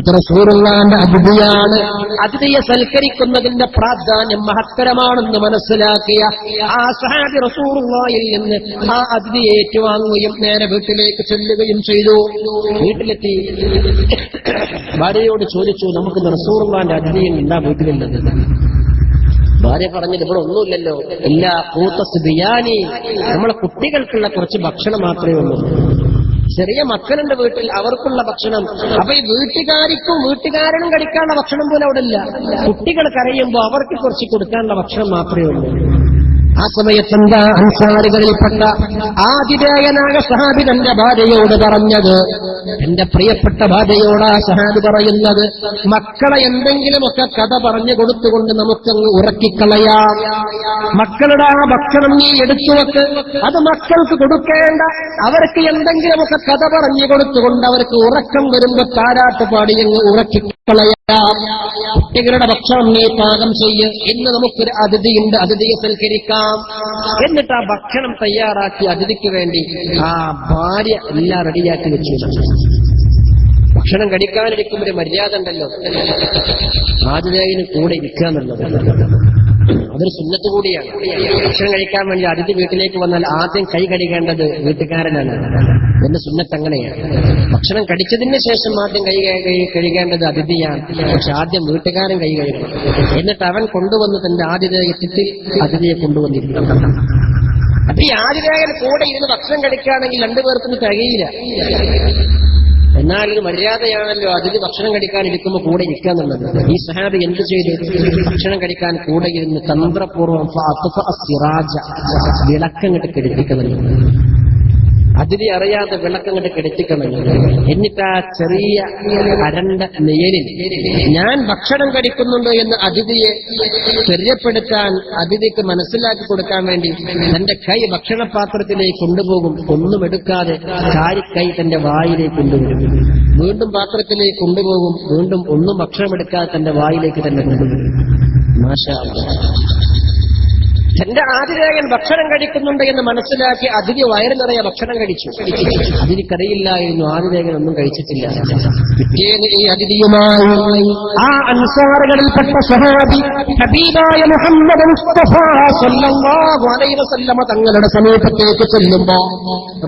ഇത് റസൂലുള്ളാഹിന്റെ അതിഥിയാണ്, അതിഥിയെ സൽക്കരിക്കുന്നതിന്റെ പ്രാധാന്യം മഹത്തരമാണെന്ന് മനസ്സിലാക്കിയ ആ സഹാബി റസൂലുള്ളാഹിൽ നിന്ന് ആ അതിഥിയെ ഏറ്റുവാങ്ങുകയും നേരെ വീട്ടിലേക്ക് ചെല്ലുകയും ചെയ്തു. വീട്ടിലെത്തി ഭാര്യയോട് ചോദിച്ചു, നമുക്ക് റസൂലുള്ളാഹിന്റെ അതിഥിയിൽ എന്താ വീട്ടിലുള്ളത്? ഭാര്യ പറഞ്ഞത്, ഇവിടെ ഒന്നുമില്ലല്ലോ, എല്ലാ കൂത്തസ് ബിയാനി, നമ്മളെ കുട്ടികൾക്കുള്ള കുറച്ച് ഭക്ഷണം മാത്രമേ ഉള്ളൂ. ചെറിയ മക്കളുണ്ട് വീട്ടിൽ, അവർക്കുള്ള ഭക്ഷണം. അപ്പൊ ഈ വീട്ടുകാരനും കഴിക്കാനുള്ള ഭക്ഷണം പോലും അവിടെ ഇല്ല. കുട്ടികൾ കരയുമ്പോൾ അവർക്ക് കുറച്ച് കൊടുക്കാനുള്ള ഭക്ഷണം മാത്രമേ ഉള്ളൂ. ആ സമയത്തെന്താ അൻസാരികളിൽപ്പെട്ട ആതിഥേയനായ സഹാബി തന്റെ ഭാര്യയോട് പറഞ്ഞത്? എന്റെ പ്രിയപ്പെട്ട ഭാര്യയോട് ആ സഹാബി പറയുന്നത്, മക്കളെ എന്തെങ്കിലുമൊക്കെ കഥ പറഞ്ഞു കൊടുത്തുകൊണ്ട് നമുക്കങ്ങ് ഉറക്കിക്കളയാം. മക്കളുടെ ആ ഭക്ഷണം നീ എടുത്തുവെക്ക്, അത് മക്കൾക്ക് കൊടുക്കേണ്ട. അവർക്ക് എന്തെങ്കിലുമൊക്കെ കഥ പറഞ്ഞു കൊടുത്തുകൊണ്ട് അവർക്ക് ഉറക്കം വരുമ്പോ താരാട്ട് പാടി അങ്ങ് ഉറക്കിക്കളയാം. കുട്ടികളുടെ ഭക്ഷണം നീ പാകം ചെയ്യ്. ഇന്ന് നമുക്കൊരു അതിഥിയുണ്ട്, അതിഥിയെ സൽക്കരിക്കാം. എന്നിട്ട് ആ ഭക്ഷണം തയ്യാറാക്കി അതിഥിക്ക് വേണ്ടി ആ ഭാര്യ എല്ലാം റെഡിയാക്കി വെച്ചു. ഭക്ഷണം കഴിക്കാനിരിക്കുമ്പോൾ ഒരു മര്യാദ ഉണ്ടല്ലോ, ആതിഥേയന് കൂടെ ഇരിക്കുക എന്നുള്ളത്. അതൊരു സുന്നത്ത് കൂടിയാണ്. ഭക്ഷണം കഴിക്കാൻ വേണ്ടി അതിഥി വീട്ടിലേക്ക് വന്നാൽ ആദ്യം കൈ കഴുകേണ്ടത് വീട്ടുകാരനാണ്. എന്റെ സുന്നത്ത് അങ്ങനെയാണ്. ഭക്ഷണം കഴിച്ചതിന് ശേഷം ആദ്യം കൈ കഴുകേണ്ടത് അതിഥിയാണ്. പക്ഷെ ആദ്യം വീട്ടുകാരൻ കൈ കഴുകണം. എന്നിട്ട് അവൻ കൊണ്ടുവന്ന് തന്റെ ആതിഥേയത്തിൽ അതിഥിയെ കൊണ്ടുവന്നിരിക്കണം. അപ്പൊ ഈ ആതിഥേയൻ കൂടെ ഇരുന്ന് ഭക്ഷണം കഴിക്കുകയാണെങ്കിൽ രണ്ടുപേർക്കും തികയില്ല. എന്നാൽ ഇത് മര്യാദയാണല്ലോ അതിഥി ഭക്ഷണം കഴിക്കാൻ ഇരിക്കുമ്പോൾ കൂടെ ഇരിക്കുക എന്നുള്ളത്. ഈ സഹാബി എന്ത് ചെയ്തു? ഭക്ഷണം കഴിക്കാൻ കൂടെ ഇരുന്ന് തന്ത്രപൂർവ്വം വിളക്കങ്ങട്ട് കെടുത്തിക്കുന്നുണ്ട്. അതിഥി അറിയാതെ വിളക്കങ്ങട്ട് കെടുത്തിക്കുന്നുണ്ട്. എന്നിട്ട് ആ ചെറിയ അരണ്ട നെയ്യലിൽ ഞാൻ ഭക്ഷണം കഴിക്കുന്നുണ്ട് എന്ന് അതിഥിയെ തെര്യപ്പെടുത്താൻ, അതിഥിക്ക് മനസ്സിലാക്കി കൊടുക്കാൻ വേണ്ടി തന്റെ കൈ ഭക്ഷണപാത്രത്തിലേക്ക് കൊണ്ടുപോകും. ഒന്നും എടുക്കാതെ കൈ തന്റെ വായിലേക്ക് കൊണ്ടുവരും. വീണ്ടും പാത്രത്തിലേക്ക് കൊണ്ടുപോകും. വീണ്ടും ഒന്നും ഭക്ഷണമെടുക്കാതെ തന്റെ വായിലേക്ക് തന്നെ കൊണ്ടുവരും. മാഷാ അല്ലാഹ്. തന്റെ ആതിഥേയൻ ഭക്ഷണം കഴിക്കുന്നുണ്ട് എന്ന് മനസ്സിലാക്കി അതിഥി വയറ് നിറയെ ഭക്ഷണം കഴിച്ചു. അതിഥിക്കറിയില്ലായിരുന്നു ആതിഥേയൻ ഒന്നും കഴിച്ചിട്ടില്ല. പിറ്റേന്ന് ഈ അതിഥിയുമായി ആ അൻസാറുകളിൽപ്പെട്ട സ്വഹാബി ഹബീബായ മുഹമ്മദ് മുസ്തഫ സ്വല്ലല്ലാഹു അലൈഹി വസല്ലമ തങ്ങളുടെ സമീപത്തേക്ക് ചെല്ലുമ്പോ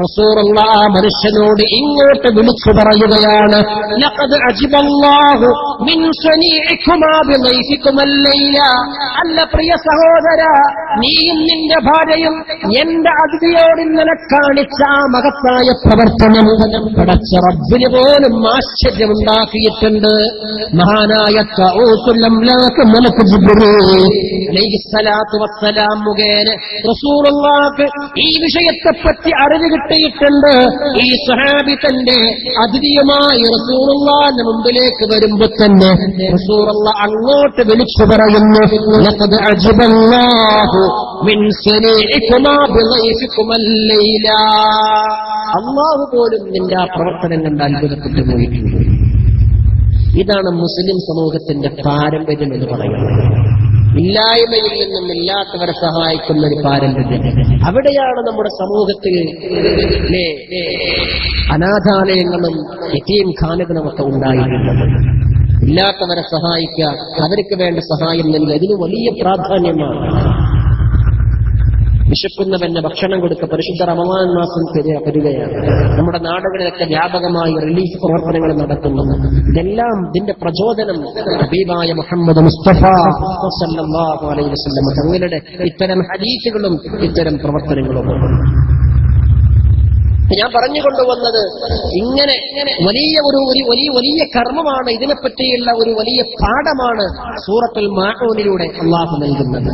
റസൂലുള്ളാഹി ആ മനുഷ്യനോട് ഇങ്ങോട്ട് വിളിച്ചു പറയുകയാണ്, ലഖദ് അജിബല്ലാഹു മിൻ സനീഇകുമാ ബിളൈഫികുമൽ ലൈല. അല്ല പ്രിയ സഹോദര, നീയും നിന്റെ ഭാര്യയും എന്റെ അതിഥിയോട് ഇന്നലെ കാണിച്ച ആ മഹത്തായ പ്രവർത്തനം പടച്ച റബ്ബിന് പോലും ആശ്ചര്യമുണ്ടാക്കിയിട്ടുണ്ട്. മഹാനായ മലക്ക് ജിബ്രീൽ അലൈഹിസ്സലാത്തു വസ്സലാം മുഖേന റസൂലുള്ളാഹിക്ക് ഈ വിഷയത്തെപ്പറ്റി അറിവ് കിട്ടിയിട്ടുണ്ട്. ഈ സ്വഹാബി തന്റെ അതിഥിയുമായി റസൂലുള്ളാഹിന്റെ മുമ്പിലേക്ക് വരുമ്പോ തന്നെ റസൂലുള്ളാഹി അങ്ങോട്ട് വിളിച്ചു പറയുന്നു, ലഖദ് അജിബല്ലാഹു മിൻ സനീഇകുമാ ബിളൈഫികുമൽ ലൈല. അല്ലാഹു പോലും നിന്റെ ആ പ്രവർത്തനം കണ്ട് അത്ഭുതപ്പെട്ടു പോയിട്ടുണ്ട്. ഇതാണ് മുസ്ലിം സമൂഹത്തിന്റെ പാരമ്പര്യം എന്ന് പറയുന്നത്. ഇല്ലായ്മയിൽ നിന്നും ഇല്ലാത്തവരെ സഹായിക്കുന്ന ഒരു പാരമ്പര്യം. അവിടെയാണ് നമ്മുടെ സമൂഹത്തിൽ അനാഥാലയങ്ങളും യതീം ഖാനകളുമൊക്കെ ഉണ്ടായിരുന്നത്. ഇല്ലാത്തവരെ സഹായിക്കുക, അവർക്ക് വേണ്ട സഹായം നൽകുക, ഇതിന് വലിയ പ്രാധാന്യമാണ്. വിശക്കുന്നവന്റെ ഭക്ഷണം കൊടുക്കുക. പരിശുദ്ധ റമളാൻ മാസം വരികയാണ്. നമ്മുടെ നാടുകളിലൊക്കെ വ്യാപകമായി റിലീഫ് പ്രവർത്തനങ്ങൾ നടക്കുന്നു. ഇതെല്ലാം ഇതിന്റെ പ്രചോദനം ഹബീബായ മുഹമ്മദ് മുസ്തഫ സ്വല്ലല്ലാഹു അലൈഹി വസല്ലം തങ്ങളുടെ ഇത്തരം ഹദീസുകളും ഇത്തരം പ്രവർത്തനങ്ങളും. ഞാൻ പറഞ്ഞുകൊണ്ടുവന്നത് ഇങ്ങനെ വലിയ കർമ്മമാണ്. ഇതിനെപ്പറ്റിയുള്ള ഒരു വലിയ പാഠമാണ് സൂറത്തുൽ മാഊനിലൂടെ അല്ലാഹു നൽകുന്നത്.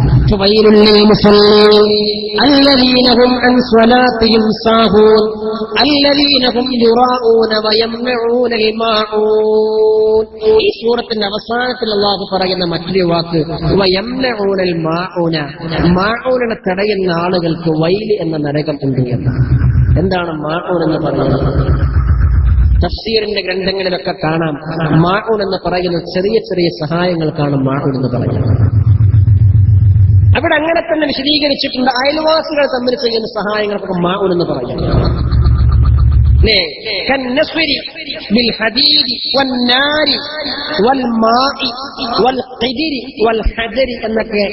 ഈ സൂറത്തിന്റെ അവസാനത്തിൽ അല്ലാഹു പറയുന്ന മറ്റൊരു വാക്ക് വയംനഊനൽ മാഊന. മാഊനെ തടയുന്ന ആളുകൾക്ക് വൈല് എന്ന നരകം ഉണ്ട് എന്നാണ്. എന്താണ് മാഊൻ എന്ന് പറയുന്നത്? തഫ്സീറിന്റെ ഗ്രന്ഥങ്ങളിലൊക്കെ കാണാം മാഊൻ എന്ന് പറയുന്നത് ചെറിയ ചെറിയ സഹായങ്ങൾക്കാണ് മാഊൻ എന്ന് പറയുന്നത്. അവിടെ അങ്ങനെ തന്നെ വിശദീകരിച്ചിട്ടുണ്ട്. അയൽവാസികൾ തമ്മിൽ ചെയ്യുന്ന സഹായങ്ങൾക്കൊക്കെ മാഊൻ എന്ന് പറയുന്നത്. എന്നൊക്കെ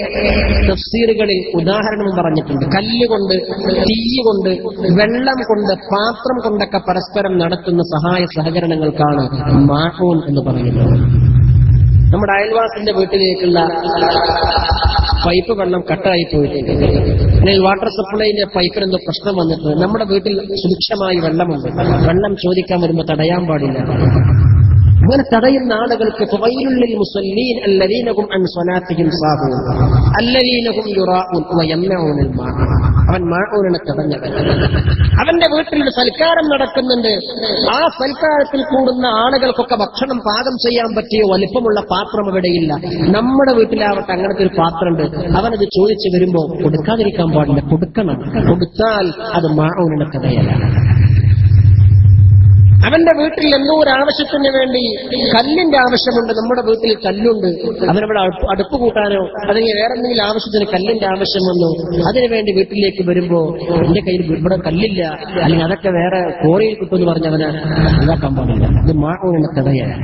തഫ്സീറുകളിൽ ഉദാഹരണം പറഞ്ഞിട്ടുണ്ട്. കല്ലുകൊണ്ട്, തീയുകൊണ്ട്, വെള്ളം കൊണ്ട്, പാത്രം കൊണ്ടൊക്കെ പരസ്പരം നടത്തുന്ന സഹായ സഹകരണങ്ങൾക്കാണ് മാഊൻ എന്ന് പറയുന്നത്. നമ്മുടെ അയൽവാസിന്റെ വീട്ടിലേക്കുള്ള പൈപ്പ് വെള്ളം കട്ടായി പോയിട്ടുണ്ട്, അല്ലെങ്കിൽ വാട്ടർ സപ്ലൈന്റെ പൈപ്പിനെന്തോ പ്രശ്നം വന്നിട്ടുണ്ട്. നമ്മുടെ വീട്ടിൽ സുരക്ഷമായി വെള്ളമുണ്ട്, വെള്ളം ചോദിക്കാൻ വരുമ്പോൾ തടയാൻ പാടില്ല. അങ്ങനെ തടയുന്ന ആളുകൾക്ക് ഫവൈലുൽ മുസല്ലീൻ അല്ലദീനഹും അൻ സ്വലാത്തിഹിം സാഹൂൻ അല്ലദീനഹും യുറാഊൻ വയംനഊനൽ മാഅ. അവൻ മാഊനെ തടഞ്ഞവൻ. അവന്റെ വീട്ടിൽ ഒരു സൽക്കാരം നടക്കുന്നുണ്ട്, ആ സൽക്കാരത്തിൽ കൂടുന്ന ആളുകൾക്കൊക്കെ ഭക്ഷണം പാകം ചെയ്യാൻ പറ്റിയ വലിപ്പമുള്ള പാത്രം അവിടെയില്ല. നമ്മുടെ വീട്ടിലാവട്ടെ അങ്ങനത്തെ ഒരു പാത്രമുണ്ട്, അവനത് ചോദിച്ചു വരുമ്പോ കൊടുക്കാതിരിക്കാൻ പാടില്ല, കൊടുക്കണം. കൊടുത്താൽ അത് മാഊനെ തടയലാണ്. അവന്റെ വീട്ടിൽ എന്തോ ഒരു ആവശ്യത്തിന് വേണ്ടി കല്ലിന്റെ ആവശ്യമുണ്ട്, നമ്മുടെ വീട്ടിൽ കല്ലുണ്ട്, അവനവിടെ അടുപ്പ് കൂട്ടാനോ അല്ലെങ്കിൽ വേറെ എന്തെങ്കിലും ആവശ്യത്തിന് കല്ലിന്റെ ആവശ്യം വന്നു, അതിനുവേണ്ടി വീട്ടിലേക്ക് വരുമ്പോ എന്റെ കയ്യിൽ ഇവിടെ കല്ലില്ല, അല്ലെങ്കിൽ അതൊക്കെ വേറെ കോറിയിൽ കിട്ടുമെന്ന് പറഞ്ഞവന് ഉണ്ടാക്കാൻ പാടില്ല. ഇത് മാഊനെ തടയാണ്.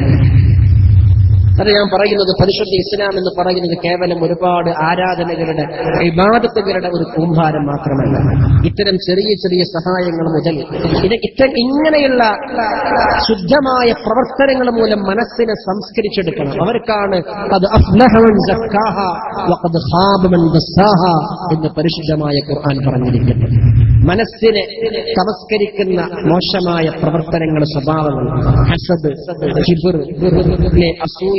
അത് ഞാൻ പറയുന്നത് പരിശുദ്ധ ഇസ്ലാം എന്ന് പറയുന്നത് കേവലം ഒരുപാട് ആരാധനകളുടെ ഇബാദത്തുകളുടെ ഒരു കൂമ്പാരം മാത്രമല്ല. ഇത്തരം ചെറിയ ചെറിയ സഹായങ്ങൾ മുതൽ ഇങ്ങനെയുള്ള ശുദ്ധമായ പ്രവർത്തനങ്ങൾ മൂലം മനസ്സിനെ സംസ്കരിച്ചെടുക്കണം. അവർക്കാണ് ഖദ് അഫ്ലഹ മൻ സക്കാഹ വഖദ് ഖാബ മൻ ദസ്സാഹ എന്ന് പരിശുദ്ധമായ ഖുർആൻ പറഞ്ഞിരിക്കുന്നു. മനസ്സിനെ സംസ്കരിക്കുന്ന മോശമായ പ്രവർത്തനങ്ങൾ, സ്വഭാവങ്ങൾ, ഹസദ്, കിബ്ർ, അസൂയ,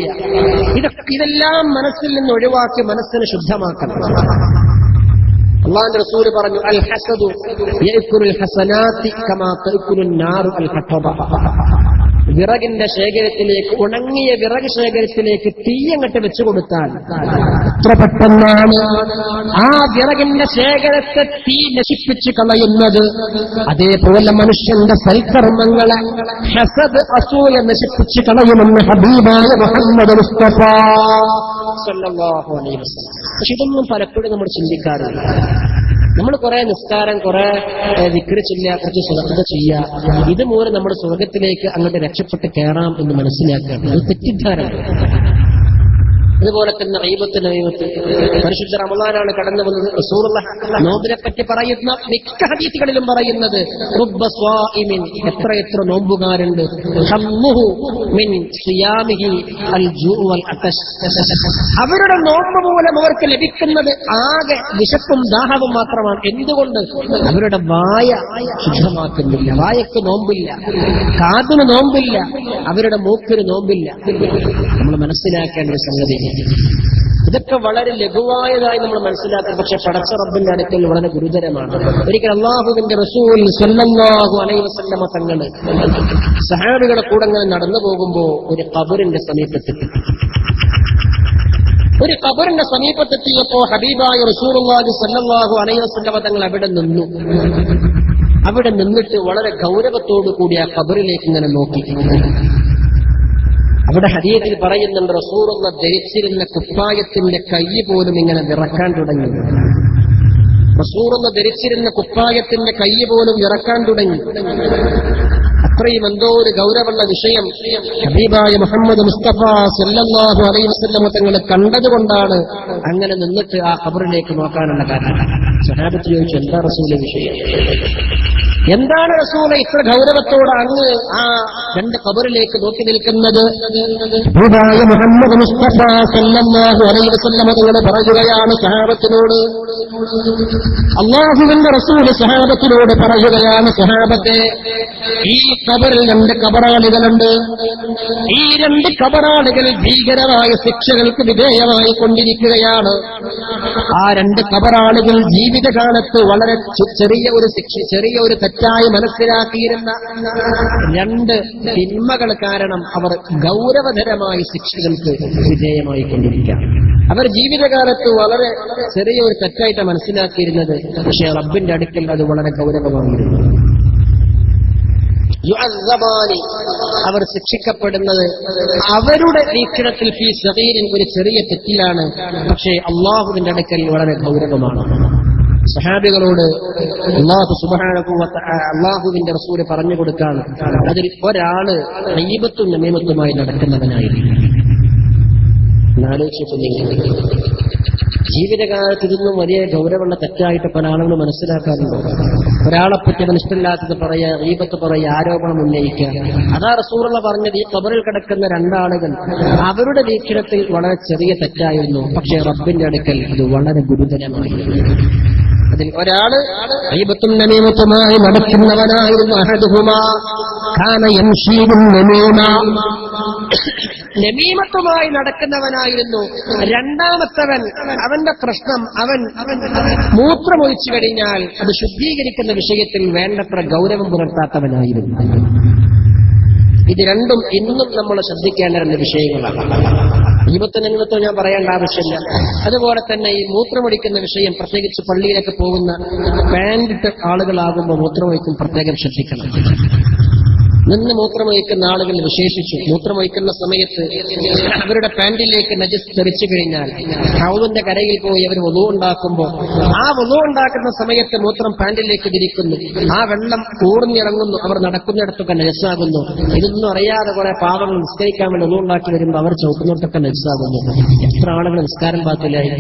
ഇതെല്ലാം മനസ്സിൽ നിന്ന് ഒഴിവാക്കി മനസ്സിനെ ശുദ്ധമാക്കണം. അല്ലാഹുവിന്റെ റസൂൽ പറഞ്ഞു, അൽ ഹസദു യഅ്കുലുൽ ഹസനാതി കമാ തഅ്കുലുൻ നാറു അൽ ഹതബ. വിറകിന്റെ ശേഖരത്തിലേക്ക്, ഉണങ്ങിയ വിറക് ശേഖരത്തിലേക്ക് തീയങ്ങട്ട് വെച്ചു കൊടുത്താൽ എത്ര പെട്ടെന്നാണ് ആ വിറകിന്റെ ശേഖരത്തെ തീ നശിപ്പിച്ചു കളയുന്നത്. അതേപോലെ മനുഷ്യന്റെ സൽക്കർമ്മങ്ങളെ ഹസദ്, അസൂയ നശിപ്പിച്ചു കളയുമെന്ന് ഹബീബായ മുഹമ്മദ് മുസ്തഫ സല്ലല്ലാഹു അലൈഹി വസല്ലം. പക്ഷെ ഇതൊന്നും പലപ്പോഴും നമ്മൾ ചിന്തിക്കാറില്ല. നമ്മൾ കുറെ നിസ്കാരം, കുറെ ദിക്ർ ചൊല്ലുക, കുറച്ച് സ്വതന്ത്രത ചെയ്യുക, ഇതുമൂലം നമ്മുടെ സ്വർഗത്തിലേക്ക് അങ്ങോട്ട് രക്ഷപ്പെട്ട് കയറാം എന്ന് മനസ്സിലാക്കുകയാണ്. അത് തെറ്റിദ്ധാരണ. അതുപോലെ തന്നെ ഗീബത്ത് പരിശുദ്ധ റമളാനാണ് കടന്നു വന്നത്. റസൂലുള്ളാഹി നോമ്പിനെ പറ്റി പറയുന്ന മിക്ക ഹദീസുകളിലും പറയുന്നത് റുബ്ബ സ്വാഇമിൻ, എത്ര നോമ്പുകാരുണ്ട്, ഹമ്മുഹു മിൻ സിയാമിഹി അൽ ജൂ വൽ അതശ്. അവരുടെ നോമ്പ് മൂലം അവർക്ക് ലഭിക്കുന്നത് ആകെ വിശപ്പും ദാഹവും മാത്രമാണ്. എന്തുകൊണ്ട്? അവരുടെ വായ ശുദ്ധമാക്കുന്നില്ല, വായക്ക് നോമ്പില്ല, കാതിന് നോമ്പില്ല, അവരുടെ മൂക്കിന് നോമ്പില്ല. നമ്മൾ മനസ്സിലാക്കേണ്ട ഒരു സംഗതി. ഇതൊക്കെ വളരെ ലഘുവായതായി നമ്മൾ മനസ്സിലാക്കും, പക്ഷെ പടച്ച റബ്ബിന്റെ അടുക്കൽ വളരെ ഗുരുതരമാണ്. ഒരിക്കൽ അല്ലാഹുവിന്റെ റസൂൽ സല്ലല്ലാഹു അലൈഹി വസല്ലമ തങ്ങൾ സഹാബികളുടെ കൂടെ നടന്നു പോകുമ്പോ ഒരു ഖബറിന്റെ സമീപത്തെത്തിയപ്പോ ഹബീബായ റസൂലുള്ളാഹി സല്ലല്ലാഹു അലൈഹി വസല്ലമ തങ്ങൾ അവിടെ നിന്നു. അവിടെ നിന്നിട്ട് വളരെ ഗൗരവത്തോടു കൂടി ആ ഖബറിലേക്ക് ഇങ്ങനെ നോക്കി. അവിടെ ഹദീസിൽ പറയുന്നുണ്ട്, റസൂലുള്ളാഹി ധരിച്ചിരുന്ന കുപ്പായത്തിന്റെ കൈ പോലും ഇങ്ങനെ വിറക്കാൻ തുടങ്ങി. റസൂലുള്ളാഹി ധരിച്ചിരുന്ന കുപ്പായത്തിന്റെ കൈ പോലും വിറക്കാൻ തുടങ്ങി. അത്രയും എന്തോ ഒരു ഗൗരവമുള്ള വിഷയം ഹബീബായ മുഹമ്മദ് മുസ്തഫ സല്ലല്ലാഹു അലൈഹി വസല്ലം തങ്ങൾ കണ്ടതുകൊണ്ടാണ് അങ്ങനെ നിന്നിട്ട് ആ ഖബറിലേക്ക് നോക്കാനുള്ള കാരണം. സഹാബത്ത് ചോദിച്ചു, എന്താ റസൂലെ വിഷയം? എന്താണ് റസൂലെ ഇത്ര ഗൗരവത്തോടെ അങ്ങ് ആ രണ്ട് ഖബറിലേക്ക് നോക്കി നിൽക്കുന്നത്? മുഹമ്മദ് മുസ്തഫ സല്ലല്ലാഹു അലൈഹി വസല്ലം തങ്ങൾ പറയുകയാണ് സഹാബത്തിനോട്, അല്ലാഹുവിന്റെ റസൂൽ സഹാബത്തിനോട് പറയുകയാണ്, സഹാബത്തെ, ഈ ഖബറിൽ രണ്ട് ഖബറാളികളുണ്ട്. ഈ രണ്ട് ഖബറാളികൾ ഭീകരമായ ശിക്ഷകൾക്ക് വിധേയമായി കൊണ്ടിരിക്കുകയാണ്. ആ രണ്ട് ഖബറാളികൾ ജീവിതകാലത്ത് വളരെ ചെറിയ ഒരു തെറ്റായി മനസ്സിലാക്കിയിരുന്ന രണ്ട് തിന്മകൾ കാരണം അവർ ഗൗരവതരമായ ശിക്ഷകൾക്ക് വിധേയമായി കൊണ്ടിരിക്കുക. അവർ ജീവിതകാലത്ത് വളരെ ചെറിയൊരു തെറ്റായിട്ട് മനസ്സിലാക്കിയിരുന്നത്, പക്ഷേ റബ്ബിന്റെ അടുക്കൽ അത് വളരെ ഗൗരവമായിരുന്നു. അവർ ശിക്ഷിക്കപ്പെടുന്നത് അവരുടെ വീക്ഷണത്തിൽ ഫീ സഗീരിൻ ഒരു ചെറിയ തെറ്റിലാണ്, പക്ഷേ അള്ളാഹുവിന്റെ അടുക്കൽ വളരെ ഗൗരവമാണ്. സഹാബികളോട് അല്ലാഹു സുബ്ഹാനഹു വ തആല അല്ലാഹുവിന്റെ റസൂൽ പറഞ്ഞു കൊടുക്കാൻ, അതിൽ ഒരാള് ഗീബത്തും നമീമത്തുമായി നടക്കുന്നവനായിരിക്കും. ആലോചിച്ചിട്ടുണ്ടെങ്കിൽ ജീവിതകാലത്ത് ഇതൊന്നും വലിയ ഗൗരവമുള്ള തെറ്റായിട്ട് പല ആളുകളും മനസ്സിലാക്കാറുണ്ട്. ഒരാളെപ്പറ്റി അവൻ ഇഷ്ടമില്ലാത്തത് പറയുക, ഗീബത്ത് പറയുക, ആരോപണം ഉന്നയിക്കുക. അതാ റസൂലുള്ള പറഞ്ഞത്, ഈ ഖബറിൽ കിടക്കുന്ന രണ്ടാളുകൾ അവരുടെ വീക്ഷണത്തിൽ വളരെ ചെറിയ തെറ്റായിരുന്നു, പക്ഷേ റബ്ബിന്റെ അടുക്കൽ ഇത് വളരെ ഗുരുതരമായിരുന്നു. അതിൽ ഒരാള് ഗീബത്തും നമീമത്തുമായി നടക്കുന്നവനായിരുന്നു. അഹദുഹുമാ കാന യംശീബുൻ നമീമ, നമീമത്തുമായി നടക്കുന്നവനായിരുന്നു. രണ്ടാമത്തവൻ അവന്റെ പ്രശ്നം, അവൻ മൂത്രമൊഴിച്ചു കഴിഞ്ഞാൽ അത് ശുദ്ധീകരിക്കുന്ന വിഷയത്തിൽ വേണ്ടത്ര ഗൗരവം പുലർത്താത്തവനായിരുന്നു. ഇത് രണ്ടും ഇന്നും നമ്മൾ ശ്രദ്ധിക്കേണ്ട രണ്ട് വിഷയങ്ങളാണ്. ഗീബത്തിനോ ഞാൻ പറയേണ്ട ആവശ്യമില്ല. അതുപോലെ തന്നെ ഈ മൂത്രമൊഴിക്കുന്ന വിഷയം, പ്രത്യേകിച്ച് പള്ളിയിലേക്ക് പോകുന്ന പാൻറിട്ട് ആളുകളാകുമ്പോൾ മൂത്രമൊഴിക്കും പ്രത്യേകം ശ്രദ്ധിക്കണം. നിന്ന് മൂത്രമൊഴിക്കുന്ന ആളുകൾ വിശേഷിച്ചു മൂത്രമൊഴിക്കുന്ന സമയത്ത് അവരുടെ പാന്റിലേക്ക് നജസ് തെറിച്ചു കഴിഞ്ഞാൽ ഹൗദിന്റെ കരയിൽ പോയി അവർ വുളു ഉണ്ടാക്കുമ്പോൾ ആ വുളു ഉണ്ടാക്കുന്ന സമയത്ത് മൂത്രം പാന്റിലേക്ക് തിരിക്കുന്നു, ആ വെള്ളം കൂർന്നിറങ്ങുന്നു, അവർ നടക്കുന്നിടത്തൊക്കെ നജസാകുന്നു. ഇതൊന്നും അറിയാതെ കുറെ പാവങ്ങൾ നിസ്കരിക്കാൻ വേണ്ടി വുളു ഉണ്ടാക്കി വരുമ്പോൾ അവർ ചവിട്ടുന്നിടത്തൊക്കെ നജസാകുന്നു. എത്ര ആളുകൾ നിസ്കാരം പാത്തിലായി.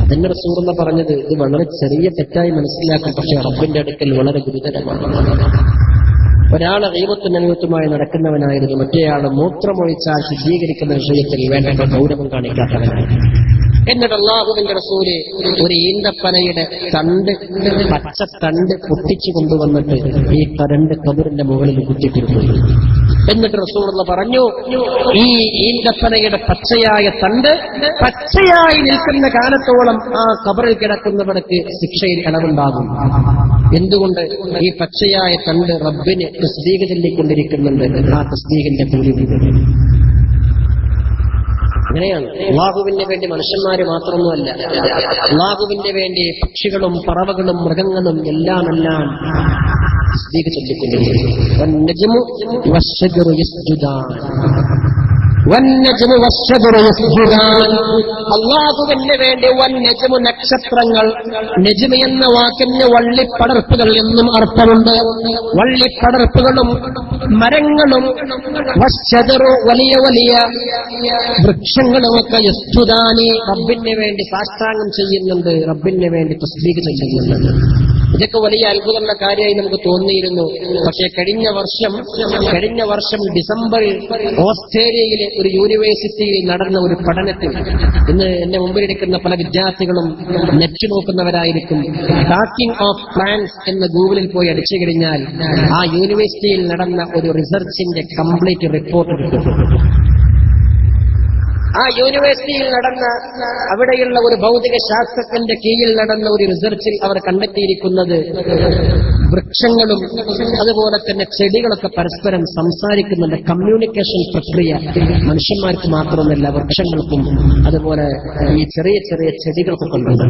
അതിന്റെ റസൂലുള്ള പറഞ്ഞത് ഇത് വളരെ ചെറിയ തെറ്റായി മനസ്സിലാക്കും, പക്ഷെ റബ്ബിന്റെ അടുക്കൽ വളരെ ഗുരുതരമാണ്. ഒരാൾ ഗീബത്തും നമീമത്തുമായി നടക്കുന്നവനായിരുന്നു, മറ്റേയാള് മൂത്രമൊഴിച്ചാൽ ശുദ്ധീകരിക്കുന്ന വിഷയത്തിൽ വേണ്ട ഗൗരവം കാണിക്കാത്തവനായിരുന്നു. എന്നിട്ട് അല്ലാഹുവിന്റെ റസൂല് ഒരു ഈന്തപ്പനയുടെ തണ്ട്, പച്ച തണ്ട് പൊട്ടിച്ചു കൊണ്ടുവന്നിട്ട് ഈ തരണ്ട് ഖബറിന്റെ മുകളിൽ കുത്തിക്കൊടുത്തു. എന്നിട്ട് റസൂലുള്ള പറഞ്ഞു, ഈ ഈന്തപ്പനയുടെ പച്ചയായ തണ്ട് പച്ചയായി നിൽക്കുന്ന കാലത്തോളം ആ ഖബറിൽ കിടക്കുന്നവർക്ക് ശിക്ഷയിൽ ഇളവുണ്ടാകും. എന്തുകൊണ്ട്? ഈ പച്ചയായ തണ്ട് റബ്ബിന് തസ്ബീഹ് ചൊല്ലിക്കൊണ്ടിരിക്കുന്നുണ്ട്. ആ തസ്ബീഹിന്റെ കൂലി അങ്ങനെയാണ്. അല്ലാഹുവിന് വേണ്ടി മനുഷ്യന്മാര് മാത്രമൊന്നുമല്ല, അല്ലാഹുവിന് വേണ്ടി പക്ഷികളും പറവകളും മൃഗങ്ങളും എല്ലാം തസ്ബീഹ് ചൊല്ലിക്കൊണ്ടിരിക്കുന്നു. അല്ലാഹുവിന് വേണ്ടി വന്നജമു നക്ഷത്രങ്ങൾ, നജ്മ് എന്ന വാക്കിന് വള്ളിപ്പടർപ്പുകൾ എന്നും അർത്ഥമുണ്ട്. വള്ളിപ്പടർപ്പുകളും മരങ്ങളും വശജറു വലിയ വലിയ വൃക്ഷങ്ങളുമൊക്കെ യസ്ജുദാനി റബ്ബിന് വേണ്ടി സാഷ്ടാംഗം ചെയ്യുന്നുണ്ട്, റബ്ബിന് വേണ്ടി തസ്ബീഹ് ചെയ്യുന്നുണ്ട്. ഇതൊക്കെ വലിയ അത്ഭുതമുള്ള കാര്യമായി നമുക്ക് തോന്നിയിരുന്നു. പക്ഷേ കഴിഞ്ഞ വർഷം ഡിസംബറിൽ ഓസ്ട്രേലിയയിലെ ഒരു യൂണിവേഴ്സിറ്റിയിൽ നടന്ന ഒരു പഠനത്തിൽ, ഇന്ന് എന്റെ മുമ്പിലിരിക്കുന്ന പല വിദ്യാർത്ഥികളും നെറ്റ് നോക്കുന്നവരായിരിക്കും, ടാക്കിംഗ് ഓഫ് പ്ലാന്റ്സ് എന്ന് ഗൂഗിളിൽ പോയി അടിച്ചു കഴിഞ്ഞാൽ ആ യൂണിവേഴ്സിറ്റിയിൽ നടന്ന ഒരു റിസർച്ചിന്റെ കംപ്ലീറ്റ് റിപ്പോർട്ട് കിട്ടും. ആ യൂണിവേഴ്സിറ്റിയിൽ നടന്ന, അവിടെയുള്ള ഒരു ഭൗതിക ശാസ്ത്രജ്ഞന്റെ കീഴിൽ നടന്ന ഒരു റിസർച്ചിൽ അവർ കണ്ടെത്തിയിരിക്കുന്നത് വൃക്ഷങ്ങളും അതുപോലെ തന്നെ ചെടികളൊക്കെ പരസ്പരം സംസാരിക്കുന്നുണ്ട്. കമ്മ്യൂണിക്കേഷൻ പ്രക്രിയ മനുഷ്യന്മാർക്ക് മാത്രമല്ല, വൃക്ഷങ്ങൾക്കും അതുപോലെ ഈ ചെറിയ ചെറിയ ചെടികൾക്കൊക്കെ ഉണ്ട്.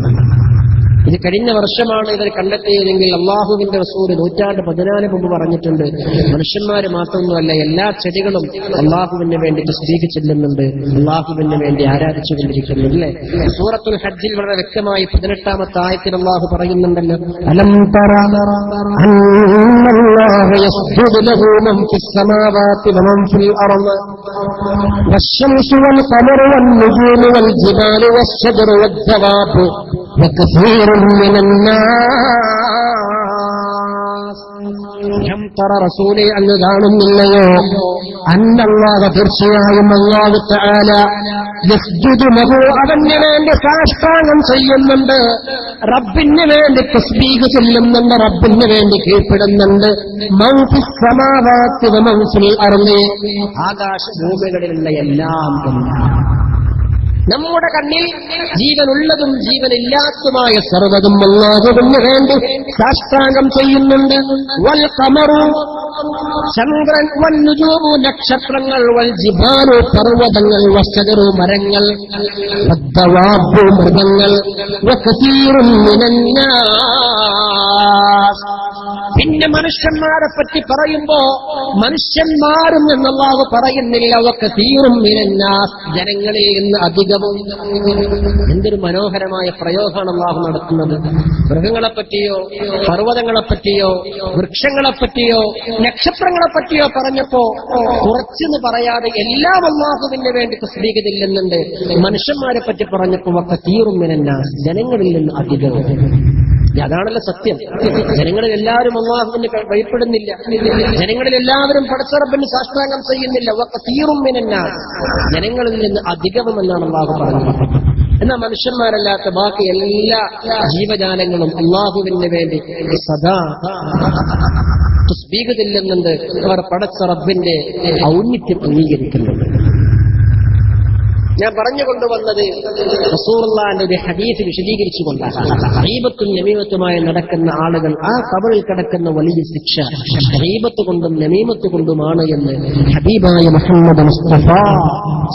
ഇത് കഴിഞ്ഞ വർഷമാണ് ഇവർ കണ്ടെത്തിയതെങ്കിൽ അല്ലാഹുവിന്റെ റസൂൽ 1400 മുമ്പ് പറഞ്ഞിട്ടുണ്ട്, മനുഷ്യന്മാര് മാത്രമൊന്നുമല്ല, എല്ലാ ചെടികളും അല്ലാഹുവിന് വേണ്ടി തസ്ബീഹ് ചൊല്ലുന്നുണ്ട്, അല്ലാഹുവിന് വേണ്ടി ആരാധിച്ചുകൊണ്ടിരിക്കുന്നു. അല്ലേ? സൂറത്തുൽ ഹജ്ജിൽ വളരെ വ്യക്തമായി 18-ാമത്തെ ആയത്തിൽ അല്ലാഹു പറയുന്നുണ്ടല്ലോ, അലം തറ അന്നല്ലാഹ യസ്ജുദു ലഹു മൻ ഫിസ് സമാവാതി വമൻ ഫിൽ അർദ് വശംസു വൽ ഖമറു വൻ നുജൂമു വൽ ജിബാലു വശജറു വദ്ദവാബു വകസീറു മിനന്നാസ്. തറ റസൂലേ, അങ്ങ് കാണുന്നില്ലയോ, അന്നല്ലാഹ തീർച്ചയായും അല്ലാഹു തആല യസ്ജുദു ലഹു അവന് വേണ്ടി സാഷ്ടാംഗം ചെയ്യുന്നുണ്ട്, റബ്ബിന് വേണ്ടി തസ്ബീഹ് ചൊല്ലുന്നുണ്ട്, റബ്ബിന് വേണ്ടി കീഴ്പ്പെടുന്നുണ്ട്. മൻ ഫിസ് സമാവാതി വമൻ ഫിൽ അർളി, ആകാശഭൂമികളിലുള്ള എല്ലാം നമ്മുടെ കണ്ണിൽ ജീവനുള്ളതും ജീവനില്ലാത്തതുമായ സർവ്വതും അല്ലാഹുവിന് വേണ്ടി സാഷ്ടാംഗം ചെയ്യുന്നുണ്ട്. വൽ ഖമറു ചന്ദ്രൻ, വൻ നുജൂമു നക്ഷത്രങ്ങൾ, വൽ ജിബാലു പർവ്വതങ്ങൾ, വശജറു മരങ്ങൾ, വദ്ദവാബു മൃഗങ്ങൾ, വകസീറുൻ മിനന്നാസ് പിന്നെ മനുഷ്യന്മാരെ പറ്റി പറയുമ്പോ മനുഷ്യന്മാരും എന്ന് അല്ലാഹു പറയുന്നില്ല, വകസീറും മിനന്നാസ്, ജനങ്ങളിൽ നിന്ന് അധികവും. എന്തൊരു മനോഹരമായ പ്രയോഗമാണ് അല്ലാഹു നടത്തുന്നത്. മൃഗങ്ങളെപ്പറ്റിയോ പർവ്വതങ്ങളെപ്പറ്റിയോ വൃക്ഷങ്ങളെപ്പറ്റിയോ നക്ഷത്രങ്ങളെപ്പറ്റിയോ പറഞ്ഞപ്പോ കുറച്ചെന്ന് പറയാതെ എല്ലാം അല്ലാഹുവിന് വേണ്ടി തസ്ബീഹ്. മനുഷ്യന്മാരെ പറ്റി പറഞ്ഞപ്പോ വകസീറും മിനന്നാസ്, ജനങ്ങളിൽ നിന്ന് അധികവും. അതാണല്ലോ സത്യം. ജനങ്ങളിൽ എല്ലാവരും അല്ലാഹുവിന് ഭയപ്പെടുന്നില്ല, ജനങ്ങളിൽ എല്ലാവരും പടച്ച റബ്ബിന് സാഷ്ടാംഗം ചെയ്യുന്നില്ല. വകസീറും മിനന്നാസ്, ജനങ്ങളിൽ നിന്ന് അധികവും എന്നാണ് അല്ലാഹു പറഞ്ഞത്. എന്നാൽ മനുഷ്യന്മാരല്ലാത്ത ബാക്കി എല്ലാ ജീവജാലങ്ങളും അല്ലാഹുവിന് വേണ്ടി സദാ തസ്ബീഹ് ചെല്ലുന്നുണ്ട്. അവർ പടച്ച റബ്ബിന്റെ ഔന്നിത്യം അംഗീകരിക്കുന്നുണ്ട്. ഞാൻ പറഞ്ഞുകൊണ്ടുവന്നത് റസൂലുള്ളാഹിന്റെ ഒരു ഹദീസ് വിശദീകരിച്ചുകൊണ്ടാണ്. ഗീബത്തും നമീമത്തുമായി നടക്കുന്ന ആളുകൾ ആ ഖബറിൽ കിടക്കുന്ന വലിയ ശിക്ഷ ഗീബത്ത് കൊണ്ടും നമീമത്ത് കൊണ്ടുമാണ് എന്ന് ഹബീബായ മുഹമ്മദ് മുസ്തഫ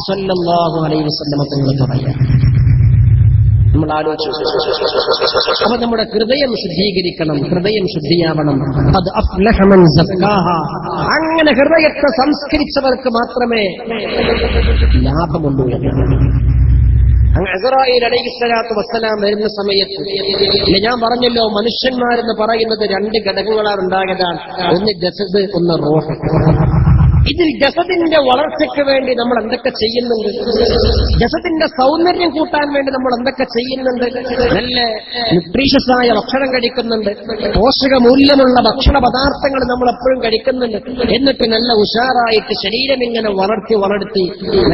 സ്വല്ലല്ലാഹു അലൈഹി വസല്ലം തങ്ങൾ പറയാം. നമ്മൾ ആലോചിച്ചു. അപ്പൊ നമ്മുടെ ഹൃദയം ശുദ്ധീകരിക്കണം, ഹൃദയം ശുദ്ധിയാവണം. അത് അഫ്ലഹ മൻ സക്കാഹ, അങ്ങനെ ഹൃദയത്തെ സംസ്കരിച്ചവർക്ക് മാത്രമേ ലാഭമുള്ളൂ എന്നാണ്. അസ്റായീൽ അലൈഹിസ്സലാത്തു വസ്സലാം വരുന്ന സമയത്ത് ഞാൻ പറഞ്ഞല്ലോ, മനുഷ്യന്മാരെന്ന് പറയുന്നത് രണ്ട് ഘടകങ്ങളാണ് ഉണ്ടായതാണ്. ഒന്ന് ജസദ്, ഒന്ന് റൂഹ്. ഇതിൽ ജസദിന്റെ വളർച്ചയ്ക്ക് വേണ്ടി നമ്മൾ എന്തൊക്കെ ചെയ്യുന്നുണ്ട്? ജസദിന്റെ സൗന്ദര്യം കൂട്ടാൻ വേണ്ടി നമ്മൾ എന്തൊക്കെ ചെയ്യുന്നുണ്ട്? നല്ല ന്യൂട്രീഷ്യസ് ആയ ഭക്ഷണം കഴിക്കുന്നുണ്ട്, പോഷക മൂല്യമുള്ള ഭക്ഷണ പദാർത്ഥങ്ങൾ നമ്മൾ എപ്പോഴും കഴിക്കുന്നുണ്ട്. എന്നിട്ട് നല്ല ഉഷാറായിട്ട് ശരീരം ഇങ്ങനെ വളർത്തി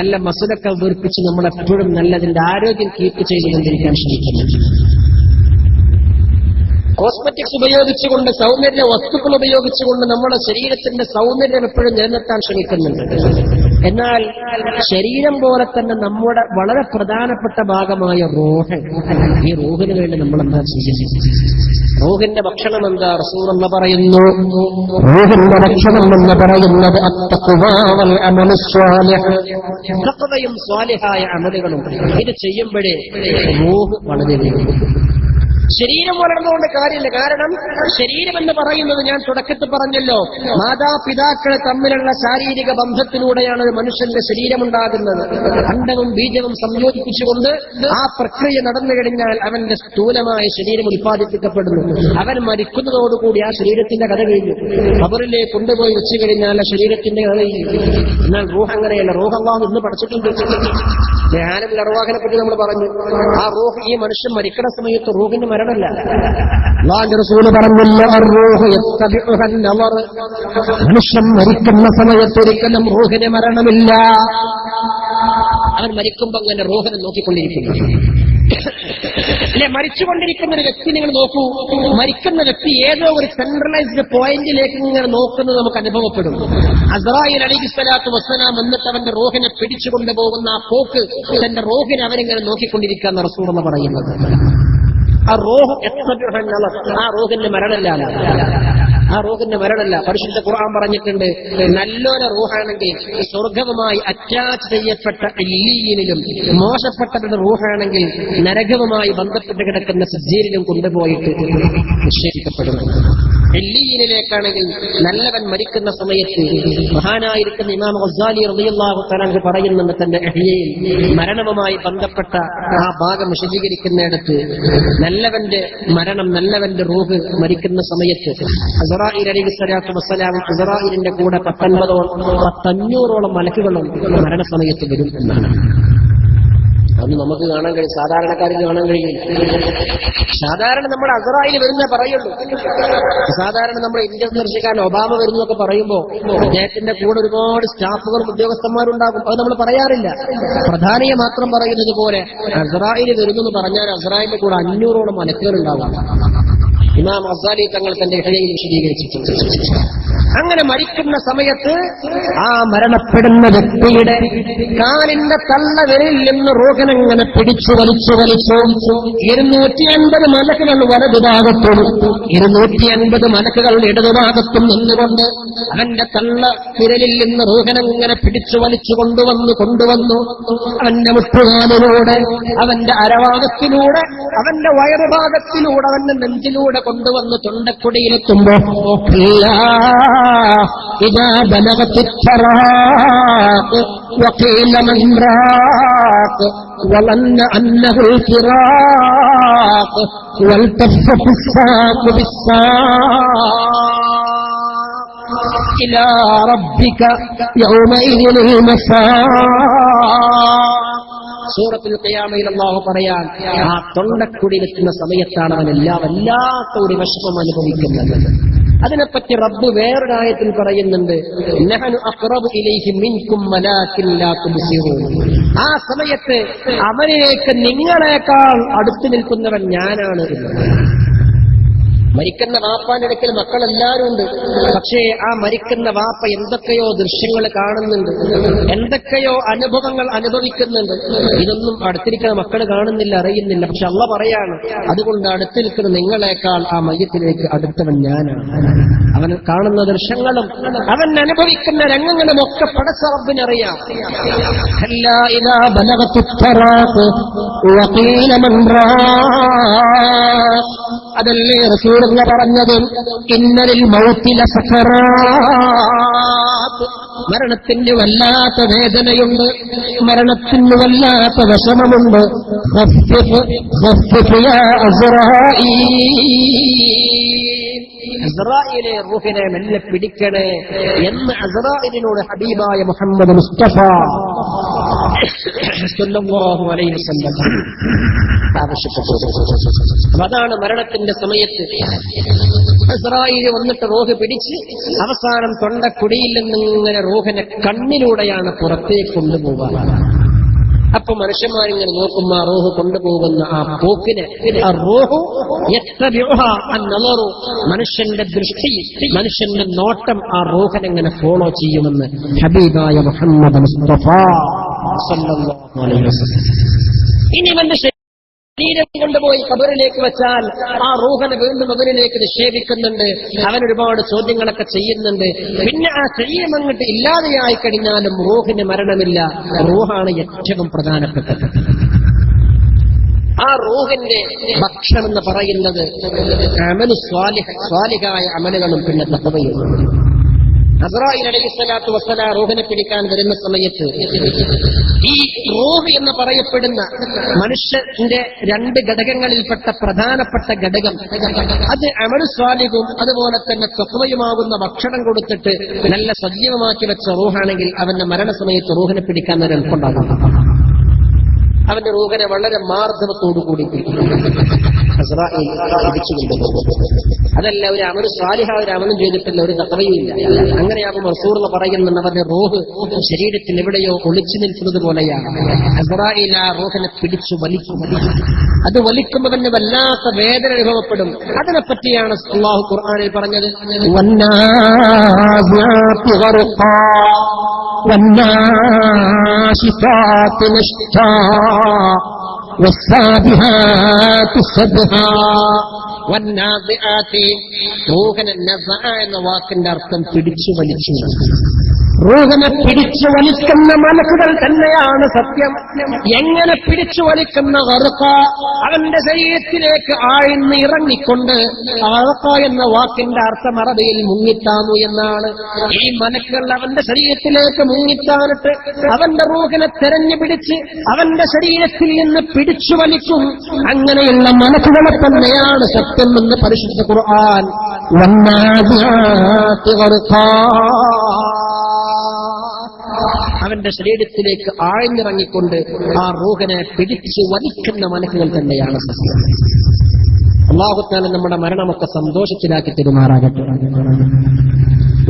നല്ല മസിലൊക്കെ വീർപ്പിച്ച് നമ്മൾ എപ്പോഴും നല്ലതിന്റെ ആരോഗ്യം കീപ്പ് ചെയ്തുകൊണ്ടിരിക്കാൻ ശ്രമിക്കുന്നുണ്ട്. കോസ്മെറ്റിക്സ് ഉപയോഗിച്ചുകൊണ്ട്, സൗന്ദര്യ വസ്തുക്കൾ ഉപയോഗിച്ചുകൊണ്ട് നമ്മുടെ ശരീരത്തിന്റെ സൗന്ദര്യം എപ്പോഴും നിലനിർത്താൻ ശ്രമിക്കുന്നുണ്ട്. എന്നാൽ ശരീരം പോലെ തന്നെ നമ്മുടെ വളരെ പ്രധാനപ്പെട്ട ഭാഗമായ റൂഹ്, ഈ റൂഹിന് വേണ്ടി നമ്മൾ എന്താ ചെയ്യുന്നത്? റൂഹിന്റെ ഭക്ഷണം എന്താ? റസൂലുള്ളാഹി പറയുന്നു, റൂഹിന്റെ ഭക്ഷണം എന്ന് പറയുന്നത് അത്തഖ്വാ വൽ അമലു സ്വാലിഹ്, തഖ്വയും സ്വാലിഹായ അമലുകളും. ഇത് ചെയ്യുമ്പോഴേ റൂഹ് വളരുകയുള്ളൂ. ശരീരം വളർന്നുകൊണ്ട് കാര്യമില്ല. കാരണം ശരീരം എന്ന് പറയുന്നത് ഞാൻ തുടക്കത്തിൽ പറഞ്ഞല്ലോ, മാതാപിതാക്കൾ തമ്മിലുള്ള ശാരീരിക ബന്ധത്തിലൂടെയാണ് ഒരു മനുഷ്യന്റെ ശരീരമുണ്ടാകുന്നത്. അണ്ഡവും ബീജവും സംയോജിപ്പിച്ചുകൊണ്ട് ആ പ്രക്രിയ നടന്നു കഴിഞ്ഞാൽ അവന്റെ സ്ഥൂലമായ ശരീരം ഉത്പാദിപ്പിക്കപ്പെടുന്നു. അവൻ മരിക്കുന്നതോടുകൂടി ആ ശരീരത്തിന്റെ കഥ കഴിഞ്ഞു. ഖബറിലേക്ക് കൊണ്ടുപോയി വെച്ചു കഴിഞ്ഞാൽ ആ ശരീരത്തിന്റെ കഥ കഴിഞ്ഞു. എന്നാൽ റൂഹ് അങ്ങനെയല്ല. റൂഹ് അല്ലാഹു ഇന്ന് പഠിച്ചിട്ടുണ്ട്. ധ്യാനത്തിൽ അർവാഹിനെ പറ്റി നമ്മൾ പറഞ്ഞു. ആ റൂഹ്, ഈ മനുഷ്യൻ മരിക്കുന്ന സമയത്ത് റൂഹിന് മരണമല്ല. അല്ലാഹുവിന്റെ റസൂല് പറഞ്ഞില്ല, മനുഷ്യൻ മരിക്കുന്ന സമയത്ത് ഒരിക്കലും റൂഹിന് മരണമില്ല. അവൻ മരിക്കുമ്പോ അങ്ങനെ റൂഹിനെ നോക്കിക്കൊണ്ടിരിക്കുന്നു. അല്ലെ, മരിച്ചുകൊണ്ടിരിക്കുന്ന ഒരു വ്യക്തി നിങ്ങൾ നോക്കൂ. മരിക്കുന്ന വ്യക്തി ഏതോ ഒരു സെൻട്രലൈസ്ഡ് പോയിന്റിലേക്ക് ഇങ്ങനെ നോക്കുന്നത് നമുക്ക് അനുഭവപ്പെടും. അസ്റായീൽ അലൈഹിസ്സലാത്തു വസ്സലാം എന്നിട്ട് അവന്റെ റൂഹിനെ പിടിച്ചുകൊണ്ടുപോകുന്ന ആ പോക്ക്, തന്റെ റൂഹിനെ അവനിങ്ങനെ നോക്കിക്കൊണ്ടിരിക്കാന്ന് റസൂലുള്ളാഹി പറയുന്നത്. ആ റൂഹ് ആ റൂഹിന്റെ മരണമല്ല, ആ റൂഹിന്റെ മരണമല്ല. പരിശുദ്ധ ഖുർആൻ പറഞ്ഞിട്ടുണ്ട്, നല്ലൊരു റൂഹാണെങ്കിൽ സ്വർഗവുമായി അറ്റാച്ച് ചെയ്യപ്പെട്ട ഇല്ലീനിലും, മോശപ്പെട്ടവരുടെ റൂഹാണെങ്കിൽ നരകവുമായി ബന്ധപ്പെട്ട് കിടക്കുന്ന സിജ്ജീനിലും കൊണ്ടുപോയിട്ട് നിക്ഷേപിക്കപ്പെടുന്നു. ഇല്ലീനിലേക്കാണെങ്കിൽ നല്ലവൻ മരിക്കുന്ന സമയത്ത് മഹാനായിരിക്കുന്ന ഇമാം ഗസ്സാലി റളിയല്ലാഹു തആല അൻഹു പറയുന്നുണ്ട് തന്റെ ഇഹ്യയിൽ, മരണവുമായി ബന്ധപ്പെട്ട ആ ഭാഗം വിശദീകരിക്കുന്നിടത്ത്, നല്ലവന്റെ മരണം, നല്ലവന്റെ റൂഹ് മരിക്കുന്ന സമയത്ത് അസ്റായീൽ അലൈഹിസ്സലാത്തു വസ്സലാം അസ്റായീലിന്റെ കൂടെ 500ഓളം മലക്കുകളും മരണസമയത്ത് വരും എന്നാണ്. അത് നമുക്ക് കാണാൻ കഴിയും, സാധാരണക്കാർക്ക് കാണാൻ കഴിയില്ല. സാധാരണ നമ്മുടെ അസ്റായീൽ വരുന്നേ പറയുള്ളൂ. സാധാരണ നമ്മുടെ ഇന്ത്യൻ സന്ദർശിക്കാൻ ഒബാമ വരുന്നതൊക്കെ പറയുമ്പോൾ അദ്ദേഹത്തിന്റെ കൂടെ ഒരുപാട് സ്റ്റാഫുകളും ഉദ്യോഗസ്ഥന്മാരുണ്ടാകും. അത് നമ്മൾ പറയാറില്ല. പ്രധാനിയെ മാത്രം പറയുന്നത് പോലെ അസ്റായീൽ വരുന്നു എന്ന് പറഞ്ഞാൽ അസ്റായീലിന്റെ കൂടെ 500ഓളം മലക്കുകളുണ്ടാകും. ഇമാം ഗസ്സാലി തങ്ങൾ തന്റെ ഇഹ്യയിൽ വിശദീകരിച്ചിട്ടുണ്ട്. അങ്ങനെ മരിക്കുന്ന സമയത്ത് ആ മരണപ്പെടുന്ന വ്യക്തിയുടെ കാലിന്റെ തള്ളവിരലിൽ നിന്ന് റൂഹനങ്ങനെ പിടിച്ചു വലിച്ചു 250 മലക്കുകൾ വലതുഭാഗത്തും 250 മലക്കുകൾ ഇടതുഭാഗത്തും നിന്നുകൊണ്ട് അവന്റെ തള്ളവിരലിൽ നിന്ന് റൂഹനങ്ങനെ പിടിച്ചു വലിച്ചു കൊണ്ടുവന്നു അവന്റെ മുട്ടുകാലിലൂടെ, അവന്റെ അരഭാഗത്തിലൂടെ, അവന്റെ വയറുഭാഗത്തിലൂടെ, അവന്റെ നെഞ്ചിലൂടെ കൊണ്ടുവന്ന് തൊണ്ടക്കുടിയിലെത്തുമ്പോ ഇദാ ബലഗത് തറാഖ് വഖീല മൻ റാഖ് വലന്ന അന്നഹു ഫിറാഖ് വൽതഫത്ത് الساق بالساق إلى ربك يومئذ المساق. സൂറത്തുൽ ഖിയാമയിൽ അല്ലാഹു പറയാൻ ആ തൊണ്ടക്കുടിയിലെത്തുന്ന സമയത്താണ് അവൻ വല്ലാത്ത ഒരു വിഷമം അനുഭവിക്കുന്നത്. അതിനെപ്പറ്റി റബ്ബ് വേറൊരായത്തിൽ പറയുന്നുണ്ട്, നഹ്നു അഖ്റബു ഇലൈഹി മിൻകും വലാകിൻ ലാ തുബ്സിറൂൻ. ആ സമയത്ത് അവനേക്ക് നിങ്ങളെക്കാൾ അടുത്ത് നിൽക്കുന്നവൻ ഞാനാണ്. മരിക്കുന്ന വാപ്പാന്റെ അടുക്കൽ മക്കളെല്ലാവരും ഉണ്ട്. പക്ഷേ ആ മരിക്കുന്ന വാപ്പ എന്തൊക്കെയോ ദൃശ്യങ്ങൾ കാണുന്നുണ്ട്, എന്തൊക്കെയോ അനുഭവങ്ങൾ അനുഭവിക്കുന്നുണ്ട്. ഇതൊന്നും അടുത്തിരിക്കുന്ന മക്കൾ കാണുന്നില്ല, അറിയുന്നില്ല. പക്ഷെ അള്ളാഹ് പറയാണ്, അതുകൊണ്ട് അടുത്തിരിക്കുന്ന നിങ്ങളെക്കാൾ ആ മയ്യത്തിലേക്ക് അടുത്തവൻ ഞാനാണ്. അവൻ കാണുന്ന ദൃശ്യങ്ങളും അവൻ അനുഭവിക്കുന്ന രംഗങ്ങളും ഒക്കെ പടച്ച റബ്ബിനറിയാം. അതല്ലേ റസൂൽ പറഞ്ഞത്, ഇന്നലിൽ മൗത്തില സഖറാത്ത്. മരണത്തിന് വല്ലാത്ത വേദനയുണ്ട്, മരണത്തിന് വല്ലാത്ത വിഷമമുണ്ട്. അസ്റായിലെ റൂഹിനെ മെല്ലെ പിടിക്കണേ എന്ന് അസ്റായിലിനോട് ഹബീബായ മുഹമ്മദ് മുസ്തഫ സല്ലല്ലാഹു അലൈഹി വസല്ലം ആവശ്യപ്പെട്ടു. അതാണ് മരണത്തിന്റെ സമയത്ത് അസ്റായില് വന്നിട്ട് റൂഹ് പിടിച്ച് അവസാനം തൊണ്ടക്കുടിയിൽ നിന്നിങ്ങനെ റൂഹിനെ കണ്ണിലൂടെയാണ് പുറത്തേക്ക് കൊണ്ടുപോകാൻ. അപ്പൊ മനുഷ്യന്മാരിങ്ങനെ നോക്കുമ്പോ ആ റൂഹ് കൊണ്ടുപോകുന്ന ആ പോക്കിനെ, മനുഷ്യന്റെ ദൃഷ്ടി, മനുഷ്യന്റെ നോട്ടം ആ റൂഹിനെങ്ങനെ ഫോളോ ചെയ്യുമെന്ന് ഹബീബായ മുഹമ്മദ് മുസ്തഫ സല്ലല്ലാഹു അലൈഹി വസല്ലം. ഇനി മനുഷ്യ ശരീരം കൊണ്ടുപോയി ഖബറിലേക്ക് വെച്ചാൽ ആ റൂഹനെ വീണ്ടും അവനിലേക്ക് നിക്ഷേപിക്കുന്നുണ്ട്. അവൻ ഒരുപാട് ചോദ്യങ്ങളൊക്കെ ചെയ്യുന്നുണ്ട്. പിന്നെ ആ ശരീരം അങ്ങോട്ട് ഇല്ലാതെയായി കഴിഞ്ഞാലും റൂഹിന് മരണമില്ല. റൂഹാണ് ഏറ്റവും പ്രധാനപ്പെട്ടത്. ആ റൂഹിന്റെ ഭക്ഷണം എന്ന് പറയുന്നത് അമലു സ്വാലിഹായ അമലുകളും പിന്നെ തഖ്വയും. അസ്റായിൽ അലൈഹിസ്സലാത്തു വസ്സലാം റൂഹിനെ പിടിക്കാൻ വരുന്ന സമയത്ത് ഈ റൂഹ് എന്ന് പറയപ്പെടുന്ന മനുഷ്യന്റെ രണ്ട് ഘടകങ്ങളിൽപ്പെട്ട പ്രധാനപ്പെട്ട ഘടകം, അത് അമലു സ്വാലിഹും അതുപോലെ തന്നെ തഖ്വയുമാകുന്ന ഭക്ഷണം കൊടുത്തിട്ട് നല്ല സജീവമാക്കി വെച്ച റൂഹാണെങ്കിൽ അവന്റെ മരണസമയത്ത് റൂഹിനെ പിടിക്കാൻ ഒരു എളുപ്പമുണ്ടാകും. അവന്റെ റൂഹിനെ വളരെ മാർദ്ദവത്തോടുകൂടി അസ്റായിൽ പിടിച്ചുകൊണ്ടുപോകും. അതല്ല ഒരു അമല് സ്വാലിഹ ഒരു അമലും ചെയ്തിട്ടില്ല, ഒരു തഖ്വയുമില്ല. അങ്ങനെയാകുമ്പോൾ റസൂലുള്ളാഹി പറയുന്നുണ്ട്, അവന്റെ റൂഹ് ശരീരത്തിൽ എവിടെയോ ഒളിച്ചു നിൽക്കുന്നത് പോലെയാണ്. അസ്റായിൽ ആ റൂഹിനെ പിടിച്ചു വലിക്കും. അത് വലിക്കുമ്പോൾ തന്നെ വല്ലാത്ത വേദന അനുഭവപ്പെടും. അതിനെപ്പറ്റിയാണ് അല്ലാഹു ഖുർആനിൽ പറഞ്ഞത്, വന്നാസിആതി ഗർഖാ വന്നാശിഫാതി നഷ്താ വസ്സാബിഹാതി സബ്ഹാ വന്നാസിആതി. റൂഹനെ നസഅ എന്ന വാക്കിന്റെ അർത്ഥം പിടിച്ചു വലിച്ചു. റൂഹനെ പിടിച്ചു വലിക്കുന്ന മലക്കുകൾ തന്നെയാണ് സത്യം. എങ്ങനെ പിടിച്ചു വലിക്കുന്ന ഗർഖ, അവന്റെ ശരീരത്തിലേക്ക് ആഴ്ന്ന് ഇറങ്ങിക്കൊണ്ട്. ഗർഖ എന്ന വാക്കിന്റെ അർത്ഥം അറബിയിൽ മുങ്ങിത്താന്നു എന്നാണ്. ഈ മലക്കുകൾ അവന്റെ ശരീരത്തിലേക്ക് മുങ്ങിത്താനിട്ട് അവന്റെ റൂഹിനെ തെരഞ്ഞു പിടിച്ച് അവന്റെ ശരീരത്തിൽ നിന്ന് പിടിച്ചു വലിക്കും. അങ്ങനെയുള്ള മലക്കുകളെ തന്നെയാണ് സത്യം എന്ന് പരിശുദ്ധ ഖുർആൻ. വന്നാസിആതി ഗർഖാ, അവന്റെ ശരീരത്തിലേക്ക് ആഴ്ന്നിറങ്ങിക്കൊണ്ട് ആ റൂഹിനെ പിടിച്ചു വലിക്കുന്ന മലക്കുകൾ തന്നെയാണ് സത്യം. അല്ലാഹു തആല നമ്മുടെ മരണമൊക്കെ സന്തോഷത്തിലാക്കി തെരുമാറാകട്ടെ.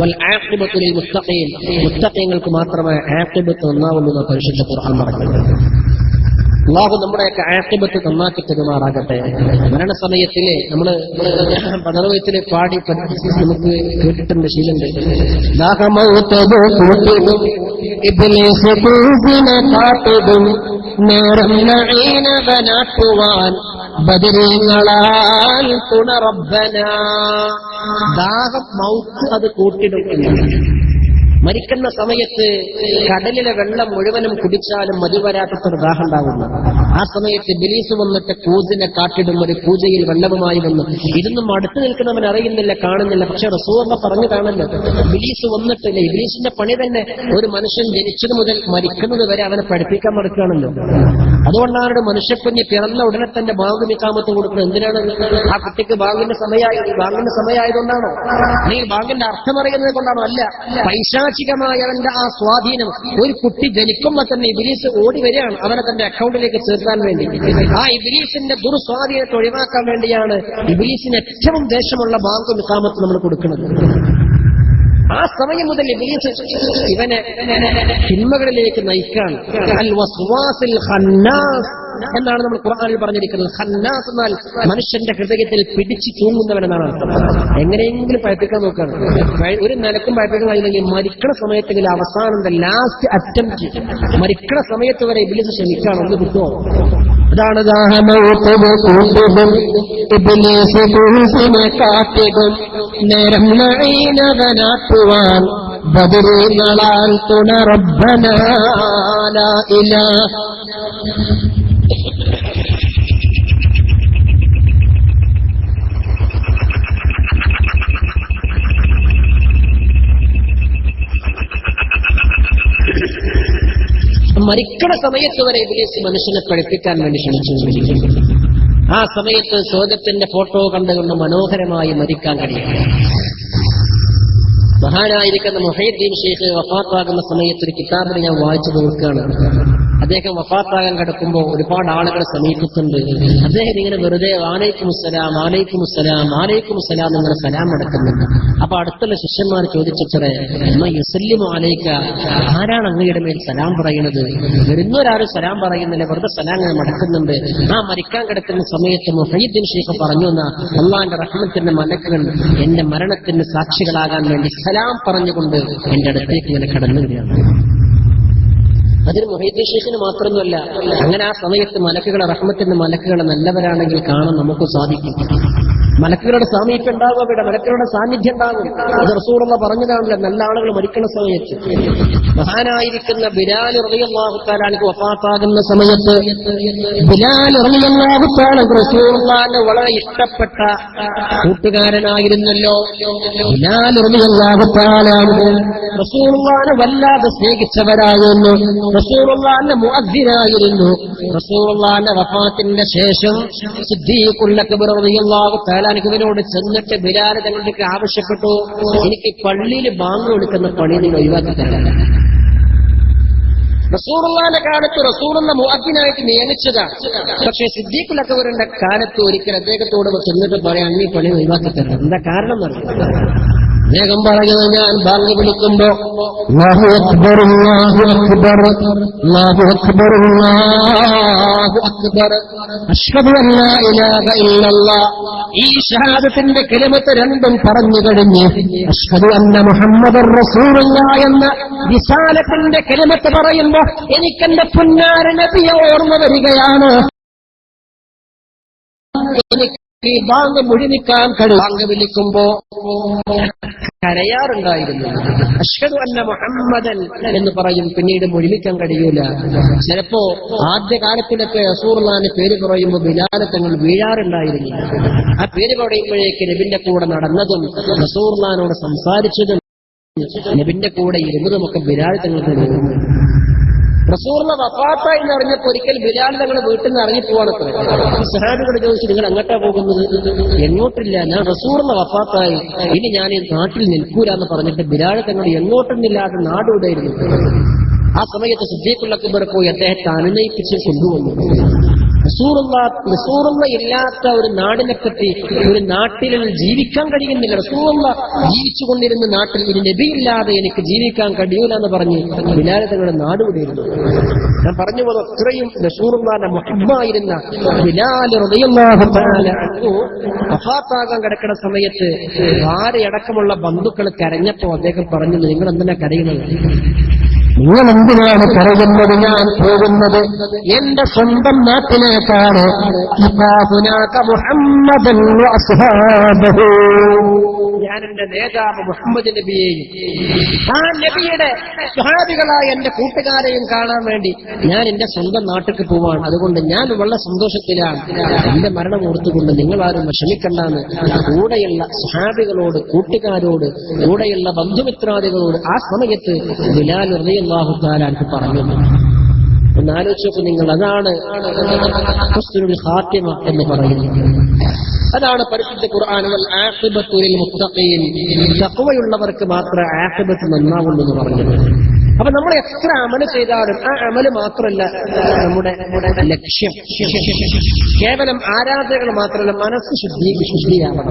വൽ ആഖിബത്തു ലിൽ മുത്തഖീൻ, മുത്തഖീങ്ങൾക്ക് മാത്രമേ ആഖിബത്ത് നന്നാവുള്ളൂ എന്ന് പരിശുദ്ധ ഖുർആൻ പറയുന്നുണ്ട്. അല്ലാഹു നമ്മുടെയൊക്കെ ആഖിബത്ത് നന്നാക്കി തെരുമാറാകട്ടെ. മരണസമയത്തിലെ നമ്മള് പദവയത്തിലെ പാടി നമുക്ക് കേട്ടിട്ടുണ്ട്, ശീലമുണ്ട്. ഇബ്ലീസ് കൂസിനെ കാട്ടിടും നേരം നഈനവനാട്ടുവാൻ ബദരീങ്ങളാൽ തുണ റബ്ബന. ദാഹം മൗത്ത് അത് കൂട്ടിടും. മരിക്കുന്ന സമയത്ത് കടലിലെ വെള്ളം മുഴുവനും കുടിച്ചാലും മതിവരാത്ത ദാഹം ഉണ്ടാകുന്നു. ആ സമയത്ത് ഇബ്ലീസ് വന്നിട്ട് കൂസിനെ കാട്ടിടും. ഒരു പൂജയിൽ വെള്ളവുമായി വന്നു. ഇതൊന്നും അടുത്ത് നിൽക്കുന്നവൻ അറിയുന്നില്ല, കാണുന്നില്ല. പക്ഷെ റസൂലുള്ളാഹി പറഞ്ഞതാണല്ലോ, ഇബ്ലീസ് വന്നിട്ടില്ല. ഇബ്ലീസിന്റെ പണി തന്നെ ഒരു മനുഷ്യൻ ജനിച്ചത് മുതൽ മരിക്കുന്നത് വരെ അവനെ പഠിപ്പിക്കാൻ മറക്കുകയാണല്ലോ. അതുകൊണ്ടാണ് മനുഷ്യക്കുഞ്ഞ് പിറന്ന ഉടനെ തന്നെ ബാങ്ക് ഇഖാമത്ത് കൊടുക്കുന്നത്. എന്തിനാണ്? ആ കുട്ടിക്ക് ബാങ്കിന്റെ സമയമായതുകൊണ്ടാണോ? അല്ലെങ്കിൽ ബാങ്കിന്റെ അർത്ഥം അറിയുന്നത് കൊണ്ടാണോ? അല്ല, പൈശാചികമായ അവന്റെ ആ സ്വാധീനം. ഒരു കുട്ടി ജനിക്കുമ്പോൾ തന്നെ ഇബ്ലീസ് ഓടി വരികയാണ് അവനെ തന്റെ അക്കൗണ്ടിലേക്ക് ചേർക്കാൻ വേണ്ടി. ആ ഇബ്ലീസിന്റെ ദുർസ്വാധീനത്തെ ഒഴിവാക്കാൻ വേണ്ടിയാണ് ഇബ്ലീസിന് ഏറ്റവും ദേഷ്യമുള്ള ബാങ്കും ഇഖാമത്തും നമ്മൾ കൊടുക്കുന്നത്. ആ സമയം മുതൽ ഇബ്ലീസ് ഇവനെ തിന്മകളിലേക്ക് നയിക്കാൻ. അൽ വസ്വാസിൽ ഖന്നാസ് എന്നാണ് നമ്മൾ ഖുർആനിൽ പറഞ്ഞിരിക്കുന്നത്. ഖന്നാസ് എന്നാൽ മനുഷ്യന്റെ ഹൃദയത്തിൽ പിടിച്ചു തൂങ്ങുന്നവനെന്നാണ് അർത്ഥം. എങ്ങനെയെങ്കിലും പഴപ്പിക്കാൻ നോക്കുകയാണ്. ഒരു നിലക്കും പഴപ്പിക്കാൻ കഴിയില്ലെങ്കിൽ മരിക്കണ സമയത്തെങ്കിലും അവസാനം ലാസ്റ്റ് അറ്റംപ്റ്റ്, മരിക്കണ സമയത്ത് വരെ ഇബ്ലീസ് ശ്രമിക്കുകയാണ്. ഒന്ന് കിട്ടുമോ? അതാണ് കാട്ടിടും നേരം നഴീനവനാട്ടുവാൻ ബദറുകളാൽ തുണ റബ്ബനാ ലാ ഇലാഹ. മരിക്കണ സമയത്ത് വരെ ഇബ്ലീസ് മനുഷ്യനെ പഠിപ്പിക്കാൻ വേണ്ടി ശ്രമിച്ചു. ആ സമയത്ത് സ്വർഗ്ഗത്തിന്റെ ഫോട്ടോ കണ്ടുകൊണ്ട് മനോഹരമായി മരിക്കാൻ കഴിയും. മഹാനായിരിക്കുന്ന മുഹയ്യിദ്ദീൻ ഷെയ്ഖ് വഫാത്താകുന്ന സമയത്ത് ഒരു കിതാബിൽ ഞാൻ വായിച്ചു നോക്കുകയാണ്. അദ്ദേഹം വഫാത്താകാൻ കിടക്കുമ്പോൾ ഒരുപാട് ആളുകളെ സമീപിക്കുന്നുണ്ട്. അദ്ദേഹം ഇങ്ങനെ വെറുതെ വാലൈക്കും അസ്സലാം വാലൈക്കും അസ്സലാം വാലൈക്കും അസ്സലാം നിങ്ങളെ സലാം അടക്കുന്നുണ്ട്. അപ്പൊ അടുത്തുള്ള ശിഷ്യന്മാർ ചോദിച്ചത്രേ, യുസല്ലിമു അലൈക, ആരാണ് അങ്ങയുടെ മേൽ സലാം പറയുന്നത്? വരുന്നവരാരും സലാം പറയുന്നില്ല, വെറുതെ സലാം അങ്ങനെ മടക്കുന്നുണ്ട്. ആ മരിക്കാൻ കിടക്കുന്ന സമയത്ത് മുഹയ്യിദ്ദീൻ ഷെയ്ഖ് പറഞ്ഞു എന്നാ, അള്ളാന്റെ റഹ്മത്തിന്റെ മലക്കുകൾ എന്റെ മരണത്തിന് സാക്ഷികളാകാൻ വേണ്ടി സലാം പറഞ്ഞുകൊണ്ട് എന്റെ അടുത്തേക്ക് ഇങ്ങനെ കടന്നു വരികയാണ്. അതിന് മുഹയ്യിദ്ദീൻ ഷെയ്ഖിന് മാത്രമൊന്നുമല്ല, അങ്ങനെ ആ സമയത്ത് മലക്കുകളെ, റഹ്മത്തിന്റെ മലക്കുകളെ നല്ലവരാണെങ്കിൽ കാണാൻ നമുക്ക് സാധിക്കും. മലക്കുകളുടെ സാമീപ്യം ഉണ്ടാകും, അവിടെ മലക്കുകളുടെ സാന്നിധ്യം ഉണ്ടാകും. അത് റസൂലുള്ളാഹി പറഞ്ഞതാണല്ലോ, നല്ല ആളുകൾ മരിക്കുന്ന സമയത്ത്. മഹാനായിരിക്കുന്ന ബിലാൽ റളിയല്ലാഹു തആല അൻഹു വഫാത്താകുന്ന സമയത്ത് ബിലാൽ റളിയല്ലാഹു തആല റസൂലുള്ളാഹിന്റെ വളരെ ഇഷ്ടപ്പെട്ട കൂട്ടുകാരനായിരുന്നല്ലോ. ബിലാൽ റളിയല്ലാഹു തആല റസൂലുള്ളാഹിനെ വല്ലാതെ സ്നേഹിച്ചവരായിരുന്നു. റസൂലുള്ളാഹിന്റെ മുഅദ്ദിനായിരുന്നു. റസൂലുള്ളാഹിന്റെ വഫാത്തിന്റെ ശേഷം സിദ്ദീഖുൽ അക്ബർ റളിയല്ലാഹു തആല അനുവിനോട് ചെന്നിട്ട് ബിലാൽ തങ്ങൾക്ക് ആവശ്യപ്പെട്ടു, എനിക്ക് പള്ളിയിൽ ബാങ്ക് കൊടുക്കുന്ന പണി നിങ്ങൾ ഒഴിവാക്കി തരണം. റസൂലുള്ളാഹിന്റെ കാലത്ത് റസൂലുള്ള മുഅദ്ദിനായിട്ട് നിയമിച്ചതാണ്. പക്ഷേ സിദ്ദീഖുൽ അക്ബറിന്റെ കാലത്ത് ഒരിക്കൽ അദ്ദേഹത്തോട് ചെന്നിട്ട് പറയാൻ ഈ പണി ഒഴിവാക്കി തരണം. എന്താ കാരണം എന്നറിയാം? വേഗം പറയുന്നത്, ഞാൻ ബാങ്ക് വിളിക്കുമ്പോ അല്ലാഹു അക്ബർ അല്ലാഹു അക്ബർ അല്ലാഹു അക്ബർ അല്ലാഹു അക്ബർ അശ്ഹദു അല്ലാ ഇലാഹ ഇല്ലല്ലാഹ്, ഈ ഷഹാദത്തിന്റെ കലിമത്ത് രണ്ടും പറഞ്ഞു കഴിഞ്ഞ് അശ്ഹദു അന്ന മുഹമ്മദർ റസൂലുള്ളാഹ് എന്ന റിസാലത്തിന്റെ കലിമത്ത് പറയുമ്പോ എനിക്കെന്റെ പുന്നാര നബിയെ ഓർമ്മ വരികയാണ്. എനിക്ക് ഈ ബാങ്ക് മുഴുമിക്കാൻ കഴിയും. ബാങ്ക് വിളിക്കുമ്പോ കരയാറുണ്ടായിരുന്നു. അശ്ഹദു അന്ന മുഹമ്മദൻ എന്ന് പറയും, പിന്നീട് മുഴുമിക്കാൻ കഴിയൂല. ചിലപ്പോ ആദ്യകാലത്തിലൊക്കെ റസൂലുള്ളാഹിന്റെ പേര് പറയുമ്പോൾ ബിലാൽ തങ്ങൾ വീഴാറുണ്ടായിരുന്നു. ആ പേര് പറയുമ്പോഴേക്ക് നബിന്റെ കൂടെ നടന്നതും റസൂലുള്ളാഹിനോട് സംസാരിച്ചതും നബിന്റെ കൂടെ ഇരുന്നതുമൊക്കെ ബിലാൽ തങ്ങൾക്ക് തോന്നുന്നു. റസൂലുള്ളാഹി വഫാത്തായി എന്നറിഞ്ഞപ്പോ ഒരിക്കൽ ബിലാൽ തങ്ങളുടെ വീട്ടിൽ നിന്ന് ഇറങ്ങിപ്പോവാണത്രേ. സഹാബികളോട് ചോദിച്ചു, നിങ്ങൾ എങ്ങോട്ടാ പോകുന്നത്? എങ്ങോട്ടില്ല, ഞാൻ റസൂലുള്ളാഹി വഫാത്തായി, ഇനി ഞാൻ ഈ നാട്ടിൽ നിൽക്കൂല എന്ന് പറഞ്ഞിട്ട് ബിലാൽ തങ്ങൾ എങ്ങോട്ടൊന്നില്ലാതെ നാടുവിടായിരുന്നു. ആ സമയത്ത് സിദ്ദീഖുൽ അക്ബർ പോയി അദ്ദേഹത്തെ അനുനയിപ്പിച്ച് കൊണ്ടുവന്നു. റസൂലുള്ളാഹി ഇല്ലാത്ത ഒരു നാടിനെപ്പറ്റി, ഒരു നാട്ടിൽ ജീവിക്കാൻ കഴിയുന്നില്ല. റസൂലുള്ളാഹി ജീവിച്ചുകൊണ്ടിരുന്ന നാട്ടിൽ ഒരു നബിയില്ലാതെ എനിക്ക് ജീവിക്കാൻ കഴിയൂല എന്ന് പറഞ്ഞ് ബിലാൽ തങ്ങളുടെ നാട് വിടിയിരുന്നു. ഞാൻ പറഞ്ഞു പോലെ അത്രയും റസൂലുള്ളാഹിന്റെ മുഹബ്ബായിരുന്ന ബിലാൽ റളിയല്ലാഹു തആല അൻഹു വഫാത്താകാൻ കിടക്കുന്ന സമയത്ത് ഭാര്യയടക്കമുള്ള ബന്ധുക്കൾ കരഞ്ഞപ്പോ അദ്ദേഹം പറഞ്ഞു, നിങ്ങൾ എന്തിനാ കരയുന്നത്? നിങ്ങൾ എന്തിനാണ് പറയുന്നത് ഞാൻ പോകുന്നത് എന്റെ സ്വന്തം നാട്ടിലേക്കാണ്, ഞാൻ എന്റെ നേതാവ് മുഹമ്മദ് നബിയെയും ആ നബിയുടെ സ്വഹാബികളായ എന്റെ കൂട്ടുകാരെയും കാണാൻ വേണ്ടി ഞാൻ എന്റെ സ്വന്തം നാട്ടിലേക്ക് പോവാണ്. അതുകൊണ്ട് ഞാൻ വളരെ സന്തോഷത്തിലാണ്. എന്റെ മരണം ഓർത്തുകൊണ്ട് നിങ്ങളാരും വിഷമിക്കണ്ടെന്ന് കൂടെയുള്ള സ്വഹാബികളോട്, കൂട്ടുകാരോട്, കൂടെയുള്ള ബന്ധുമിത്രാദികളോട് ആ സമയത്ത് ബിലാൽ റളിയല്ലാഹു തആല അൻഹു പറഞ്ഞു. ഒന്ന് ആലോചിച്ച് നോക്കൂ നിങ്ങൾ. അതാണ് ഹുസ്നുൽ ഖാത്തിമ എന്ന് പറയുന്നത്. അതാണ് പരിശുദ്ധ ഖുർആൻ വൽ ആഖിബത്തു ലിൽ മുത്തഖീൻ, തഖ്വയുള്ളവർക്ക് മാത്രമേ ആഖിബത്ത് നന്നാവുള്ളൂ എന്ന് പറഞ്ഞത്. അപ്പൊ നമ്മൾ എത്ര അമല് ചെയ്താലും ആ അമല് മാത്രമല്ല നമ്മുടെ ലക്ഷ്യം. കേവലം ആരാധനകൾ മാത്രമല്ല, മനസ്സ് ശുദ്ധിയാവണം.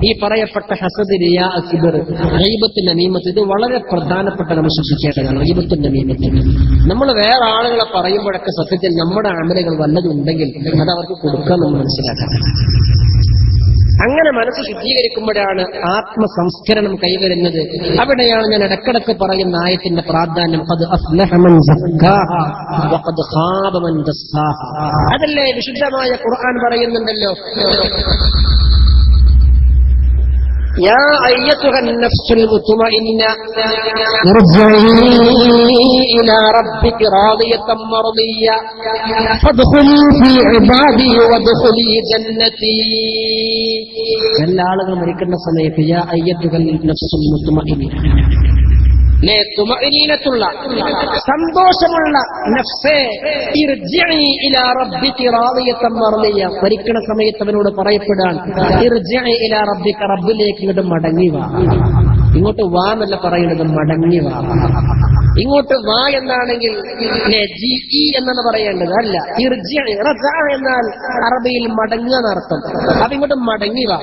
ഈ പറയപ്പെട്ട ഹസദ്, റിയാ, കിബ്ർ, ഗീബത്ത്, നമീമത്ത്, ഇത് വളരെ പ്രധാനപ്പെട്ട നമ്മൾ സൂക്ഷിക്കേണ്ടതാണ്. ഗീബത്ത്, നമീമത്ത് നമ്മൾ വേറെ ആളുകളെ പറയുമ്പോഴൊക്കെ സത്യത്തിൽ നമ്മുടെ അമലുകൾ വല്ലതുണ്ടെങ്കിൽ അത് അവർക്ക് കൊടുക്കാൻ നമ്മൾ മനസ്സിലാക്കണം. അങ്ങനെ മനസ്സ് ശുദ്ധീകരിക്കുമ്പോഴാണ് ആത്മസംസ്കരണം കൈവരുന്നത്. അവിടെയാണ് ഞാൻ ഇടക്കിടക്ക് പറയുന്ന ആയത്തിന്റെ പ്രാധാന്യം. ഖദ് അഫ്ലഹ മൻ സക്കാഹ വഖദ് ഖാബ മൻ ദസ്സാഹ. അതല്ലേ വിശുദ്ധമായ ഖുർആൻ പറയുന്നുണ്ടല്ലോ, يا أيتها النفس المطمئنة ارجعي إلى ربك راضية مرضية فادخلي في عبادي وادخلي جنتي. എല്ലാ ആളുകളും മരിക്കുന്ന സമയത്ത് യാ അയ്യത്തുഹൽ നഫ്സുൽ മുത്മഇന്ന, തുമഇനീനത്തുള്ള സന്തോഷമുള്ള നഫ്സേ ഇർജിഇ ഇലാ റബ്ബിക റാദിയതൻ മർദിയ. മരിക്കുന്ന സമയത്ത് അവനോട് പറയപ്പെടാൻ ഇർജിഇ ഇലാ റബ്ബിക, റബ്ബിലേക്ക് ഇങ്ങോട്ട് മടങ്ങി വാ. ഇങ്ങോട്ട് വാ എന്നല്ല പറയുന്നത്, മടങ്ങി വാ. ഇങ്ങോട്ട് വാ എന്നാണെങ്കിൽ ജി എന്നാണ് പറയേണ്ടത്, അല്ല ഇർജിഇ. റജഅ എന്നാൽ അറബിയിൽ മടങ്ങുക എന്നർത്ഥം. അപ്പൊ ഇങ്ങോട്ട് മടങ്ങി വാ.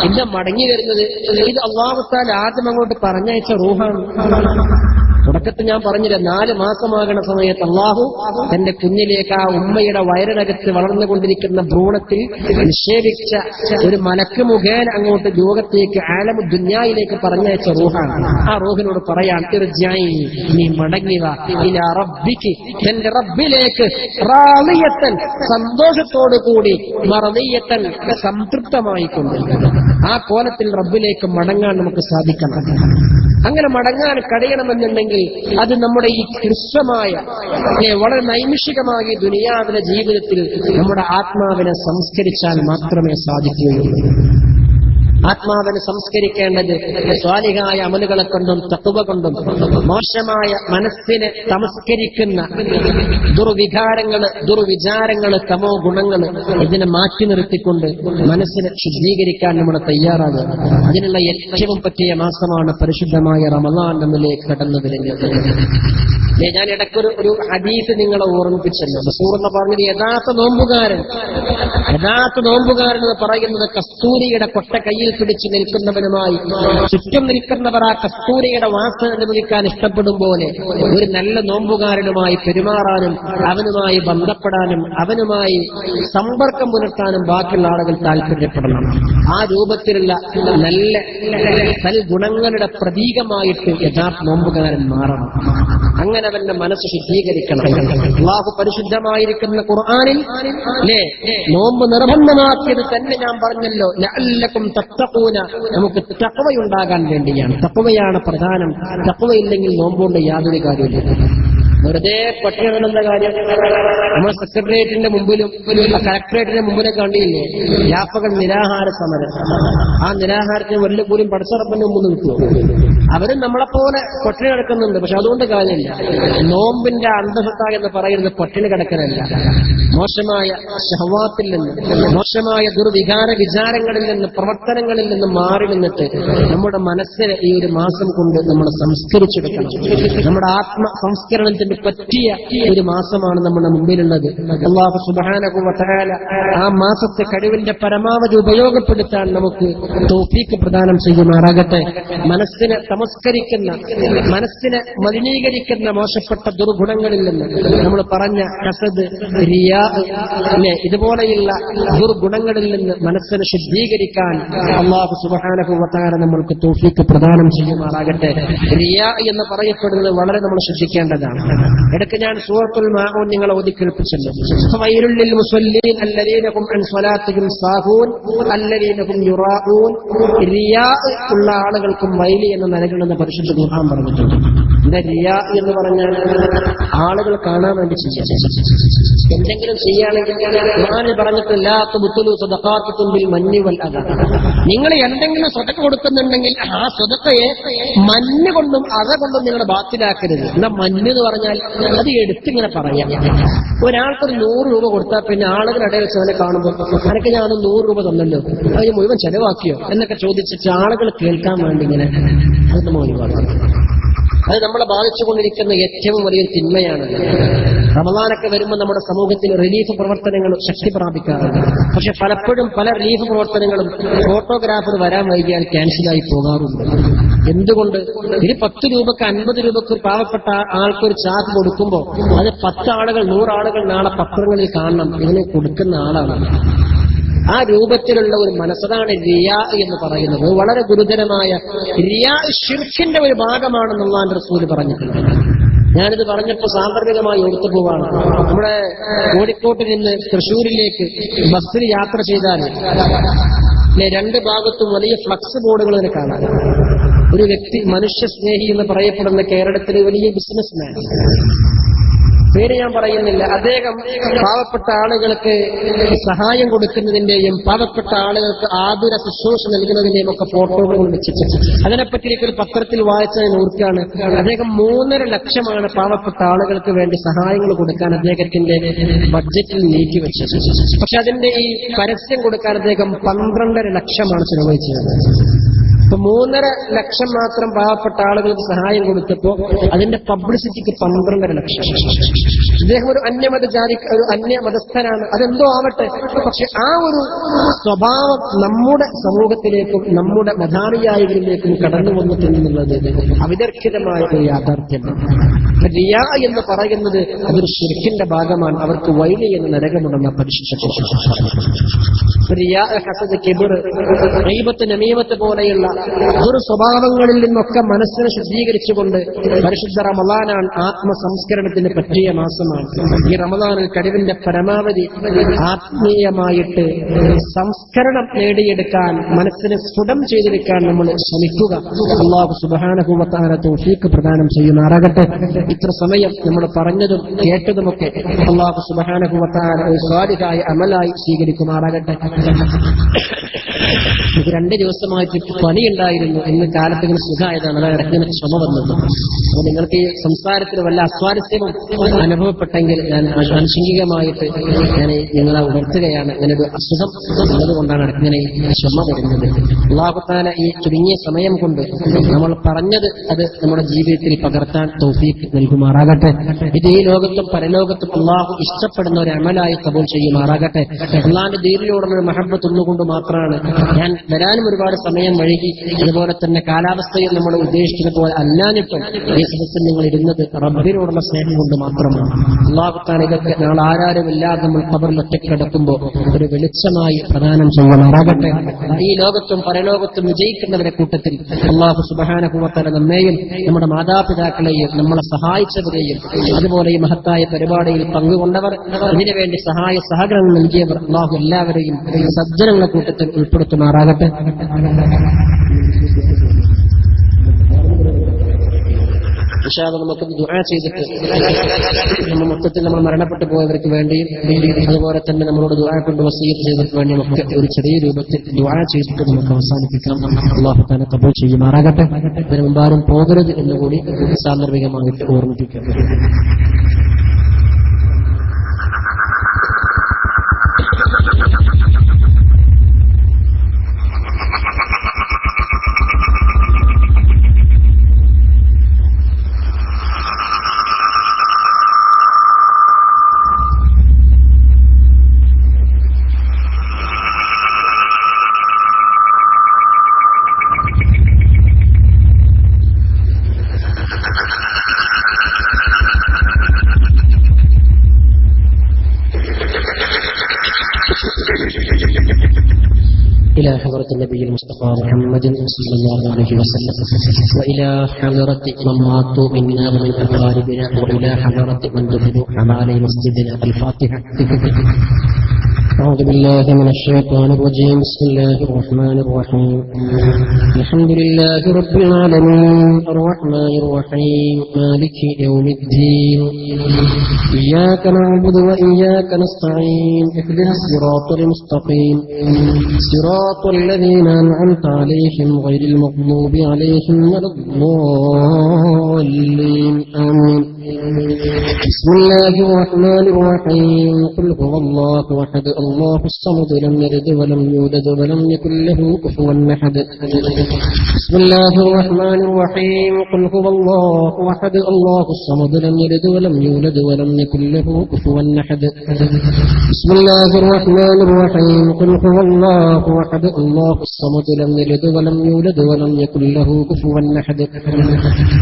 എന്താ മടങ്ങി വരുന്നത്? ഇത് അല്ലാഹു തആല ആദ്യം അങ്ങോട്ട് പറഞ്ഞയച്ച റൂഹാണ്. തുടക്കത്തിൽ ഞാൻ പറഞ്ഞില്ല, 4 മാസമാകുന്ന സമയത്ത് അള്ളാഹു തന്റെ കുഞ്ഞിലേക്ക് ആ ഉമ്മയുടെ വയറിനകത്ത് വളർന്നുകൊണ്ടിരിക്കുന്ന ഭ്രൂണത്തിൽ നിക്ഷേപിച്ച ഒരു മലക്ക് മുഖേന അങ്ങോട്ട് ലോകത്തേക്ക് ആലമു ദുനിയായിലേക്ക് പറഞ്ഞയച്ച റൂഹാണ്. ആ റൂഹിനോട് പറയാൻ ഇർജിഇ, നീ മടങ്ങി വാ, ഇലാ റബ്ബികി, തന്റെ റബ്ബിലേക്ക്, റാളിയത്തൻ, സന്തോഷത്തോടു കൂടി, മർദിയത്തൻ, സംതൃപ്തമായിക്കൊണ്ട്. ആ കോലത്തിൽ റബ്ബിലേക്ക് മടങ്ങാൻ നമുക്ക് സാധിക്കണം. അങ്ങനെ മടങ്ങാൻ കഴിയണമെന്നുണ്ടെങ്കിൽ അത് നമ്മുടെ ഈ ഹ്രസ്വമായ വളരെ നൈമിഷികമായ ദുനിയാവിലെ ജീവിതത്തിൽ നമ്മുടെ ആത്മാവിനെ സംസ്കരിച്ചാൽ മാത്രമേ സാധിക്കുകയുള്ളൂ. ആത്മാവിനെ സംസ്കരിക്കേണ്ടത് സ്വാലിഹായ അമലുകളെ കൊണ്ടും തഖ്വ കൊണ്ടും, മോശമായ മനസ്സിനെ സംസ്കരിക്കുന്ന ദുർവിചാരങ്ങള്, തമോ ഗുണങ്ങള്, ഇതിനെ മാറ്റി നിർത്തിക്കൊണ്ട് മനസ്സിനെ ശുദ്ധീകരിക്കാൻ നമ്മൾ തയ്യാറാകുക. അതിനുള്ള ഏറ്റവും പറ്റിയ മാസമാണ് പരിശുദ്ധമായ റമളാൻ നമ്മിലേക്ക് കടന്നു വരുന്നത്. ഞാൻ ഇടയ്ക്കൊരു ഹദീസ് നിങ്ങളെ ഓർമ്മിപ്പിച്ചല്ലോ. റസൂൽ പറഞ്ഞത് യഥാർത്ഥ നോമ്പുകാരൻ എന്ന് പറയുന്നത് കസ്തൂരിയുടെ കൊട്ട കയ്യിൽ പിടിച്ചു നിൽക്കുന്നവനുമായി ചുറ്റും നിൽക്കുന്നവർ ആ കസ്തൂരിയുടെ വാസന അനുഭവിക്കാൻ ഇഷ്ടപ്പെടും പോലെ ഒരു നല്ല നോമ്പുകാരനുമായി പെരുമാറാനും അവനുമായി ബന്ധപ്പെടാനും അവനുമായി സമ്പർക്കം പുലർത്താനും ബാക്കിയുള്ള ആളുകൾ താല്പര്യപ്പെടണം. ആ രൂപത്തിലുള്ള നല്ല സൽഗുണങ്ങളുടെ പ്രതീകമായിട്ട് യഥാർത്ഥ നോമ്പുകാരൻ മാറണം. അങ്ങനെ അവന്റെ മനസ്സ് ശുദ്ധീകരിക്കണം. അല്ലാഹു പരിശുദ്ധമായിരിക്കുന്ന ഖുർആനിൽ നോമ്പ് നിർബന്ധമാക്കിയത് തന്നെ ഞാൻ പറഞ്ഞല്ലോ, ലഅല്ലക്കും തത്തഖൂന, നമുക്ക് തഖ്വയുണ്ടാകാൻ വേണ്ടിയാണ്. തഖ്വയാണ് പ്രധാനം. തഖ്വയില്ലെങ്കിൽ നോമ്പുകൊണ്ട് യാതൊരു കാര്യമില്ല. വെറുതെ പട്ടിണി കിടന്ന കാര്യം നമ്മൾ സെക്രട്ടേറിയറ്റിന്റെ മുമ്പിലും കളക്ടറേറ്റിന്റെ മുമ്പിലും കണ്ടില്ലേ, വ്യാപക നിരാഹാര സമരം. ആ നിരാഹാരത്തിന് വലിയ പോലും പടച്ചറപ്പന്റെ മുമ്പിൽ കിട്ടുമോ? അവരും നമ്മളെപ്പോലെ പട്ടിണി കിടക്കുന്നുണ്ട്. പക്ഷെ അതുകൊണ്ട് കാര്യമില്ല. നോമ്പിന്റെ അന്തസത്ത എന്ന് പറയുന്നത് പട്ടിണി കിടക്കലല്ല, മോശമായ ശഹവാത്തിൽ നിന്ന്, മോശമായ ദുർവികാര വിചാരങ്ങളിൽ നിന്ന്, പ്രവർത്തനങ്ങളിൽ നിന്ന് മാറി നിന്നിട്ട് നമ്മുടെ മനസ്സിനെ ഈ ഒരു മാസം കൊണ്ട് നമ്മൾ സംസ്കരിച്ചെടുക്കണം. നമ്മുടെ ആത്മ സംസ്കരണത്തിന് പറ്റിയ ഒരു മാസമാണ് നമ്മുടെ മുമ്പിലുള്ളത്. അല്ലാഹു സുബ്ഹാനഹു വ തആല ആ മാസത്തെ കഴിവിന്റെ പരമാവധി ഉപയോഗപ്പെടുത്താൻ നമുക്ക് തൗഫീഖ് പ്രദാനം ചെയ്യുമാറാകട്ടെ. മനസ്സിനെ തമസ്കരിക്കുന്ന, മനസ്സിനെ മലിനീകരിക്കുന്ന മോശപ്പെട്ട ദുർഗുണങ്ങളിൽ നിന്ന് നമ്മൾ പറഞ്ഞ ഹസദ്, റിയാ ഇതുപോലെയുള്ള ദുർഗുണങ്ങളിൽ നിന്ന് മനസ്സിനെ ശുദ്ധീകരിക്കാൻ അല്ലാഹു സുബ്ഹാനഹു വ തആല നമ്മൾക്ക് തൗഫീഖ് പ്രദാനം ചെയ്യുമാറാകട്ടെ. റിയാ എന്ന് പറയപ്പെടുന്നത് വളരെ നമ്മൾ ശ്രദ്ധിക്കേണ്ടതാണ്. ഇടയ്ക്ക് ഞാൻ സൂറത്തുൽ മാഊൻ നിങ്ങളെ ഓതി കേൾപ്പിച്ചല്ലോ. ഫവൈലുൽ ലിൽ മുസല്ലീൻ അല്ലദീന ഹും അൻ സ്വലാത്തിഹിം സാഹൂൻ അല്ലദീന ഹും യുറാഊൻ. റിയാ ഉള്ള ആളുകൾക്കും വൈലി എന്ന് നൽകണമെന്ന് പരിശുദ്ധ ഖുർആൻ പറഞ്ഞിട്ടുണ്ട്. എന്താ റിയാ എന്ന് പറഞ്ഞാൽ? ആളുകൾ കാണാൻ വേണ്ടി ചെയ്യാം. എന്തെങ്കിലും ചെയ്യുകയാണെങ്കിൽ ഖുർആനിൽ പറഞ്ഞിട്ടില്ല തുബ്തുലു സദഖാത്തുകും ബിൽ മന്നി വൽ അദാ. നിങ്ങൾ എന്തെങ്കിലും സ്വതക്ക കൊടുക്കുന്നുണ്ടെങ്കിൽ ആ സ്വതക്കയെ മഞ്ഞ് കൊണ്ടും അത കൊണ്ടും നിങ്ങൾ ബാത്തിലാക്കരുത്. എന്നാ മഞ്ഞ് എന്ന് പറഞ്ഞാൽ അത് എടുത്തിങ്ങനെ പറയാം. ഒരാൾക്കൊരു 100 രൂപ കൊടുത്താൽ പിന്നെ ആളുകളുടെ വെച്ച് അവനെ കാണുമ്പോൾ അനക്ക് ഞാൻ 100 രൂപ തന്നല്ലോ, അത് മുഴുവൻ ചെലവാക്കിയോ എന്നൊക്കെ ചോദിച്ചിട്ട് ആളുകൾ കേൾക്കാൻ വേണ്ടി ഇങ്ങനെ അത് നമ്മൾ ഒഴിവാക്കണം. അത് നമ്മളെ ബാധിച്ചുകൊണ്ടിരിക്കുന്ന ഏറ്റവും വലിയൊരു തിന്മയാണ്. റമളാനൊക്കെ വരുമ്പോൾ നമ്മുടെ സമൂഹത്തിൽ റിലീഫ് പ്രവർത്തനങ്ങൾ ശക്തി പ്രാപിക്കാറുണ്ട്. പക്ഷെ പലപ്പോഴും പല റിലീഫ് പ്രവർത്തനങ്ങളും ഫോട്ടോഗ്രാഫർ വരാൻ വൈകിയാൽ ക്യാൻസലായി പോകാറുണ്ട്. എന്തുകൊണ്ട്? ഒരു 10 രൂപക്ക് 50 രൂപക്ക് പാവപ്പെട്ട ആൾക്കൊരു ചാക്ക് കൊടുക്കുമ്പോൾ അത് 10 ആളുകൾ 100 ആളുകൾ നാളെ പത്രങ്ങളിൽ കാണണം, ഇതിനെ കൊടുക്കുന്ന ആളാണ്. ആ രൂപത്തിലുള്ള ഒരു മനസ്സതാണ് റിയാ എന്ന് പറയുന്നത്. വളരെ ഗുരുതരമായ റിയാ ശിർക്കിന്റെ ഒരു ഭാഗമാണെന്ന് അല്ലാഹുവിന്റെ റസൂൽ പറഞ്ഞിട്ടുണ്ട്. ഞാനിത് പറഞ്ഞപ്പോൾ സാന്ദർഭികമായി ഓർത്തു പോവാണ്. നമ്മുടെ കോഴിക്കോട്ട് നിന്ന് തൃശ്ശൂരിലേക്ക് ബസ്സിൽ യാത്ര ചെയ്താൽ 2 ഭാഗത്തും വലിയ ഫ്ലക്സ് ബോർഡുകൾ തന്നെ കാണാം. ഒരു വ്യക്തി, മനുഷ്യ സ്നേഹി എന്ന് പറയപ്പെടുന്ന കേരളത്തിലെ വലിയ ബിസിനസ്മാൻ, പേര് ഞാൻ പറയുന്നില്ല, അദ്ദേഹം പാവപ്പെട്ട ആളുകൾക്ക് സഹായം കൊടുക്കുന്നതിന്റെയും പാവപ്പെട്ട ആളുകൾക്ക് ആതുര ശുശ്രൂഷ നൽകുന്നതിന്റെയും ഒക്കെ ഫോട്ടോകൾ വെച്ചിട്ട് അതിനെപ്പറ്റി ഒരു പത്രത്തിൽ വായിച്ചതിന് ഓർക്കാണ്. അദ്ദേഹം 3.5 ലക്ഷമാണ് പാവപ്പെട്ട ആളുകൾക്ക് വേണ്ടി സഹായങ്ങൾ കൊടുക്കാൻ അദ്ദേഹത്തിന്റെ ബഡ്ജറ്റിൽ നീക്കിവെച്ചത്. പക്ഷെ അതിന്റെ ഈ പരസ്യം കൊടുക്കാൻ അദ്ദേഹം 12.5 ലക്ഷമാണ് ചെലവഴിച്ചത്. ഇപ്പൊ 3.5 ലക്ഷം മാത്രം പാവപ്പെട്ട ആളുകൾക്ക് സഹായം കൊടുത്തപ്പോ അതിന്റെ പബ്ലിസിറ്റിക്ക് 12.5 ലക്ഷം. ഇദ്ദേഹം ഒരു അന്യമതസ്ഥനാണ്, അതെന്തോ ആവട്ടെ. പക്ഷെ ആ ഒരു സ്വഭാവം നമ്മുടെ സമൂഹത്തിലേക്കും നമ്മുടെ മതാനുയായികളിലേക്കും കടന്നു വന്നിട്ടുണ്ടെന്നുള്ളത് അവിതർക്കിതമായ ഒരു യാഥാർത്ഥ്യമാണ്. റിയാ എന്ന് പറയുന്നത് അതൊരു ശിർക്കിന്റെ ഭാഗമാണ്. അവർക്ക് വൈലി എന്ന് നരകമുണ്ടെന്ന പരിശുദ്ധ റിയാ, ഹസദ്, കിബ്ർ, ഗീബത്ത്, നമീമത്ത് പോലെയുള്ള ഒരു സ്വഭാവങ്ങളിൽ നിന്നൊക്കെ മനസ്സിനെ ശുദ്ധീകരിച്ചുകൊണ്ട് പരിശുദ്ധ റമളാനാണ് ആത്മസംസ്കരണത്തിന് പറ്റിയ മാസമാണ്. ഈ റമളാനിൽ കഴിവിന്റെ പരമാവധി ആത്മീയമായിട്ട് സംസ്കരണം നേടിയെടുക്കാൻ, മനസ്സിനെ സ്ഫുടം ചെയ്തെടുക്കാൻ നമ്മൾ ശ്രമിക്കുക. അല്ലാഹു സുബ്ഹാനഹു വ തആല തൗഫീഖ് പ്രദാനം ചെയ്യുമാറാകട്ടെ. ഇത്ര സമയം നമ്മൾ പറഞ്ഞതും കേട്ടതുമൊക്കെ അല്ലാഹു സുബ്ഹാനഹു വ തആല ഒരു സ്വാലിഹായ അമലായി സ്വീകരിക്കുമാറാകട്ടെ. എനിക്ക് 2 ദിവസമായിട്ട് പണിയുണ്ടായിരുന്നു. ഇന്ന് കാലത്ത് ഇങ്ങനെ സുഖമായതാണ്, അതാണ് ഇടയ്ക്ക് ക്ഷമ വന്നത്. അപ്പൊ നിങ്ങൾക്ക് ഈ സംസാരത്തിന് വല്ല അസ്വാരസ്യവും അനുഭവപ്പെട്ടെങ്കിൽ ഞാൻ ആനുഷംഗികമായിട്ട് ഞാൻ നിങ്ങളെ ഉണർത്തുകയാണ്. ഇങ്ങനെ ഒരു അസുഖം ഉള്ളതുകൊണ്ടാണ് ഇങ്ങനെ ക്ഷമ വരുന്നത്. അല്ലാഹു തആല ഈ ചുരുങ്ങിയ സമയം കൊണ്ട് നമ്മൾ പറഞ്ഞത് അത് നമ്മുടെ ജീവിതത്തിൽ പകർത്താൻ തൗഫീഖ് നൽകുമാറാകട്ടെ. ഇത് ഈ ലോകത്തും പരലോകത്തും അല്ലാഹു ഇഷ്ടപ്പെടുന്ന ഒരു അമലായി കബൂൽ ചെയ്യുമാറാകട്ടെ. അല്ലാഹുവിന്റെ ദീനിനോടുള്ള ഒരു മഹബ്ബത്ത് ഒന്നുകൊണ്ട് മാത്രമാണ് ഞാൻ വരാനും ഒരുപാട് സമയം വൈകി. അതുപോലെ തന്നെ കാലാവസ്ഥയിൽ നമ്മൾ ഉദ്ദേശിക്കുന്ന പോലെ അല്ലാഞ്ഞിട്ടും ഈ സദസ്സിൽ നിങ്ങൾ ഇരുന്നത് റബ്ബിനോടുള്ള സ്നേഹം കൊണ്ട് മാത്രമാണ്. അല്ലാഹു തആല ഇതൊക്കെ നാളെ ആരാരുമില്ലാതെ നമ്മൾ ഖബറിൽ ഒറ്റയ്ക്ക് കിടക്കുമ്പോൾ ഒരു വെളിച്ചമായി പ്രദാനം ചെയ്യുമാറാകട്ടെ. ഈ ലോകത്തും പരലോകത്തും വിജയിക്കുന്നവരുടെ കൂട്ടത്തിൽ അല്ലാഹു സുബ്ഹാനഹു വ തആല നമ്മെയും നമ്മുടെ മാതാപിതാക്കളെയും നമ്മളെ സഹായിച്ചവരെയും അതുപോലെ ഈ മഹത്തായ പരിപാടിയിൽ പങ്കുകൊണ്ടവർ, ഇതിനുവേണ്ടി സഹായ സഹകരണം നൽകിയവർ, അല്ലാഹു എല്ലാവരെയും സജ്ജനങ്ങളുടെ കൂട്ടത്തിൽ ഉൾപ്പെടുത്തുമാറാകട്ടെ. നമുക്ക് ദുആ ചെയ്തിട്ട് നമ്മൾ മൊത്തത്തിൽ നമ്മൾ മരണപ്പെട്ടു പോയവർക്ക് വേണ്ടിയും അതുപോലെ തന്നെ നമ്മളോട് ദുആ കൊണ്ട് വസിയത്ത് ചെയ്തവർക്ക് വേണ്ടി നമുക്ക് ഒരു ചെറിയ രൂപത്തിൽ ദുആ ചെയ്തിട്ട് നമുക്ക് അവസാനിപ്പിക്കാം. അല്ലാഹു തആല ഖബൂൽ ചെയ്യുമാറാകട്ടെ. ഇതിന് മുമ്പാരും പോകരുത് എന്നുകൂടി സാന്ദർഭികമായിട്ട് ഓർമ്മിപ്പിക്കാം. إلى حضرة النبي المصطفى محمد صلى الله عليه وسلم، وإلى حضرة من ماتوا منا ومن أقاربنا، وإلى حضرة من دفنوا حوالي مسجدنا. الفاتحة. أعوذ بالله من الشيطان الرجيم. بسم الله الرحمن الرحيم. الحمد لله رب العالمين الرحمن الرحيم مالك يوم الدين، إياك نعبد وإياك نستعين، اهدنا الصراط المستقيم صراط الذين أنعمت عليهم غير المغضوب عليهم ولا الضالين. آمين. بسم الله الرحمن الرحيم. قل هو الله أحد الله الصمد لم يلد ولم يولد ولم يكن له كفوا أحد. بسم الله الرحمن الرحيم. قل هو الله أحد الله الصمد لم يلد ولم يولد ولم يكن له كفوا أحد. بسم الله الرحمن الرحيم. قل هو الله أحد الله الصمد لم يلد ولم يولد ولم يكن له كفوا أحد.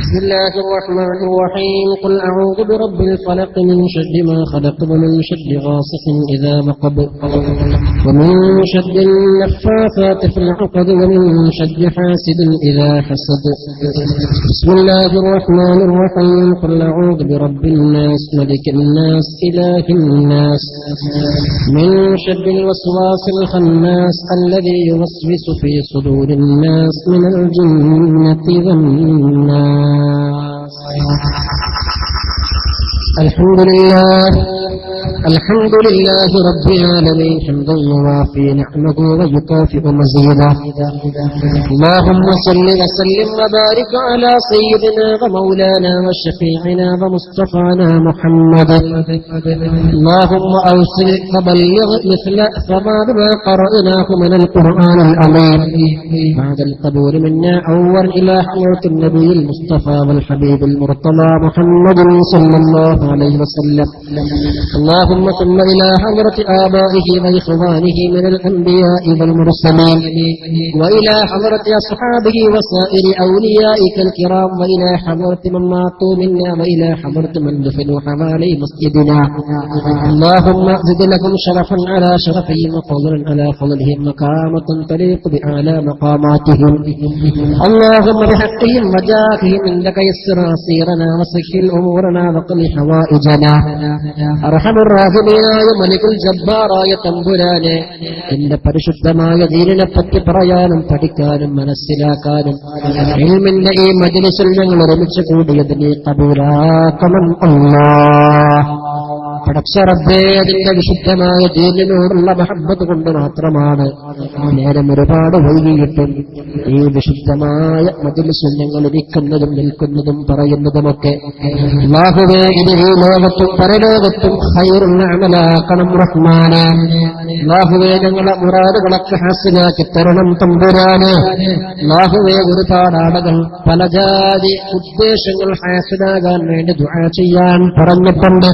بسم الله الرحمن الرحيم. قل أعوذ برب الفلق من شر ما خلق ومن شر غاسق إذا وقب ومن شر النفاثات في العقد ومن شر حاسد إذا حسد. بسم الله الرحمن الرحيم. قل أعوذ برب الناس ملك الناس إله الناس من شر الوسواس الخناس الذي يوسوس في صدور الناس من الجنة والناس. الحمد لله رب العالمين حمدا يوافي نعمه ويكافئ مزيدا. اللهم صل وسلم وبارك على سيدنا ومولانا وشفيعنا ومصطفانا محمد. اللهم أوصل وبلغ مثل ثواب ما قرأناه من القرآن العظيم بعد القبول منا أول إلى حضرة النبي المصطفى والحبيب المرتضى محمد صلى الله عليه وسلم. اللهم ثم إلى حضرة آبائه وإخوانه من الأنبياء والمرسلين، وإلى حضرة أصحابه وسائر أوليائك الكرام، وإلى حضرة من ماتوا منا، وإلى حضرة من دفنوا حوالي مسجدنا. اللهم زد لهم شرفا على شرفهم وفضلا على فضلهم مقامة تليق بأعلى مقاماتهم. اللهم بحقهم وجاههم عندك يسر عسيرنا وسهل أمورنا وقل حوائجنا. أرحم الراحمين മലികുൽ ജബ്ബാറായ തമ്പുരാനെ, എന്റെ പരിശുദ്ധമായ ദീനിനെ പറ്റി പറയാനും പഠിക്കാനും മനസ്സിലാക്കാനും ഇൽമിന്റെ ഈ മജ്‌ലിസിൽ ഞങ്ങൾ ഒരുമിച്ച് കൂടിയതിനെ ഖബൂലാക്കണം അല്ലാഹ്. പടച്ച റബ്ബേ, അതിന്റെ വിശുദ്ധമായ ദീനിനോടുള്ള മഹബ്ബത്ത് കൊണ്ട് മാത്രമാണ് നേരം ഒരുപാട് വൈകിയിട്ടും ഈ വിശുദ്ധമായ മജ്‌ലിസിൽ ഞങ്ങൾ ഇരിക്കുന്നതും നിൽക്കുന്നതും പറയുന്നതുമൊക്കെ അല്ലാഹുവേ, ഇത് ഈ ലോകത്തും പരലോകത്തും ഖൈറുൽ അമലാക്കണം റഹ്മാനേ. അല്ലാഹുവേ, ഞങ്ങളെ മുറാദുകളൊക്കെ ഹാസിലാക്കി തരണം തമ്പുരാനെ. അല്ലാഹുവേ, ഒരുപാട് ആളുകൾ പല ജാതി ഉദ്ദേശങ്ങൾ ഹാസിലാകാൻ വേണ്ടി ദുആ ചെയ്യാൻ പറഞ്ഞിട്ടുണ്ട്.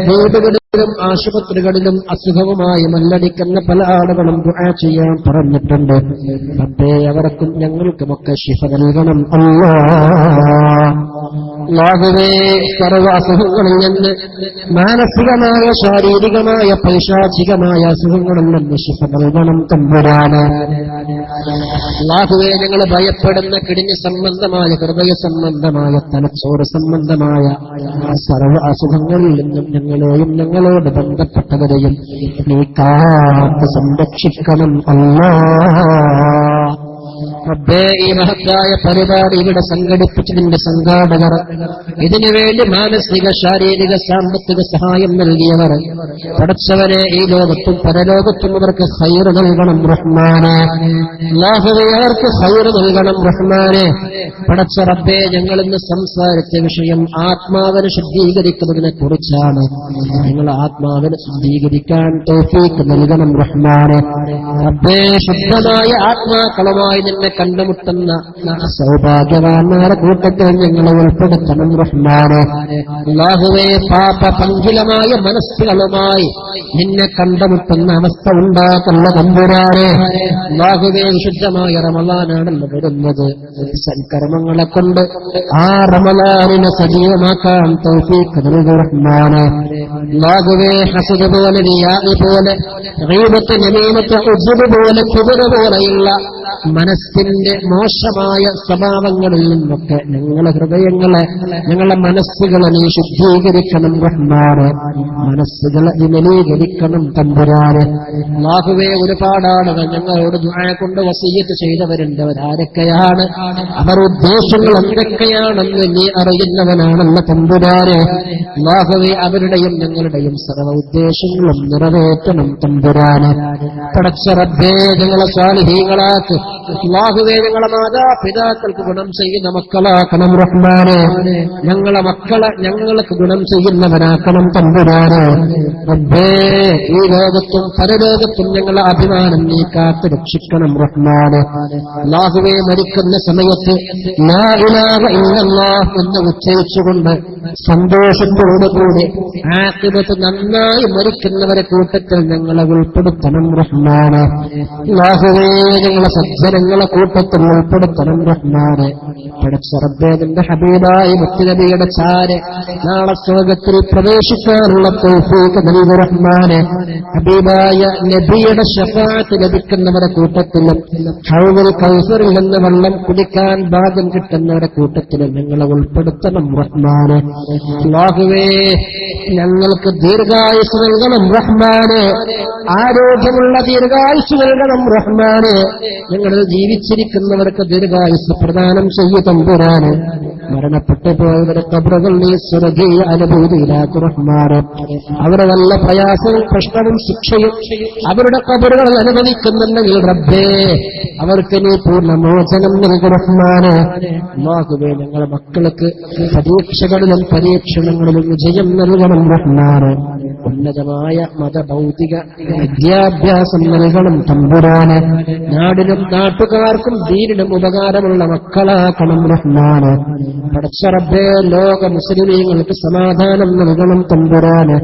വീടുകളിലും ആശുപത്രികളിലും അസുഖവുമായി മല്ലടിക്കുന്ന പല ആളുകളും ദുആ ചെയ്യാൻ പറഞ്ഞിട്ടുണ്ട്. റബ്ബേ, അവർക്കും ഞങ്ങൾക്കുമൊക്കെ ശിഫ നൽകണം അല്ലാഹുവേ. സർവ്വ അസുഖങ്ങളിൽ നിന്ന്, മാനസികമായ ശാരീരികമായ പൈശാചികമായ അസുഖങ്ങളിൽ നിന്ന് ശിഫ നൽകണം തമ്പുരാനെ. അല്ലാഹുവേ, ഞങ്ങൾ ഭയപ്പെടുന്ന കിഡ്നി സംബന്ധമായ, ഹൃദയ സംബന്ധമായ, തലച്ചോറ് സംബന്ധമായ സർവ്വ അസുഖങ്ങളിൽ നിന്നും ഞങ്ങളെയും ഞങ്ങളോട് ബന്ധപ്പെട്ടവരെയും നീ കാത്ത് സംരക്ഷിക്കണം അല്ലാഹ്. റബ്ബേ, ഈ മഹത്തായ പരിപാടി ഇവിടെ സംഘടിപ്പിച്ചതിന്റെ സംഘാടകർ, ഇതിനുവേണ്ടി മാനസിക ശാരീരിക സാമ്പത്തിക സഹായം നൽകിയവർ, പടച്ചവനെ, ഈ ലോകത്തും പരലോകത്തും അവർക്ക് ഖൈർ നൽകണം റഹ്മാനെ. അല്ലാഹുവേ, അവർക്ക് ഖൈർ നൽകണം റഹ്മാനെ. പടച്ച റബ്ബേ, ഞങ്ങൾ ഇന്ന് സംസാരിച്ച വിഷയം ആത്മാവിനെ ശുദ്ധീകരിക്കുന്നതിനെ കുറിച്ചാണ്. നിങ്ങൾ ആത്മാവിനെ ശുദ്ധീകരിക്കാൻ തൗഫീഖ് നൽകണം റഹ്മാനെ. റബ്ബേ, ശുദ്ധമായ ആത്മാക്കളുമായി നിന്നെ കണ്ടുമുട്ടുന്ന സൗഭാഗ്യവാന്മാരുടെ കൂട്ടത്തിൽ ഞങ്ങളെ ഉൾപ്പെടുത്തണം റഹ്മാനെ. അല്ലാഹുവേ, പാപപങ്കിലമായ മനസ്സുകളുമായി നിന്നെ കണ്ടുമുട്ടുന്ന അവസ്ഥ ഉണ്ടാക്കുന്ന തമ്പുരാനെ. അല്ലാഹുവേ, വിശുദ്ധമായ റമളാനാണല്ലോ വരുന്നത്. സൽക്കർമ്മങ്ങളെ കൊണ്ട് ആ റമളാനിനെ സജീവമാക്കാൻ തൗഫീഖ് നൽകൂ റഹ്മാനെ. അല്ലാഹുവേ ഹസദ് പോലെ, റിയാ പോലെ, ഗീബത്ത്, നമീമത്ത്, ഉജ്ബ് പോലെ, കിബ്ർ പോലെയുള്ള മനസ്സിന്റെ മോശമായ സ്വഭാവങ്ങളിൽ നിന്നൊക്കെ ഞങ്ങളെ ഹൃദയങ്ങളെ, ഞങ്ങളെ മനസ്സുകളെ നീ ശുദ്ധീകരിക്കണം റഹ്മാനെ. മനസ്സുകളെ വിമലീകരിക്കണം തമ്പുരാനെ. അല്ലാഹുവേ ഒരുപാട് ആളുകൾ ഞങ്ങളോട് ദുആ കൊണ്ട് വസിയ്യത്ത് ചെയ്തവരുണ്ട്. അവരാരൊക്കെയാണ്, അവർ ഉദ്ദേശങ്ങൾ എന്തൊക്കെയാണെന്ന് നീ അറിയുന്നവനാണെന്ന തമ്പുരാനെ. അല്ലാഹുവേ അവരുടെയും ഞങ്ങളുടെയും സർവ്വ ഉദ്ദേശങ്ങളും നിറവേറ്റണം തമ്പുരാനെ. പടച്ച റബ്ബേ ഞങ്ങളെ സ്വാലിഹീങ്ങളാക്ക്. അല്ലാഹുവേ ഞങ്ങളെ മാതാപിതാക്കൾക്ക് ഗുണം ചെയ്യുന്ന മക്കളാക്കണം റഹ്മാനെ. ഞങ്ങളെ മക്കളെ ഞങ്ങൾക്ക് ഗുണം ചെയ്യുന്നവനാക്കണം തമ്പുരാനെ. റബ്ബേ ഈ ലോകത്തും പരലോകത്തും ഞങ്ങളെ അഭിമാനം നീ കാത്ത് രക്ഷിക്കണം റഹ്മാനെ. അല്ലാഹുവേ മരിക്കുന്ന സമയത്ത് ലാ ഇലാഹ ഇല്ലല്ലാഹ് എന്ന് ഉച്ചരിച്ചുകൊണ്ട് സന്തോഷത്തോടുകൂടി ആഖിബത്ത് നന്നായി മരിക്കുന്നവരെ കൂട്ടത്തിൽ ഞങ്ങളെ ഉൾപ്പെടുത്തണം റഹ്മാനെ. അല്ലാഹുവേ ഞങ്ങളെ സജ്ജനങ്ങളെ കൂട്ടത്തിൽ ഉൾപ്പെടുത്തണം റഹ്മാനെ. പടച്ച റബ്ബേ നിന്റെ ഹബീബായ മുത്തുനബിയുടെ ചാരെ നാളെ സ്വർഗ്ഗത്തിൽ പ്രവേശിക്കാനുള്ള തൗഫീഖ് നൽകു റഹ്മാനെ. ഹബീബായ നബിയുടെ ശഫാഅത്ത് ലഭിക്കുന്നവരെ കൂട്ടത്തിലും ഹൗദുൽ കൗസറിൽ നിന്ന് വെള്ളം കുടിക്കാൻ ഭാഗ്യം കിട്ടുന്നവരെ കൂട്ടത്തിലും ഞങ്ങളെ ഉൾപ്പെടുത്തണം റഹ്മാനെ. അല്ലാഹുവേ ഞങ്ങൾക്ക് ദീർഘായുസ് നൽകണം റഹ്മാനെ. ആരോഗ്യമുള്ള ദീർഘായുസ് നൽകണം റഹ്മാനെ. ഞങ്ങൾ ജീവിച്ചിരിക്കുന്നവർക്ക് ദീർഘായുസ് പ്രദാനം ചെയ്യൂ തമ്പുരാനെ. മരണപ്പെട്ടു പോയവരെ ഖബറുകൾ നീ സ്വർഗീയ അനുഭൂതിയിലാക്കു റഹ്മാനെ. അവരുടെ വല്ല പ്രയാസവും പ്രശ്നവും ശിക്ഷയും അവരുടെ ഖബറുകൾ അനുഭവിക്കുന്നുണ്ടെങ്കിൽ റബ്ബേ അവർക്ക് നീ പൂർണ്ണമോചനം നൽകു റഹ്മാനെ. അല്ലാഹുവേ ഞങ്ങളുടെ മക്കൾക്ക് പരീക്ഷകളിലും പരീക്ഷണങ്ങളിലും വിജയം നൽകണം റഹ്മാനെ. ഉന്നതമായ മതഭൗതിക വിദ്യാഭ്യാസം നൽകണം തമ്പുരാനെ. നാടിനും നാട്ടുകാർക്കും ദീനിനും ഉപകാരമുള്ള മക്കളാക്കണം റഹ്മാനെ. പടച്ച റബ്ബേ ലോക മുസ്ലിമീങ്ങൾക്ക് സമാധാനം നൽകണം തമ്പുരാനെ.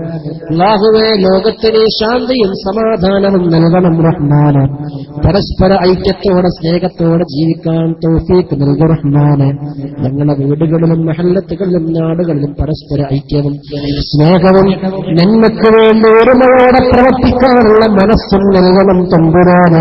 അല്ലാഹുവേ ലോകത്തിന് ശാന്തിയും സമാധാനവും നൽകണം റഹ്മാനെ. പരസ്പര ഐക്യത്തോടെ സ്നേഹത്തോടെ ജീവിക്കാൻ തൗഫീഖ് നൽകു റഹ്മാനെ. ഞങ്ങളുടെ വീടുകളിലും മഹല്ലത്തുകളിലും നാടുകളിലും പരസ്പര ഐക്യവും സ്നേഹവും നന്മയ്ക്ക് വേണ്ടി ഒരുമയോടെ പ്രവർത്തിക്കാനുള്ള മനസ്സും നൽകണം തമ്പുരാനെ.